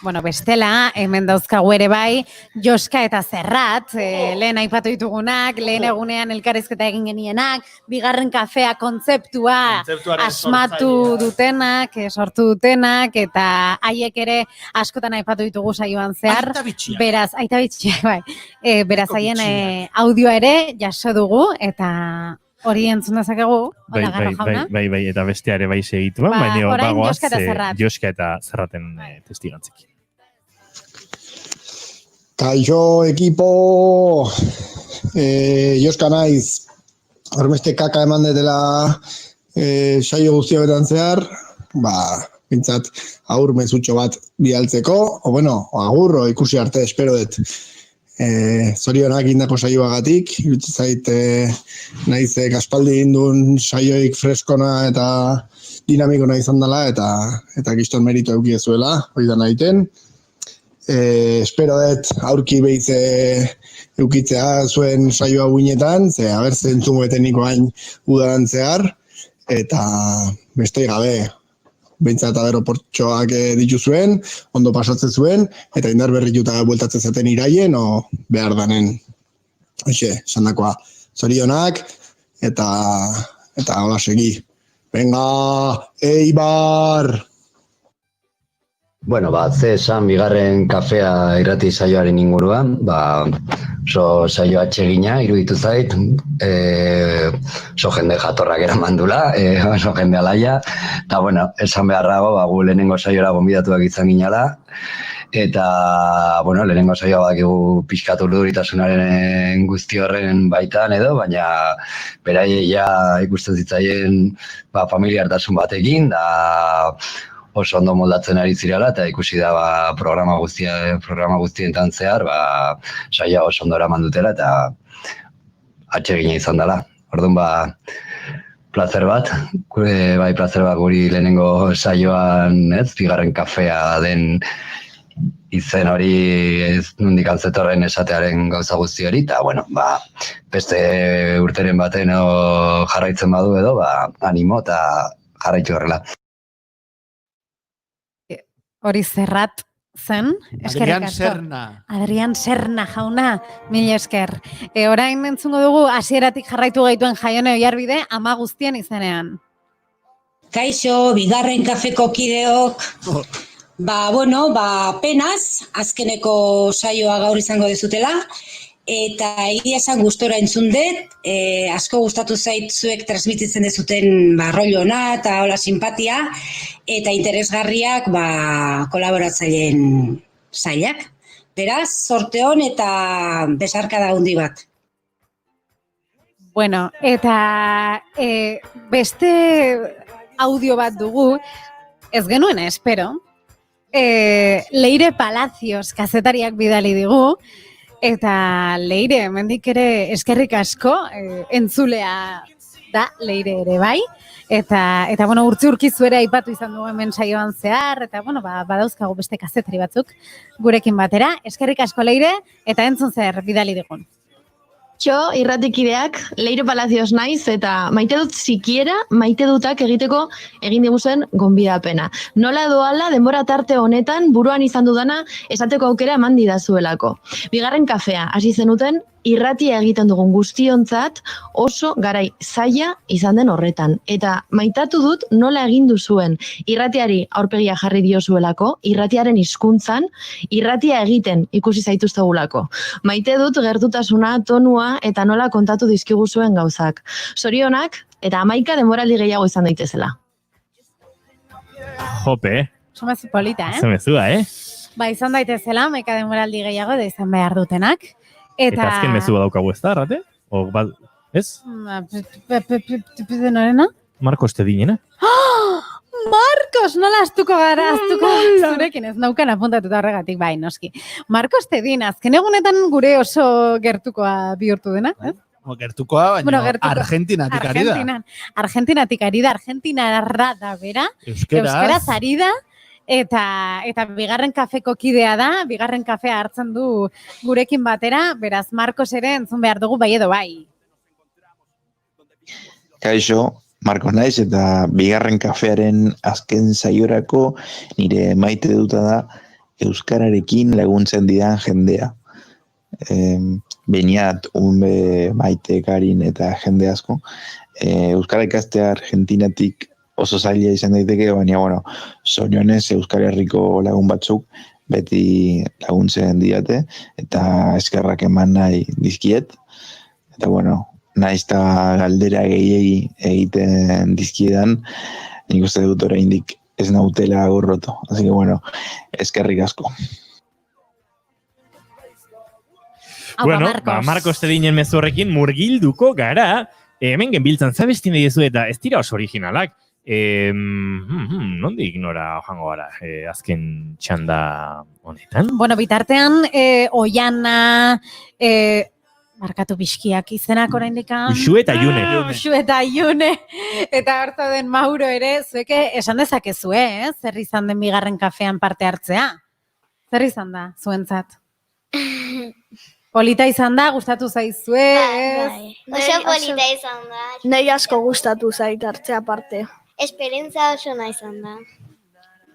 Bueno, bestela, hemen dauzkagu ere bai, Joska eta Zerrat, lehen aipatu ditugunak, lehen egunean elkarrizketa egin genienak, bigarren kafea kontzeptua asmatu dutenak, sortu dutenak, eta haiek ere askotan aipatu ditugu saioan zehar. Beraz, aita bitxiak, bai. Beraz, haien audioa ere jaso dugu, eta hori entzun dezakegu, hola Garro jauna. Bai, eta bestea ere bai segituan, baina bagoaz Joska eta Zerraten testigantzekin. Kaixo, ekipo, Joska naiz, hormeste kaka eman detela saio guztia betan zehar, bintzat agur mezutxo bat bialtzeko, agurro ikusi arte espero dut. Zorionak indako saioagatik, iruditzen zait naiz aspaldi indun saioik freskona eta dinamikona izan dela eta kiston meritu eukiezuela, hori da nahiten. Espero dut aurki behiz eukitzea zuen saioa guinetan, abertzen entzungo eteniko hain udaran zehar, eta beste gabe, behintzat aeroportxoak dituzuen, ondo pasatzen zuen, eta indar berrituta bueltatzen zaten iraien, behar danen, esandakoa, zorionak, eta hola segi. Venga, Eibar! Bueno, ze esan bigarren kafea irrati saioaren inguruan, oso saio atsegina, iruditu zait, oso jende jatorrak eramandula, oso jende alaia, eta esan beharrago, gu lehenengo saiora gonbidatuak izan ginala, eta, lehenengo saioa bakigu pixkatu urduritasunaren guzti horren baitan edo, baina beraiei ikusten zitzaien familiartasun batekin, da oso ondo moldatzen ari zirela, eta ikusi da programa guztientan zehar, saia oso ondo eraman dutela, eta atsegina izan dela. Orduan, placer bat guri lehenengo saioan, bigarren kafea den izen hori nondik antzetorren esatearen gauza guzti hori, eta, beste urteren baten jarraitzen badu edo, animo eta jarraitu horrela. Hori Zerrat zen. Adrian Serna jauna, mila esker. Orain entzungo dugu, hasieratik jarraitu gaituen Jaione Oiarbide, ama guztien izenean. Kaixo, bigarren kafeko kideok. Penaz, azkeneko saioa gaur izango dezutela, eta egia esan gustora entzun dut, asko gustatu zait zuek transmititzen dezuten rollo ona eta hola simpatia, eta interesgarriak kolaboratzaileen sailak. Beraz, sorte hon eta besarkada handi bat. Bueno, eta beste audio bat dugu, ez genuen espero, Leire Palacios kazetariak bidali digu, eta Leire, mendik ere eskerrik asko, entzulea da Leire ere bai, eta urtzi-urkizu ere aipatu izan dugu hemen saioan zehar, eta badauzkagu beste kazetari batzuk gurekin batera, eskerrik asko Leire, eta entzun zer bidali digun. Txo, irratikideak, Leire Palacios naiz, eta maite dut sikiera, maite dutak egiteko egin diguzen gonbidapena. Nola doala, denbora tarte honetan, buruan izan dudana, esateko aukera eman didazuelako. Bigarren kafea, hasi zenuten, irratia egiten dugun guztiontzat oso garai zaila izan den horretan. Eta maitatu dut nola egin duzuen irratiari aurpegia jarri diozuelako, irratiaren hizkuntzan, irratia egiten ikusi zaituztegulako. Maite dut gertutasuna, tonua eta nola kontatu dizkiguzuen gauzak. Zorionak eta 11 denboraldi gehiago izan daitezela. Jope. Somezu polita, Somezua, izan daitezela, 11 denboraldi gehiago da izan behar dutenak. Eta azken mezu badaukagu ez da, Arrate? Ez? Norena? Marcos Tedinena. Marcos, nola astuko gara, zurekin ez naukan apuntatuta horregatik, bai, noski. Marcos Tedin, azken egunetan gure oso gertukoa bihurtu dena, ez? Gertukoa, baina Argentinatik ari da. Argentinatik ari da, Argentinarra da bera, Euskaraz ari da, eta bigarren kafeko kidea da, bigarren kafea hartzen du gurekin batera, beraz Marcos ere entzun behar dugu bai edo bai. Kaixo, Marcos naiz eta bigarren kafearen azken saiorako nire maite duta da euskararekin laguntzen didan jendea. Beniat, Unbe, Maite, Karin eta jende asko. Euskara ikastea Argentinatik oso zaila izan daiteke, baina, bueno, zorionez Euskal Herriko lagun batzuk beti laguntzen diate, eta eskerrak eman nahi dizkiet. Eta, bueno, nahiz eta galdera gehiegi egiten dizkiedan, nik uste dut oraindik ez nautela gorroto. Así que, bueno, eskerrik asko. Bueno, Marcos Tedinen mezu horrekin murgilduko gara, hemen genbiltzan zabestin diezu eta ez dira oso originalak. Nondik nora joango gara azken txanda honetan? Bueno, bitartean, Oiana, markatu pixkiak izenak oraindikan. Uxu eta June. Uxu eta June. Eta hartu den Mauro ere, zueke esan dezakezue, zer izan den bigarren kafean parte hartzea? Zer izan da, zuentzat? Polita izan da, gustatu zaizue, ez? Oso polita izan da. Nei asko gustatu zait hartzea parte. Esperintza oso nahi izan da.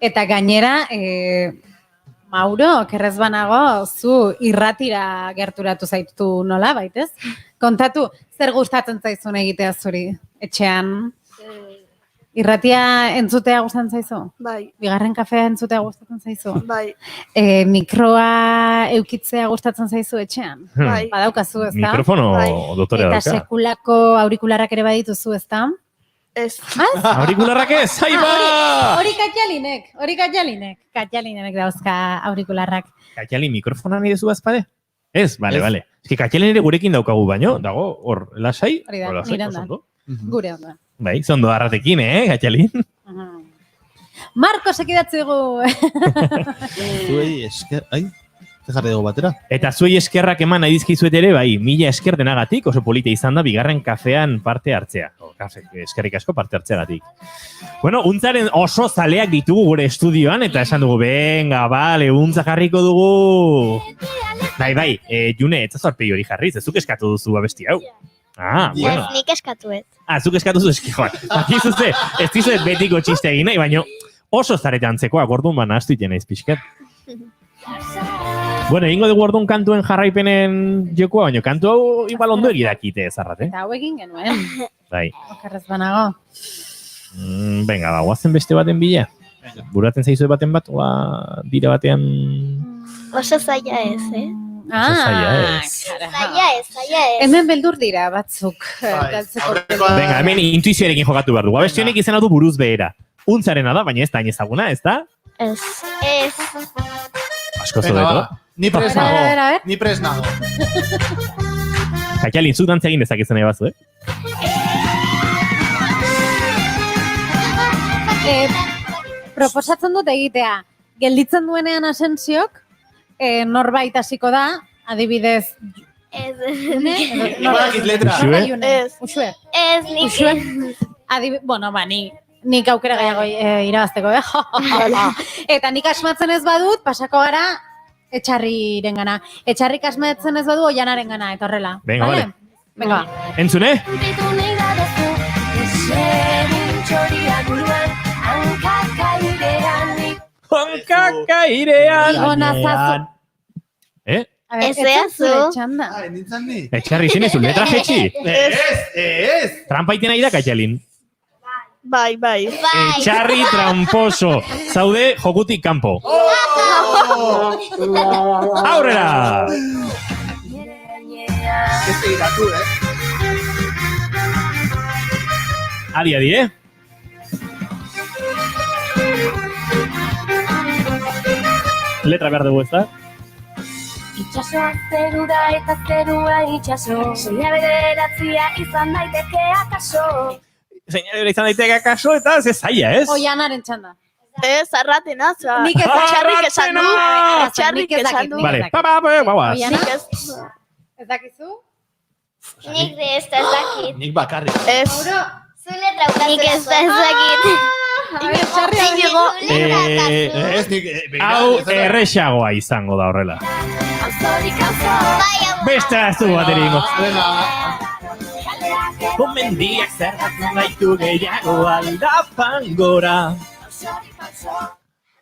Eta gainera, Mauro, kerrez banago, zu irratira gerturatu zaitu nola, baitez? Kontatu, zer gustatzen zaizun egitea zuri, etxean? Irratia entzutea gustatzen zaizu? Bai. Bigarren kafea entzutea gustatzen zaizu? Bai. Mikroa eukitzea gustatzen zaizu etxean? Bai. Badaukazu, ez da? Mikrofono dotorea dauka. Eta sekulako aurikularrak ere badituzu, ez da? Ez. Aurikularrak ez, zaiba! Hori Katjalinek dauzka aurikularrak. Katjalin mikrofona nire zu bazpade? Ez, bale. Ez que Katjalin ere gurekin daukagu baino, dago, hor, lasai? Hori da, nire ondan. Gure ondan. Bai, zondo arratekin, Katjalin? Marko, sekidatzu egu. Zuei esker, jarri dugu batera. Eta zuei eskerrak eman nahi dizkizuet ere, bai, 1000 esker denagatik, oso polita izan da, bigarren kafean parte hartzea. Eskerrik asko parte hartzeagatik. Bueno, untzaren oso zaleak ditugu gure estudioan, eta esan dugu, venga, bale, untza jarriko dugu. Bai, June, ez azorpegi hori jarriz, ez zuk eskatu duzu abesti hau. Bueno. Ez nik eskatuet. Zuk eskatu zu eski, joan. Bakizuzte, ez dizuet betiko txiste egin nahi, baina oso zarete antzekoa, gordun bana astu iten aiz pixkat. Bueno, egingo dugu orduan kantuen jarraipenen jokoa, baina kantu hau igual ondo egidakite zarrate. Eta hau egin genuen. Bai. Okerrez banago. Venga, guazen beste baten bila. Buraten zaizue baten bat, dire batean... Oso zaila ez, Zaila ez. Zaila ez. Hemen beldur dira batzuk. Venga, hemen intuizioarekin jokatu behar dugu. Abesti honek izena du buruz behera. Untzarena da, baina ez da ezaguna, ez da? Ez. Asko zodeto. Ni pres nago. Katjalin, zu dantza egin dezakezen nahi bazu, Proposatzen dut egitea. Gelditzen duenean Asensiok, norbait hasiko da, adibidez... Ez. Norbait letra. Uxue. Ez, nik. Bueno, nik aukera gehiago irabazteko, Eta nik asmatzen ez badut, pasako gara Etxarriren gana. Etxarrik asmatzen ez badu Oianaren gana, eta horrela. Venga, vale. Venga. Entzune? Hankakairean. Ez eazu. Etxarri zinezu, letra jetxi. Ez. Trampaiten nahi da, Katjalin. Bai. Etxarri tramposo. Zaude jokutik kanpo. Aurrera! Ez egitatu, Adi, Letra behar dugu ez da? Itxasoa zeru da eta zerua itxaso. Zeina bederatzia izan daiteke akaso. Eta ze zaila, ez? Oianaren txanda. Ez, arratena, Nik ez Txarrik esan du. Vale, Oiana? Ez dakizu? Nik ez dakit. Nik bakarrik. Ez. Zu letra ukazu. Nik ez dakit. Hau errexagoa izango da horrela. Beste aztu bateri ingo. Mendiak zerratzen gaitu gehiago aldapan gora.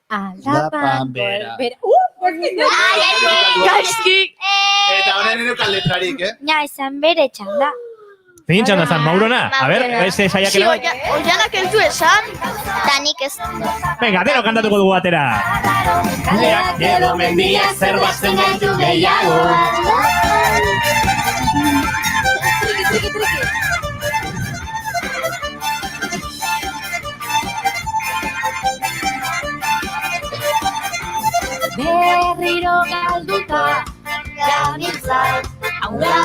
Aldapan bera. Gaizki! Eta honen neukan letrarik, Ja, izan bere txanda. Zein txanda zan, Maurona? A ber, beste saiakera bai. Oianak ez du esan. Da nik ez. Venga, deno kantatuko dugu atera. Kaleak edo mendiak zer batzen gaitu gehiago. Berriro galduta gabiltzat, aurra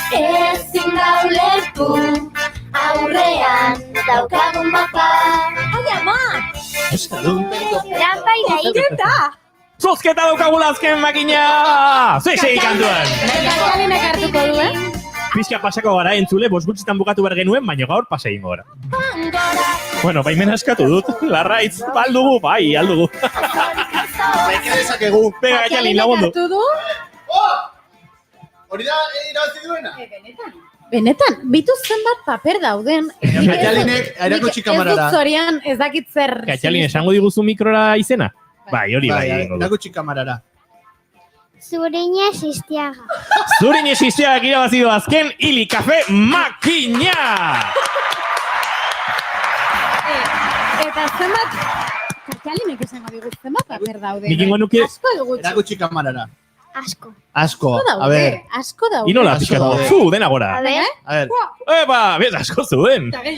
ezin da ulertu aurrean daukagun mapa. Ai, ama! Trampa iraireta. Zozketa daukagula azken makina! Zei kantuan! Kajalinek hartuko du, Pizka pasako gara entzule, bosgutxitan bukatu behar genuen, baina gaur pasa egingo gara. Bueno, baimen askatu dut, Larraitz, aldugu, bai, aldugu. Baina dezakegu. Venga, Kajali, lagundu. Hori da, irabazi duena? Benetan, bitu zenbat paper dauden. Kajalinek erakutsi kamarara. Ez dut zorian, ez dakit zer. Kajali, esango diguzu mikrora izena? Bai, hori bai. Erakutsi kamarara. Zuriñe Sistiaga. Zuriñe Sistiaga irabazi du azken Ili Kafe Makina! Eta zenbat, Kajalinek esango digu zenbat paper dauden. Nik ingo nuke... Asko egutxu. Erakutsi kamarara. Asko. Asko, a ver. Asko daude. Inola pixkatu, dena gora. A ver. A ver. Eba, bez, asko zuen. Bai.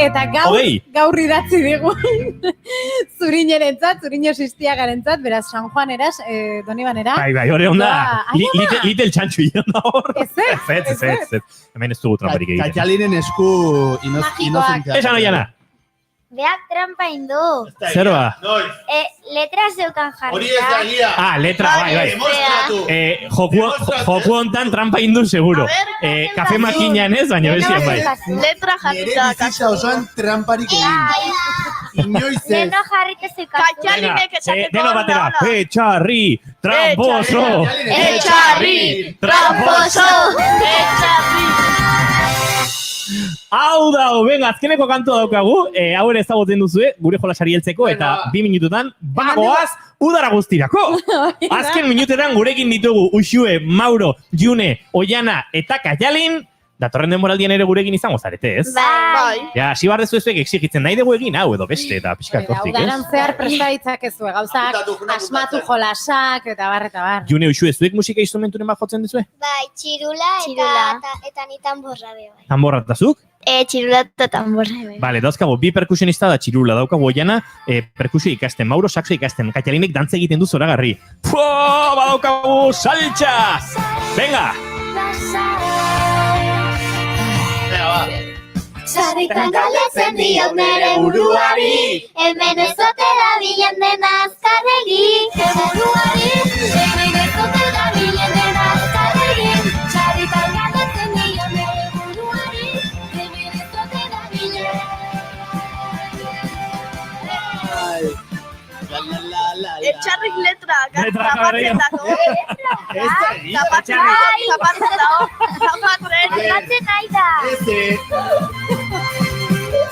Eta gaur idatzi digu. Zuriñerentzat, Zuriñe Sistiagarentzat, beraz San Juaneraz, Donibanera. Bai, hori onda. Little txantxu ion da hor. Ez. Hemen ez dugu tramparik egiten. Kajalinen esku inozentea. Esan oiana. Beak trampa indu. Zer ba? Letra zeukan jarrita. Hori ez da egia. Letra, bai. Joku hontan trampa indu seguro. Kafe makinan ez, baina bezien bai. Letra jarrita. Nire bizitza osoan tramparik egin. Inoiz ez. Deno jarrita zeukan. Kajalinek esateko. Deno batera. Etxarri, tramposo. Etxarri, tramposo. Etxarri. Hau da, venga, azkeneko kantua daukagu, hau ere ezagutzen duzue, gure jolasari heltzeko, eta 2 minututan, bagoaz, udara guztirako! Azken minutetan gurekin ditugu Uxue, Mauro, June, Oiana eta Kajalin, datorren denboraldian ere gurekin izango zarete, ez? Bai. Ja, hasi barrezu ezuek exigitzen nahi dugu egin, hau edo beste, eta pixkat hortik, ez? Udaran zehar prestaditzak ez gauzak, asmatu jolasak, eta bar. June, Uxue, zuek musika instrumenturen bat jotzen duzue? Bai, txirula eta ni tamborra be. Tamborra eta zuk? Txirula eta tamborra be. Vale, dauzkago, bi perkusionista da txirula, daukago Oiana, perkusio ikasten, Mauro saxo ikasten, Kajalinek dantza egiten du zoragarri. Badaukagu saltxa! Venga! Sarritan galdetzen diot nere buruari, hemen ez ote dabilen dena azkarregi. Buruari, hemen ez ote dabilen dena azkarregi. Sarritan galdetzen diot nere buruari, hemen ez ote dabilen. Etxarrik letra. Letra Zapatzen nahi da.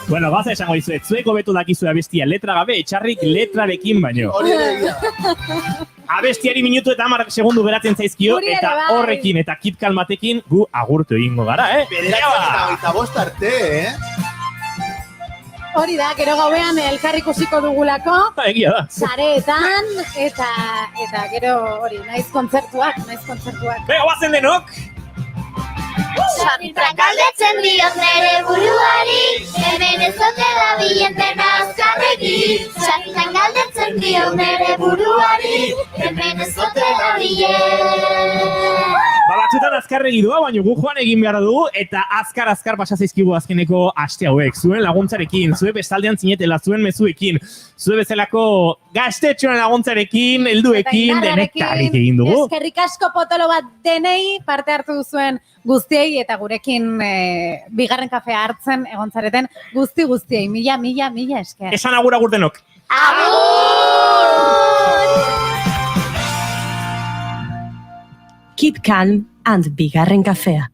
Bueno, baza esango dizuet, zueko betu dakizu abestia letra gabe, Etxarrik letrarekin baino. Abestiari minutu eta 10 segundu geratzen zaizkio, eta horrekin eta kit kalmatekin gu agurtu egingo gara, Eta bost arte, Hori da, gero gauean elkar ikusiko dugulako. Egia da. Sareetan, eta gero hori, naiz kontzertuak. Bego, bazen denok! Sarritan galdetzen diot nere buruari, hemen ez ote dabilen dena azkarregi. Sarritan galdetzen diot nere buruari, hemen ez ote dabilen. Batzutan azkarregi doa, baina gu joan egin behar dugu, eta azkar pasa zaizkigu azkeneko aste hauek. Zuen laguntzarekin, zuen bestaldean zinetela, zuen mezuekin, zuen bezalako gaztetxoen laguntzarekin, helduekin, denetarik egin dugu. Eskerrik asko potolo bat denei parte hartu duzuen guztiei, eta gurekin bigarren kafea hartzen egontzareten guztiei. Mila esker. Esan agur denok. Kit Calm and Bigarren Kafea.